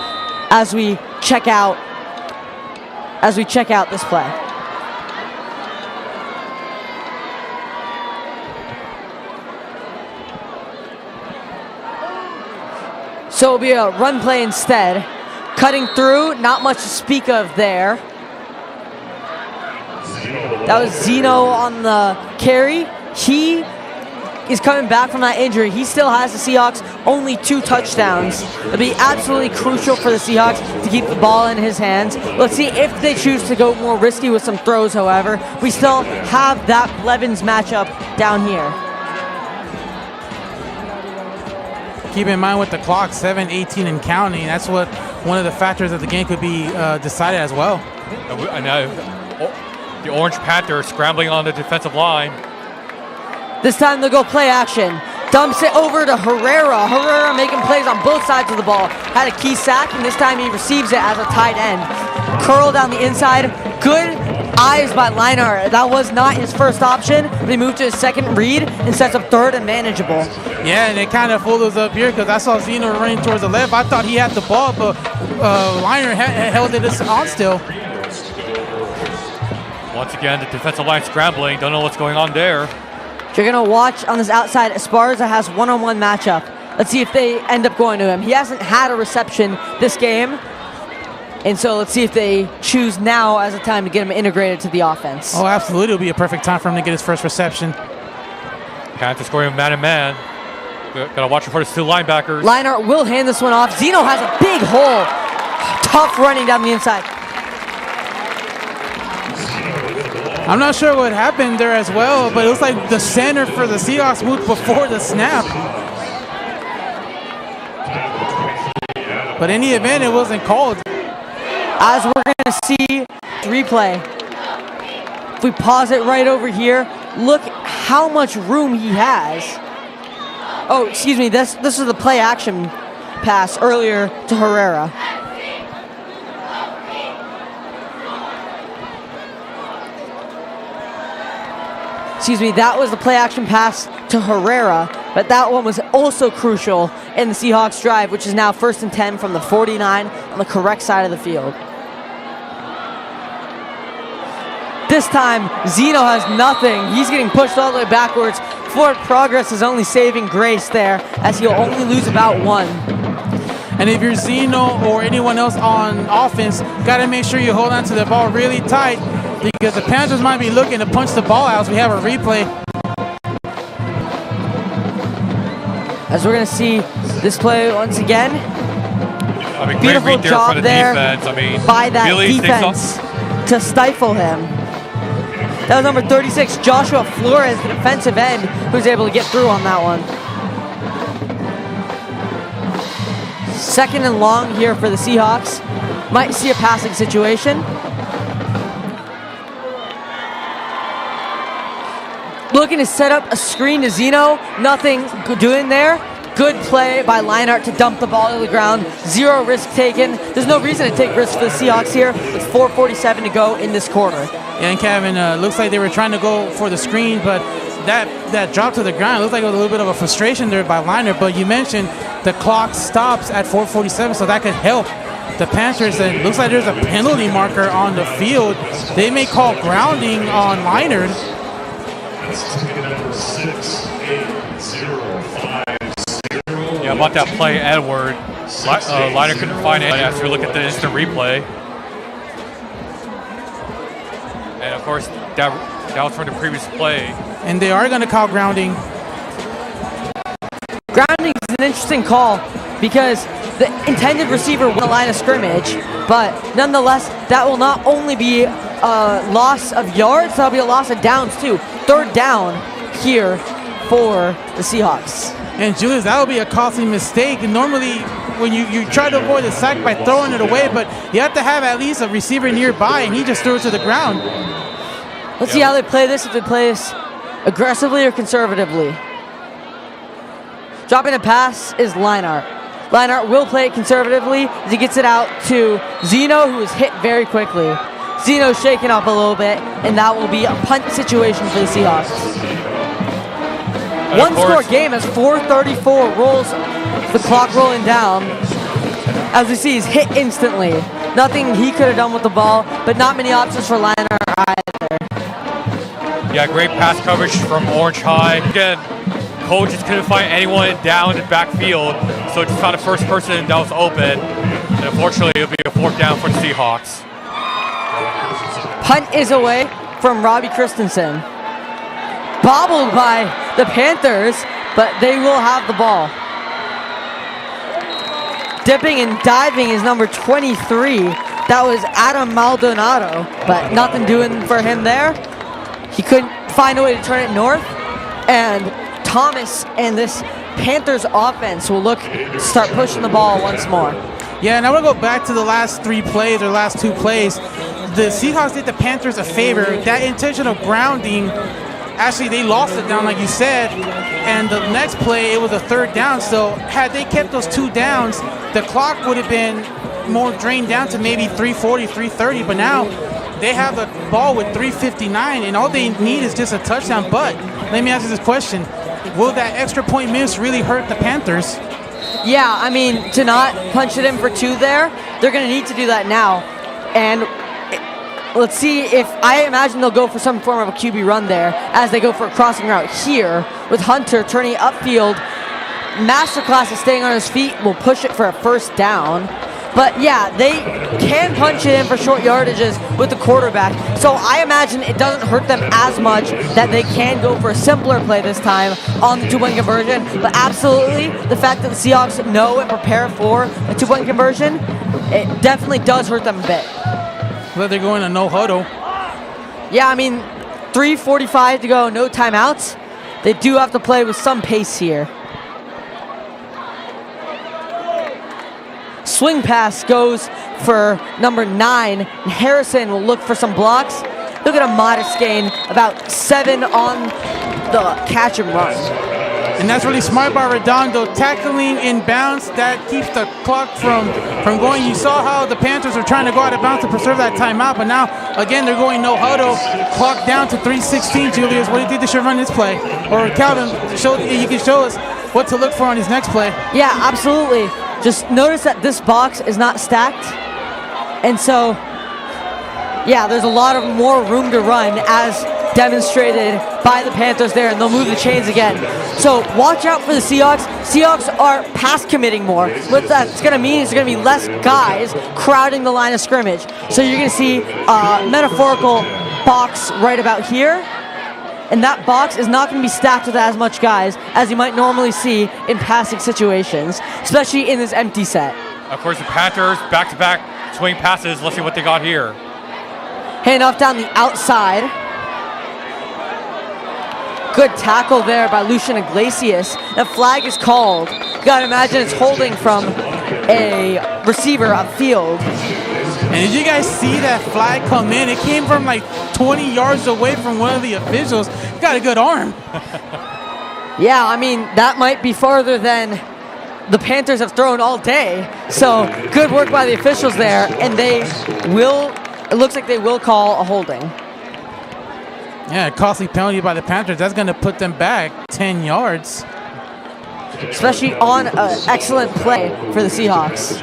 as we check out this play. So it'll be a run play instead. Cutting through, not much to speak of there. That was Zeno on the carry. He is coming back from that injury. He still has the Seahawks only 2 touchdowns. It'll be absolutely crucial for the Seahawks to keep the ball in his hands. Let's see if they choose to go more risky with some throws, however. We still have that Blevins matchup down here. Keep in mind with the clock, 7:18 and counting. That's what one of the factors of the game could be decided as well. And the Orange Panthers scrambling on the defensive line. This time they'll go play action. Dumps it over to Herrera. Herrera making plays on both sides of the ball. Had a key sack, and this time he receives it as a tight end. Curl down the inside. Good eyes by Leinart. That was not his first option. They moved to his second read and sets up third and manageable. Yeah, and it kind of fooled us up here because I saw Zeno running towards the left. I thought he had the ball, but Leinart held it on still. Once again, the defensive line scrambling. Don't know what's going on there. You're going to watch on this outside. Esparza has one-on-one matchup. Let's see if they end up going to him. He hasn't had a reception this game. And so let's see if they choose now as a time to get him integrated to the offense. Oh, absolutely. It'll be a perfect time for him to get his first reception. Panthers scoring man-to-man. Gotta watch for the 2 linebackers. Leinart will hand this one off. Zeno has a big hole. Tough running down the inside. I'm not sure what happened there as well, but it looks like the center for the Seahawks moved before the snap. But in any event, it wasn't called. As we're going to see replay. If we pause it right over here, look how much room he has. Oh, excuse me, this is the play action pass earlier to Herrera. Excuse me, that was the play action pass to Herrera, but that one was also crucial in the Seahawks drive, which is now 1st and 10 from the 49 on the correct side of the field. This time, Zeno has nothing. He's getting pushed all the way backwards. Forward progress is only saving grace there, as he'll only lose about 1. And if you're Zeno or anyone else on offense, got to make sure you hold on to the ball really tight, because the Panthers might be looking to punch the ball out as we have a replay. As we're going to see this play once again. I mean, beautiful great read there job for the there defense. I mean, by that really defense to stifle him. That was number 36, Joshua Flores, the defensive end, who was able to get through on that one. 2nd and long here for the Seahawks. Might see a passing situation. Looking to set up a screen to Zeno. Nothing doing there. Good play by Leinart to dump the ball to the ground. 0 risk taken. There's no reason to take risks for the Seahawks here with 4:47 to go in this quarter. Yeah, and Kevin, looks like they were trying to go for the screen, but that drop to the ground looked like it was a little bit of a frustration there by Leinart. But you mentioned the clock stops at 4:47, so that could help the Panthers, and it looks like there's a penalty marker on the field. They may call grounding on Leinart. Yeah, about that play, Edward. Leinart couldn't find it as we look at the instant replay. And of course, that was from the previous play. And they are going to call grounding. Grounding is an interesting call because the intended receiver won the line of scrimmage, but nonetheless, that will not only be a loss of yards, that'll be a loss of downs too. Third down here for the Seahawks. And Julius, that will be a costly mistake. And normally, when you try to avoid the sack by throwing it away, but you have to have at least a receiver nearby, and he just threw it to the ground. Let's see how they play this, if they play this aggressively or conservatively. Dropping a pass is Leinart. Leinart will play it conservatively as he gets it out to Zeno, who is hit very quickly. Zeno's shaken up a little bit, and that will be a punt situation for the Seahawks. One-score game as 4:34 rolls the clock rolling down. As we see, he's hit instantly. Nothing he could have done with the ball, but not many options for Leinart either. Yeah, great pass coverage from Orange High. Again, coaches couldn't find anyone down in the backfield, so just found the first person that was open. And unfortunately, it'll be a fourth down for the Seahawks. Punt is away from Robbie Christensen. Bobbled by the Panthers, but they will have the ball. Dipping and diving is number 23. That was Adam Maldonado, but nothing doing for him there. He couldn't find a way to turn it north, and Thomas and this Panthers offense will look to start pushing the ball once more. Yeah, and I want to go back to the last three plays or last two plays. The Seahawks did the Panthers a favor. That intentional grounding, actually they lost it down like you said, and the next play it was a third down. So had they kept those two downs, the clock would have been more drained down to maybe 3:40, 3:30, but now they have the ball with 3:59, and all they need is just a touchdown. But let me ask you this question. Will that extra point miss really hurt the Panthers? Yeah, I mean, to not punch it in for two there, they're going to need to do that now. And let's see if, I imagine they'll go for some form of a QB run there as they go for a crossing route here with Hunter turning upfield. Masterclass is staying on his feet, will push it for a first down. But yeah, they can punch it in for short yardages with the quarterback. So I imagine it doesn't hurt them as much that they can go for a simpler play this time on the two-point conversion. But absolutely, the fact that the Seahawks know and prepare for a two-point conversion, it definitely does hurt them a bit. Well, they're going to no huddle. Yeah, I mean, 3:45 to go, no timeouts. They do have to play with some pace here. Swing pass goes for number 9. Harrison will look for some blocks. Look at a modest gain, about 7 on the catch and run. And that's really smart by Redondo, tackling in bounds. That keeps the clock from going. You saw how the Panthers are trying to go out of bounds to preserve that timeout, but now, again, they're going no huddle. Clock down to 3:16, Julius. What do you think they should run this play? Or Calvin, you can show us what to look for on his next play. Yeah, absolutely. Just notice that this box is not stacked. And so, yeah, there's a lot of more room to run as demonstrated by the Panthers there, and they'll move the chains again. So watch out for the Seahawks. Seahawks are pass committing more. What that's going to mean is there's going to be less guys crowding the line of scrimmage. So you're going to see a metaphorical box right about here. And that box is not going to be stacked with as much guys as you might normally see in passing situations, especially in this empty set. Of course, the Panthers back-to-back swing passes. Let's see what they got here. Handoff down the outside. Good tackle there by Lucian Iglesias. The flag is called. You got to imagine it's holding from a receiver upfield. And did you guys see that flag come in? It came from like 20 yards away from one of the officials. Got a good arm. Yeah, I mean, that might be farther than the Panthers have thrown all day. So good work by the officials there. And it looks like they will call a holding. Yeah, a costly penalty by the Panthers. That's going to put them back 10 yards. Especially on an excellent play for the Seahawks.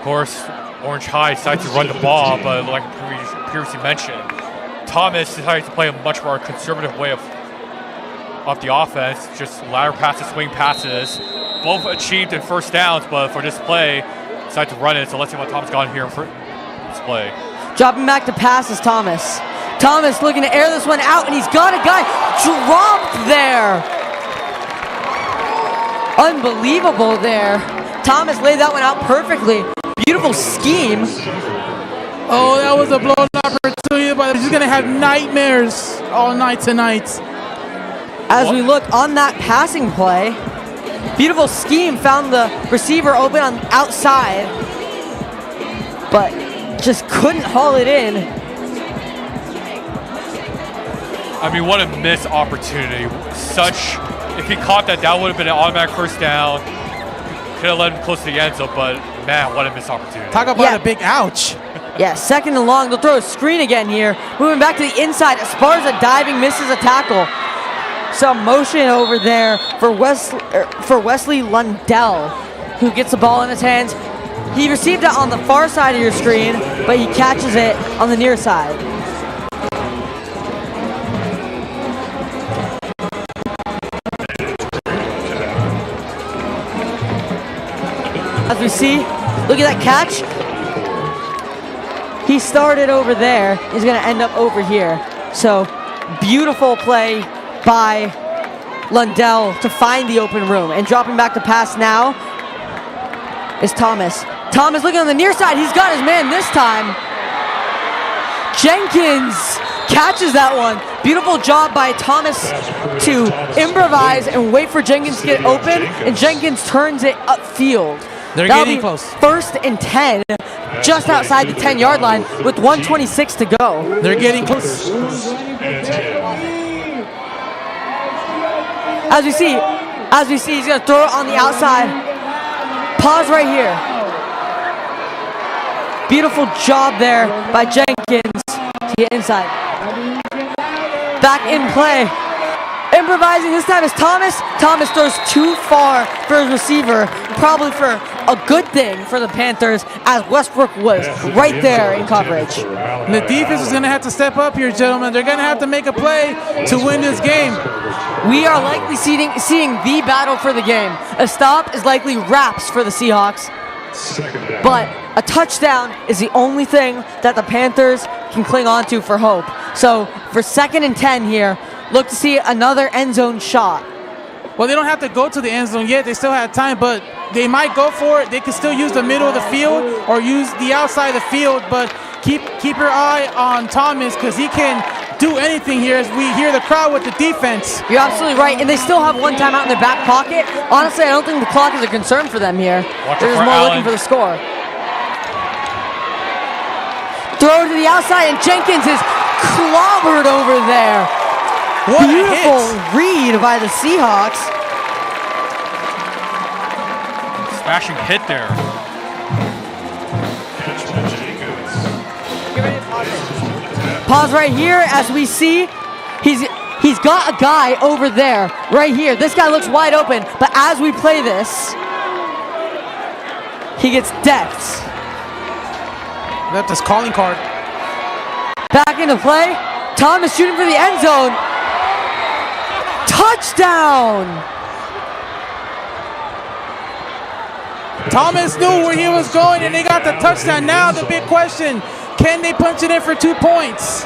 course, Orange High decided to run the ball, but like previously mentioned, Thomas decided to play a much more conservative way of the offense, just lateral passes, swing passes, both achieved in first downs, but for this play, decided to run it. So let's see what Thomas got in here for this play. Dropping back to pass is Thomas. Thomas looking to air this one out, and he's got a guy dropped there. Unbelievable there. Thomas laid that one out perfectly. Beautiful scheme. Oh, that was a blown opportunity, but he's going to have nightmares all night tonight. As we look on that passing play, beautiful scheme, found the receiver open on outside, but just couldn't haul it in. I mean, what a missed opportunity. If he caught that, that would have been an automatic first down. Could have led him close to the end zone, but man, what a missed opportunity. Talk about a big ouch. Yeah, second and long. They'll throw a screen again here. Moving back to the inside. Esparza diving, misses a tackle. Some motion over there for Wesley Lundell, who gets the ball in his hands. He received it on the far side of your screen, but he catches it on the near side. As we see, look at that catch. He started over there. He's going to end up over here. So, beautiful play by Lundell to find the open room. And dropping back to pass now is Thomas. Thomas looking on the near side. He's got his man this time. Jenkins catches that one. Beautiful job by Thomas to improvise and wait for Jenkins to get open. And Jenkins turns it upfield. They're That'll getting be close. First and 10, just outside the 10-yard line with 1:26 to go. They're getting close. As we see, he's going to throw it on the outside. Pause right here. Beautiful job there by Jenkins to get inside. Back in play. Improvising this time is Thomas. Thomas throws too far for his receiver, probably for a good thing for the Panthers, as Westbrook was right there in coverage. And the defense is going to have to step up here, gentlemen. They're going to have to make a play to win this game. We are likely seeing the battle for the game. A stop is likely wraps for the Seahawks, but a touchdown is the only thing that the Panthers can cling on to for hope. So for 2nd and 10 here, look to see another end zone shot. Well, they don't have to go to the end zone yet. They still have time, but they might go for it. They can still use the middle of the field or use the outside of the field, but keep your eye on Thomas because he can do anything here as we hear the crowd with the defense. You're absolutely right, and they still have one timeout in their back pocket. Honestly, I don't think the clock is a concern for them here. They're just more looking for the score. Throw to the outside, and Jenkins is clobbered over there. What beautiful read by the Seahawks. Smashing hit there. Pause right here as we see he's got a guy over there, right here. This guy looks wide open, but as we play this, he gets decked. Left his calling card. Back into play. Thomas shooting for the end zone. Touchdown! Thomas knew where he was going, and they got the touchdown. Now the big question, can they punch it in for 2 points?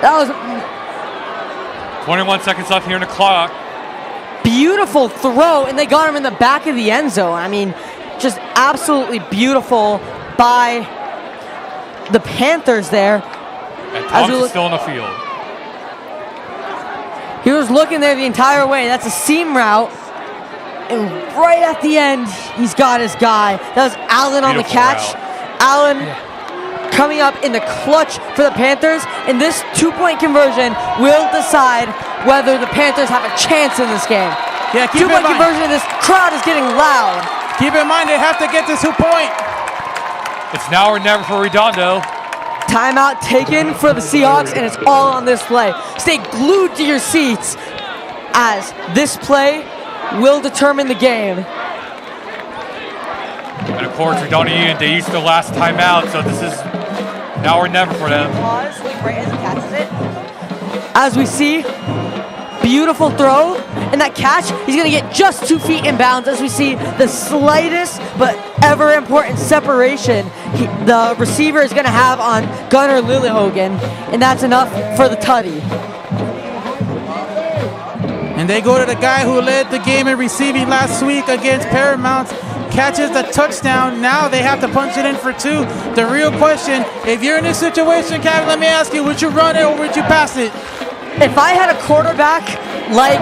That was 21 seconds left here in the clock. beautiful throw, and they got him in the back of the end zone. I mean, just absolutely beautiful by the Panthers there. And Thomas is still on the field. He was looking there the entire way. That's a seam route. And right at the end, he's got his guy. That was Allen on the catch. Allen coming up in the clutch for the Panthers. And this two-point conversion will decide whether the Panthers have a chance in this game. Yeah, keep two-point conversion, and this crowd is getting loud. Keep in mind, they have to get this 2 point. It's now or never for Redondo. Timeout taken for the Seahawks, and it's all on this play. Stay glued to your seats as this play will determine the game. And of course, Redondo Union, they used the last timeout, so this is now or never for them. Pause, like right as he catches it. As we see, beautiful throw, and that catch, he's gonna get just 2 feet in bounds as we see the slightest but ever important separation the receiver is gonna have on Gunnar Lillehogen, and that's enough for the tutty. And they go to the guy who led the game in receiving last week against Paramount, catches the touchdown. Now they have to punch it in for 2. The real question, if you're in this situation, Kevin, let me ask you, would you run it or would you pass it? If I had a quarterback like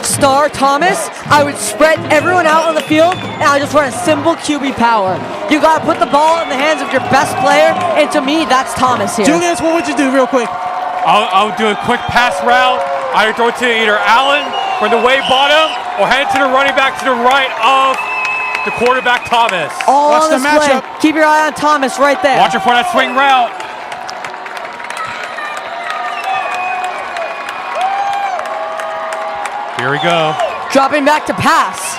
Star Thomas, I would spread everyone out on the field and I just run a simple QB power. You gotta put the ball in the hands of your best player, and to me, that's Thomas here. Julius, what would you do real quick? I would do a quick pass route. I would throw it to either Allen from the way bottom or hand it to the running back to the right of the quarterback, Thomas. All Watch on the this play. matchup. Keep your eye on Thomas right there. Watch it for that swing route. Here we go. Dropping back to pass.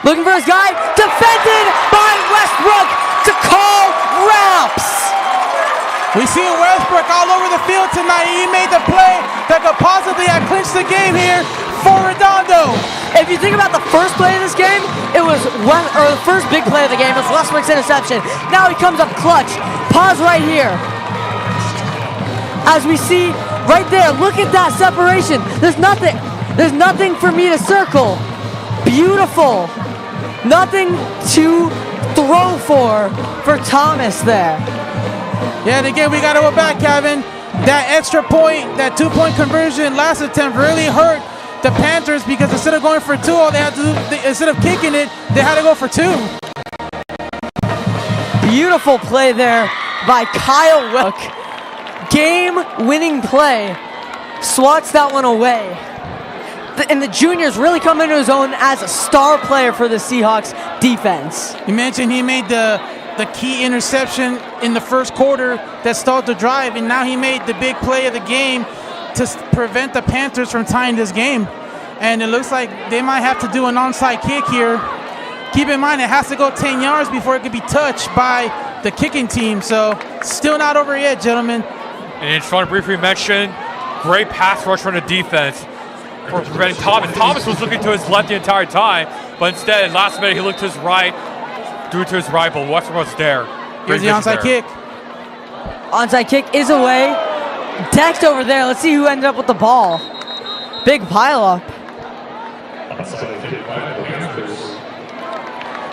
Looking for his guy. Defended by Westbrook to call wraps. We see Westbrook all over the field tonight. He made the play that could possibly have clinched the game here for Redondo. If you think about the first play of this game, it was the first big play of the game was Westbrook's interception. Now he comes up clutch. Pause right here. As we see right there, look at that separation. There's nothing for me to circle. Beautiful. Nothing to throw for Thomas there. Yeah, and again, we got to go back, Kevin. That extra point, that 2-point conversion last attempt really hurt the Panthers because instead of going for 2, all they had to do, instead of kicking it, they had to go for 2. Beautiful play there by Kyle Wilk. Game-winning play. Swats that one away. And the junior's really come into his own as a star player for the Seahawks defense. You mentioned he made the key interception in the first quarter that stalled the drive, and now he made the big play of the game to prevent the Panthers from tying this game. And it looks like they might have to do an onside kick here. Keep in mind, it has to go 10 yards before it could be touched by the kicking team. So still not over yet, gentlemen. And just want to briefly mention, great pass rush from the defense for preventing Thomas. Thomas was looking to his left the entire time, but instead, last minute, he looked to his right, threw to his right, but Westbrook was there. Here's the onside kick. Onside kick is away. Decked over there. Let's see who ended up with the ball. Big pile up.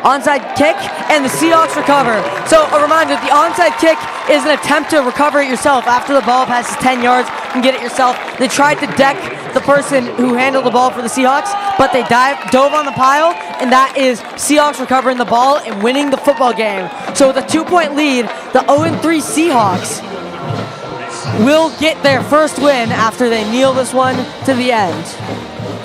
Onside kick, and the Seahawks recover. So a reminder, the onside kick is an attempt to recover it yourself. After the ball passes 10 yards, you can get it yourself. They tried to deck the person who handled the ball for the Seahawks, but they dove on the pile, and that is Seahawks recovering the ball and winning the football game. So with a 2-point lead, the 0-3 Seahawks will get their first win after they kneel this one to the end.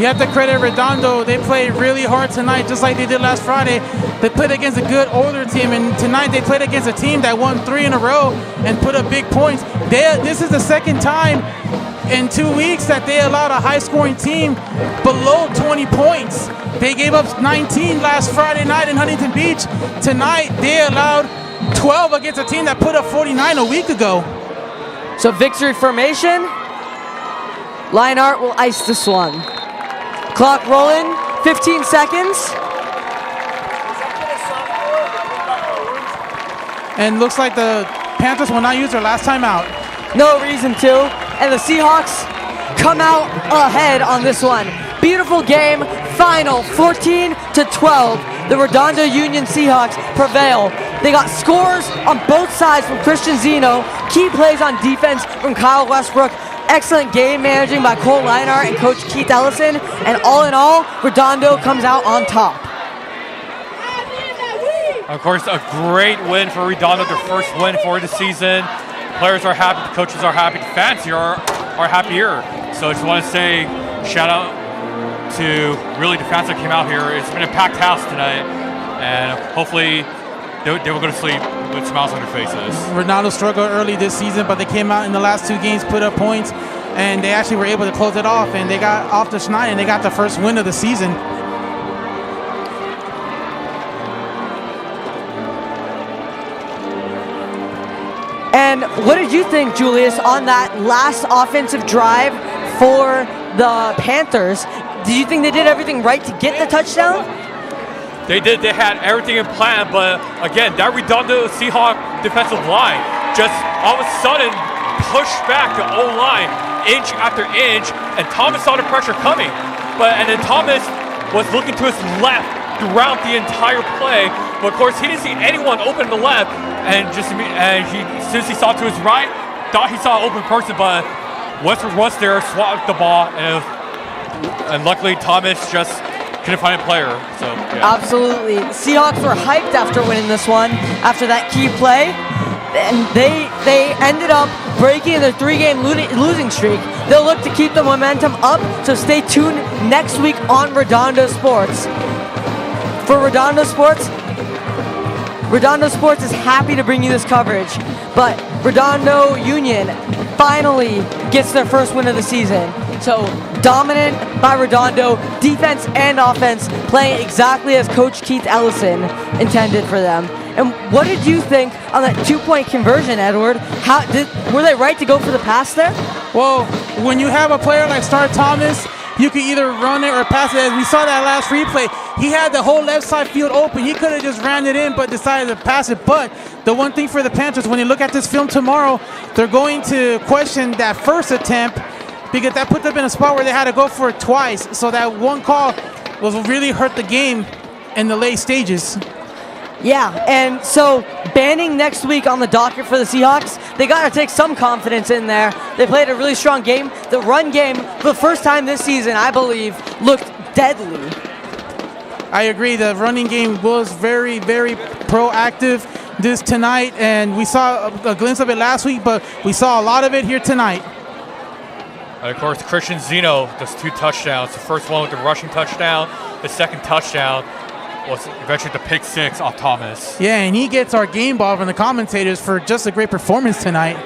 You have to credit Redondo. They played really hard tonight, just like they did last Friday. They played against a good older team, and tonight they played against a team that won 3 in a row and put up big points. This is the second time in 2 weeks that they allowed a high-scoring team below 20 points. They gave up 19 last Friday night in Huntington Beach. Tonight, they allowed 12 against a team that put up 49 a week ago. So victory formation. Lionheart will ice this one. Clock rolling, 15 seconds. And looks like the Panthers will not use their last timeout. No reason to. And the Seahawks come out ahead on this one. Beautiful game, final 14-12. The Redondo Union Seahawks prevail. They got scores on both sides from Christian Zeno. Key plays on defense from Kyle Westbrook. Excellent game managing by Cole Leinart and Coach Keith Ellison. And all in all, Redondo comes out on top. Of course, a great win for Redondo, their first win for the season. Players are happy, the coaches are happy, the fans here are happier. So I just want to say shout out to really the fans that came out here. It's been a packed house tonight, and hopefully they will go to sleep with smiles on their faces. Redondo struggled early this season, but they came out in the last 2 games, put up points, and they actually were able to close it off, and they got off the schneid, and they got the first win of the season. And what did you think, Julius, on that last offensive drive for the Panthers? Did you think they did everything right to get the touchdown? They did. They had everything in plan, but again, that Redondo Seahawk defensive line just all of a sudden pushed back the O-line inch after inch, and Thomas saw the pressure coming. And then Thomas was looking to his left throughout the entire play, but of course he didn't see anyone open to the left, and as soon as he saw to his right, thought he saw an open person, but Westbrook was there, swapped the ball, and luckily Thomas just couldn't find a player. So yeah. Absolutely. Seahawks were hyped after winning this one, after that key play. And they ended up breaking their 3-game losing streak. They'll look to keep the momentum up, so stay tuned next week on Redondo Sports. For Redondo Sports is happy to bring you this coverage, but Redondo Union finally gets their first win of the season. So dominant by Redondo, defense and offense playing exactly as Coach Keith Ellison intended for them. And what did you think on that 2-point conversion, Edward? Were they right to go for the pass there? Well, when you have a player like Star Thomas, you can either run it or pass it. As we saw that last replay, he had the whole left side field open. He could have just ran it in, but decided to pass it. But the one thing for the Panthers, when you look at this film tomorrow, they're going to question that first attempt, because that put them in a spot where they had to go for it twice. So that one call will really hurt the game in the late stages. Yeah, and so banning next week on the docket for the Seahawks, they got to take some confidence in there. They played a really strong game. The run game, for the first time this season, I believe, looked deadly. I agree. The running game was very, very proactive this tonight, and we saw a glimpse of it last week, but we saw a lot of it here tonight. And of course, Christian Zeno does 2 touchdowns. The first one with the rushing touchdown. The second touchdown was eventually the pick 6 off Thomas. Yeah, and he gets our game ball from the commentators for just a great performance tonight.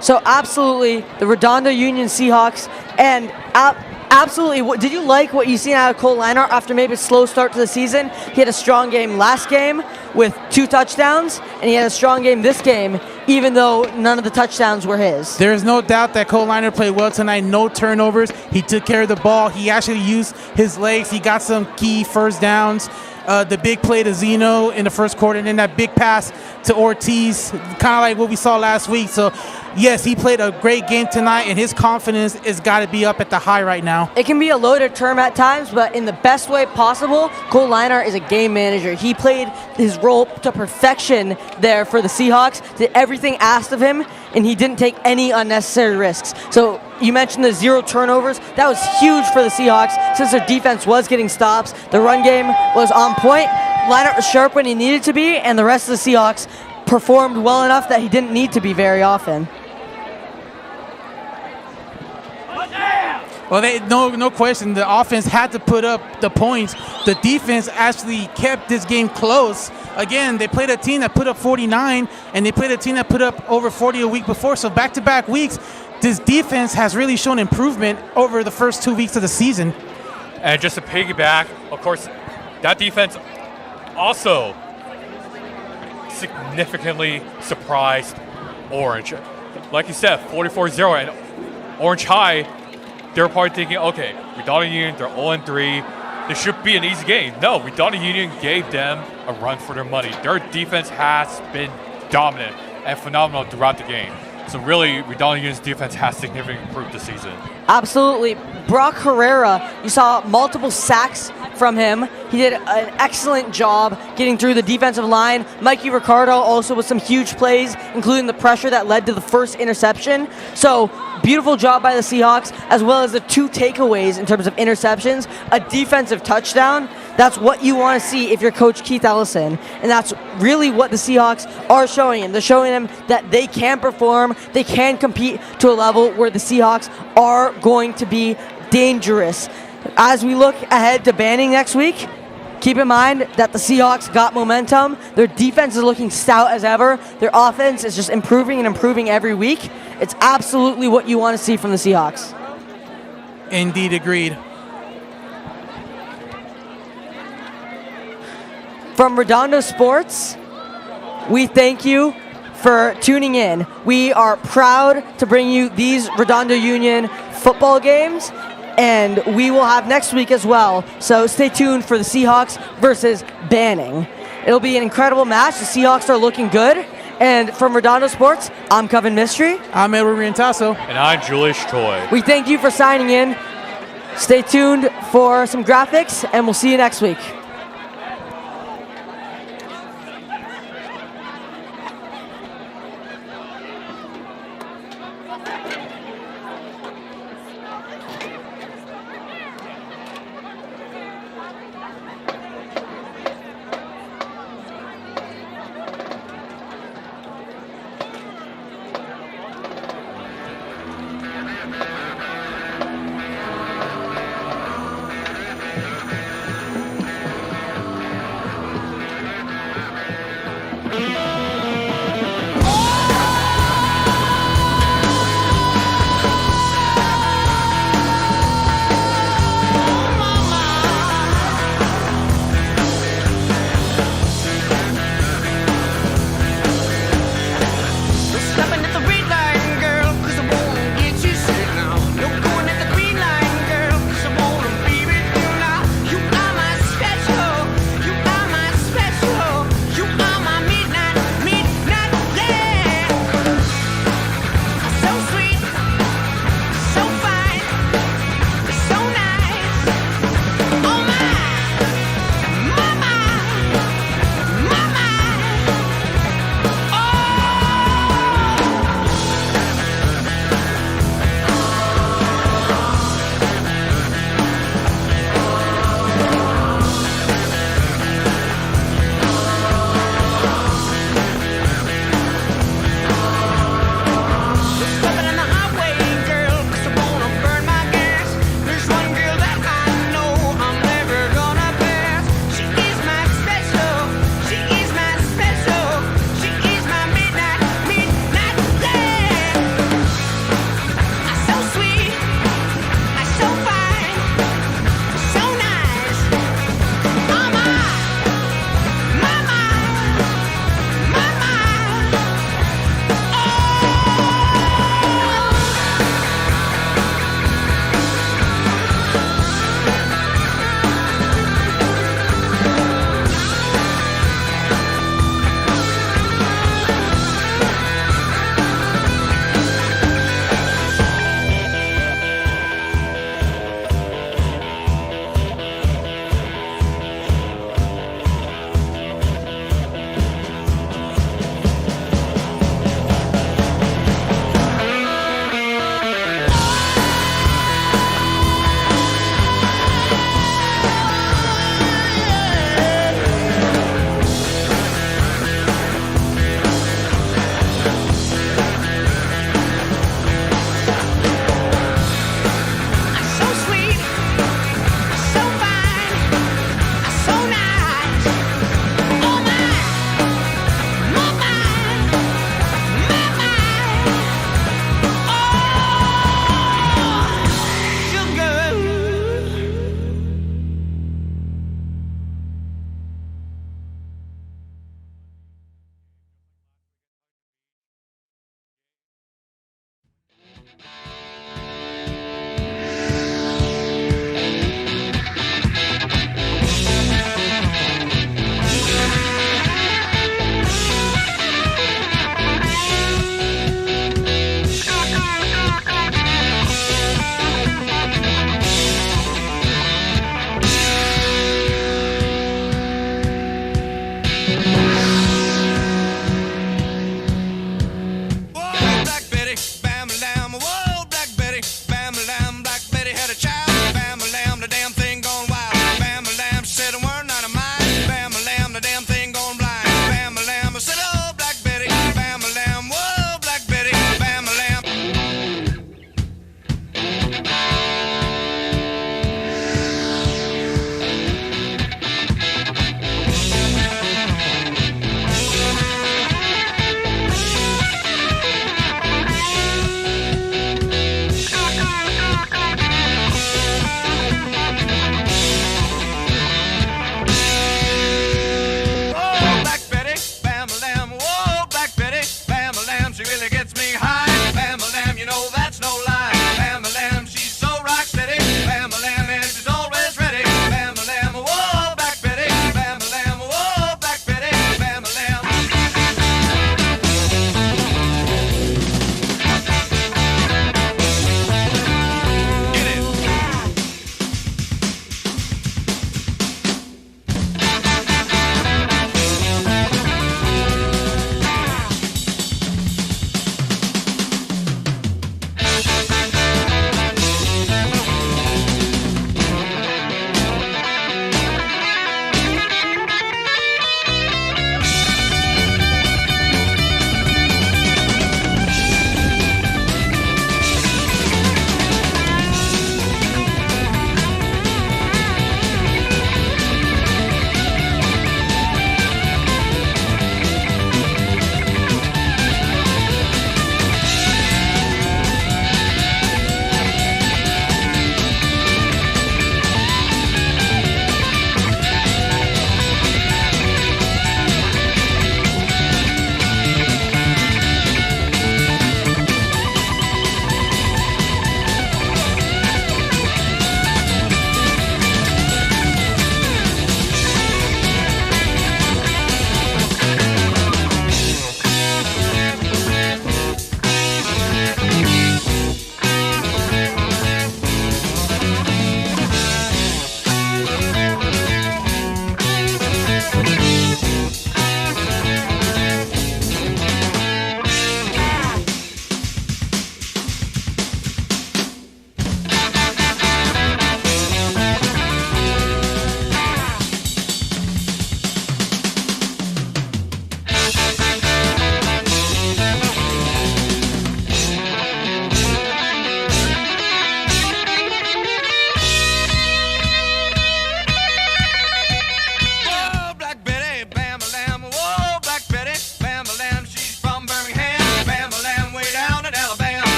So absolutely, the Redondo Union Seahawks, and absolutely, did you like what you seen out of Cole Leinart after maybe a slow start to the season? He had a strong game last game with 2 touchdowns, and he had a strong game this game, even though none of the touchdowns were his. There's no doubt that Cole Leinart played well tonight. No turnovers. He took care of the ball. He actually used his legs. He got some key first downs. The big play to Zeno in the first quarter, and then that big pass to Ortiz, kind of like what we saw last week. So, yes, he played a great game tonight, and his confidence has got to be up at the high right now. It can be a loaded term at times, but in the best way possible, Cole Leinart is a game manager. He played his role to perfection there for the Seahawks, did everything asked of him, and he didn't take any unnecessary risks. So you mentioned the 0 turnovers. That was huge for the Seahawks since their defense was getting stops. The run game was on point. Leinart was sharp when he needed to be, and the rest of the Seahawks performed well enough that he didn't need to be very often. Well, no question. The offense had to put up the points. The defense actually kept this game close. Again, they played a team that put up 49, and they played a team that put up over 40 a week before. So back-to-back weeks, this defense has really shown improvement over the first 2 weeks of the season. And just to piggyback, of course, that defense also significantly surprised Orange. Like you said, 44-0, and Orange High, they were probably thinking, okay, Redondo Union, they're 0-3. This should be an easy game. No, Redondo Union gave them a run for their money. Their defense has been dominant and phenomenal throughout the game. So really, Redondo Union's defense has significantly improved this season. Absolutely. Brock Herrera, you saw multiple sacks from him. He did an excellent job getting through the defensive line. Mikey Ricardo also with some huge plays, including the pressure that led to the first interception. So beautiful job by the Seahawks, as well as the 2 takeaways in terms of interceptions, a defensive touchdown. That's what you want to see if you're Coach Keith Ellison. And that's really what the Seahawks are showing him. They're showing him that they can perform, they can compete to a level where the Seahawks are going to be dangerous. As we look ahead to banning next week, keep in mind that the Seahawks got momentum. Their defense is looking stout as ever. Their offense is just improving and improving every week. It's absolutely what you want to see from the Seahawks. Indeed, agreed. From Redondo Sports, we thank you for tuning in. We are proud to bring you these Redondo Union football games, and we will have next week as well. So stay tuned for the Seahawks versus Banning. It'll be an incredible match. The Seahawks are looking good. And from Redondo Sports, I'm Kevin Mystery. I'm Edward Rientasso. And I'm Julius Choi. We thank you for signing in. Stay tuned for some graphics, and we'll see you next week.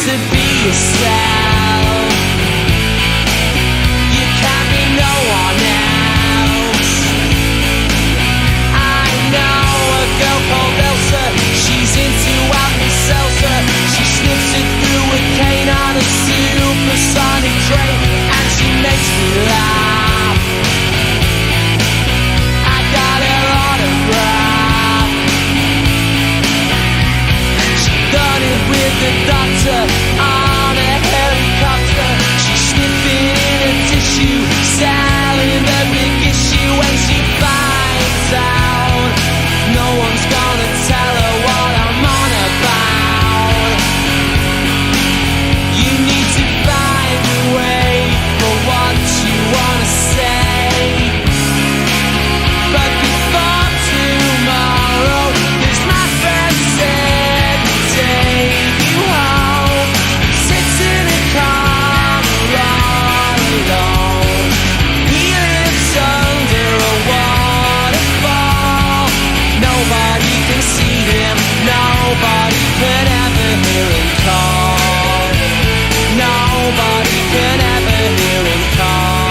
to be yourself. You can't be no one else. I know a girl called Elsa. She's into Alka-Seltzer. She sniffs it through a cane on a supersonic train, and she makes me laugh. I got her autograph. She done it with the doctor on a helicopter. She's sniffing in a tissue, selling the big issue, and she finds out no one's gonna tell her what I'm on about. You need to find a way for what you wanna say. But before tomorrow, there's my friend said to take you home. Sits in a corner all alone. He lives under a waterfall. Nobody can see him. Nobody can ever hear him call. Nobody can ever hear him call.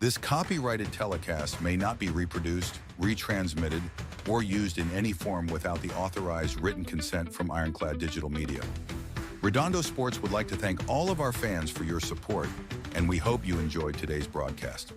This copyrighted telecast may not be reproduced, retransmitted, or used in any form without the authorized written consent from Ironclad Digital Media. Redondo Sports would like to thank all of our fans for your support, and we hope you enjoyed today's broadcast.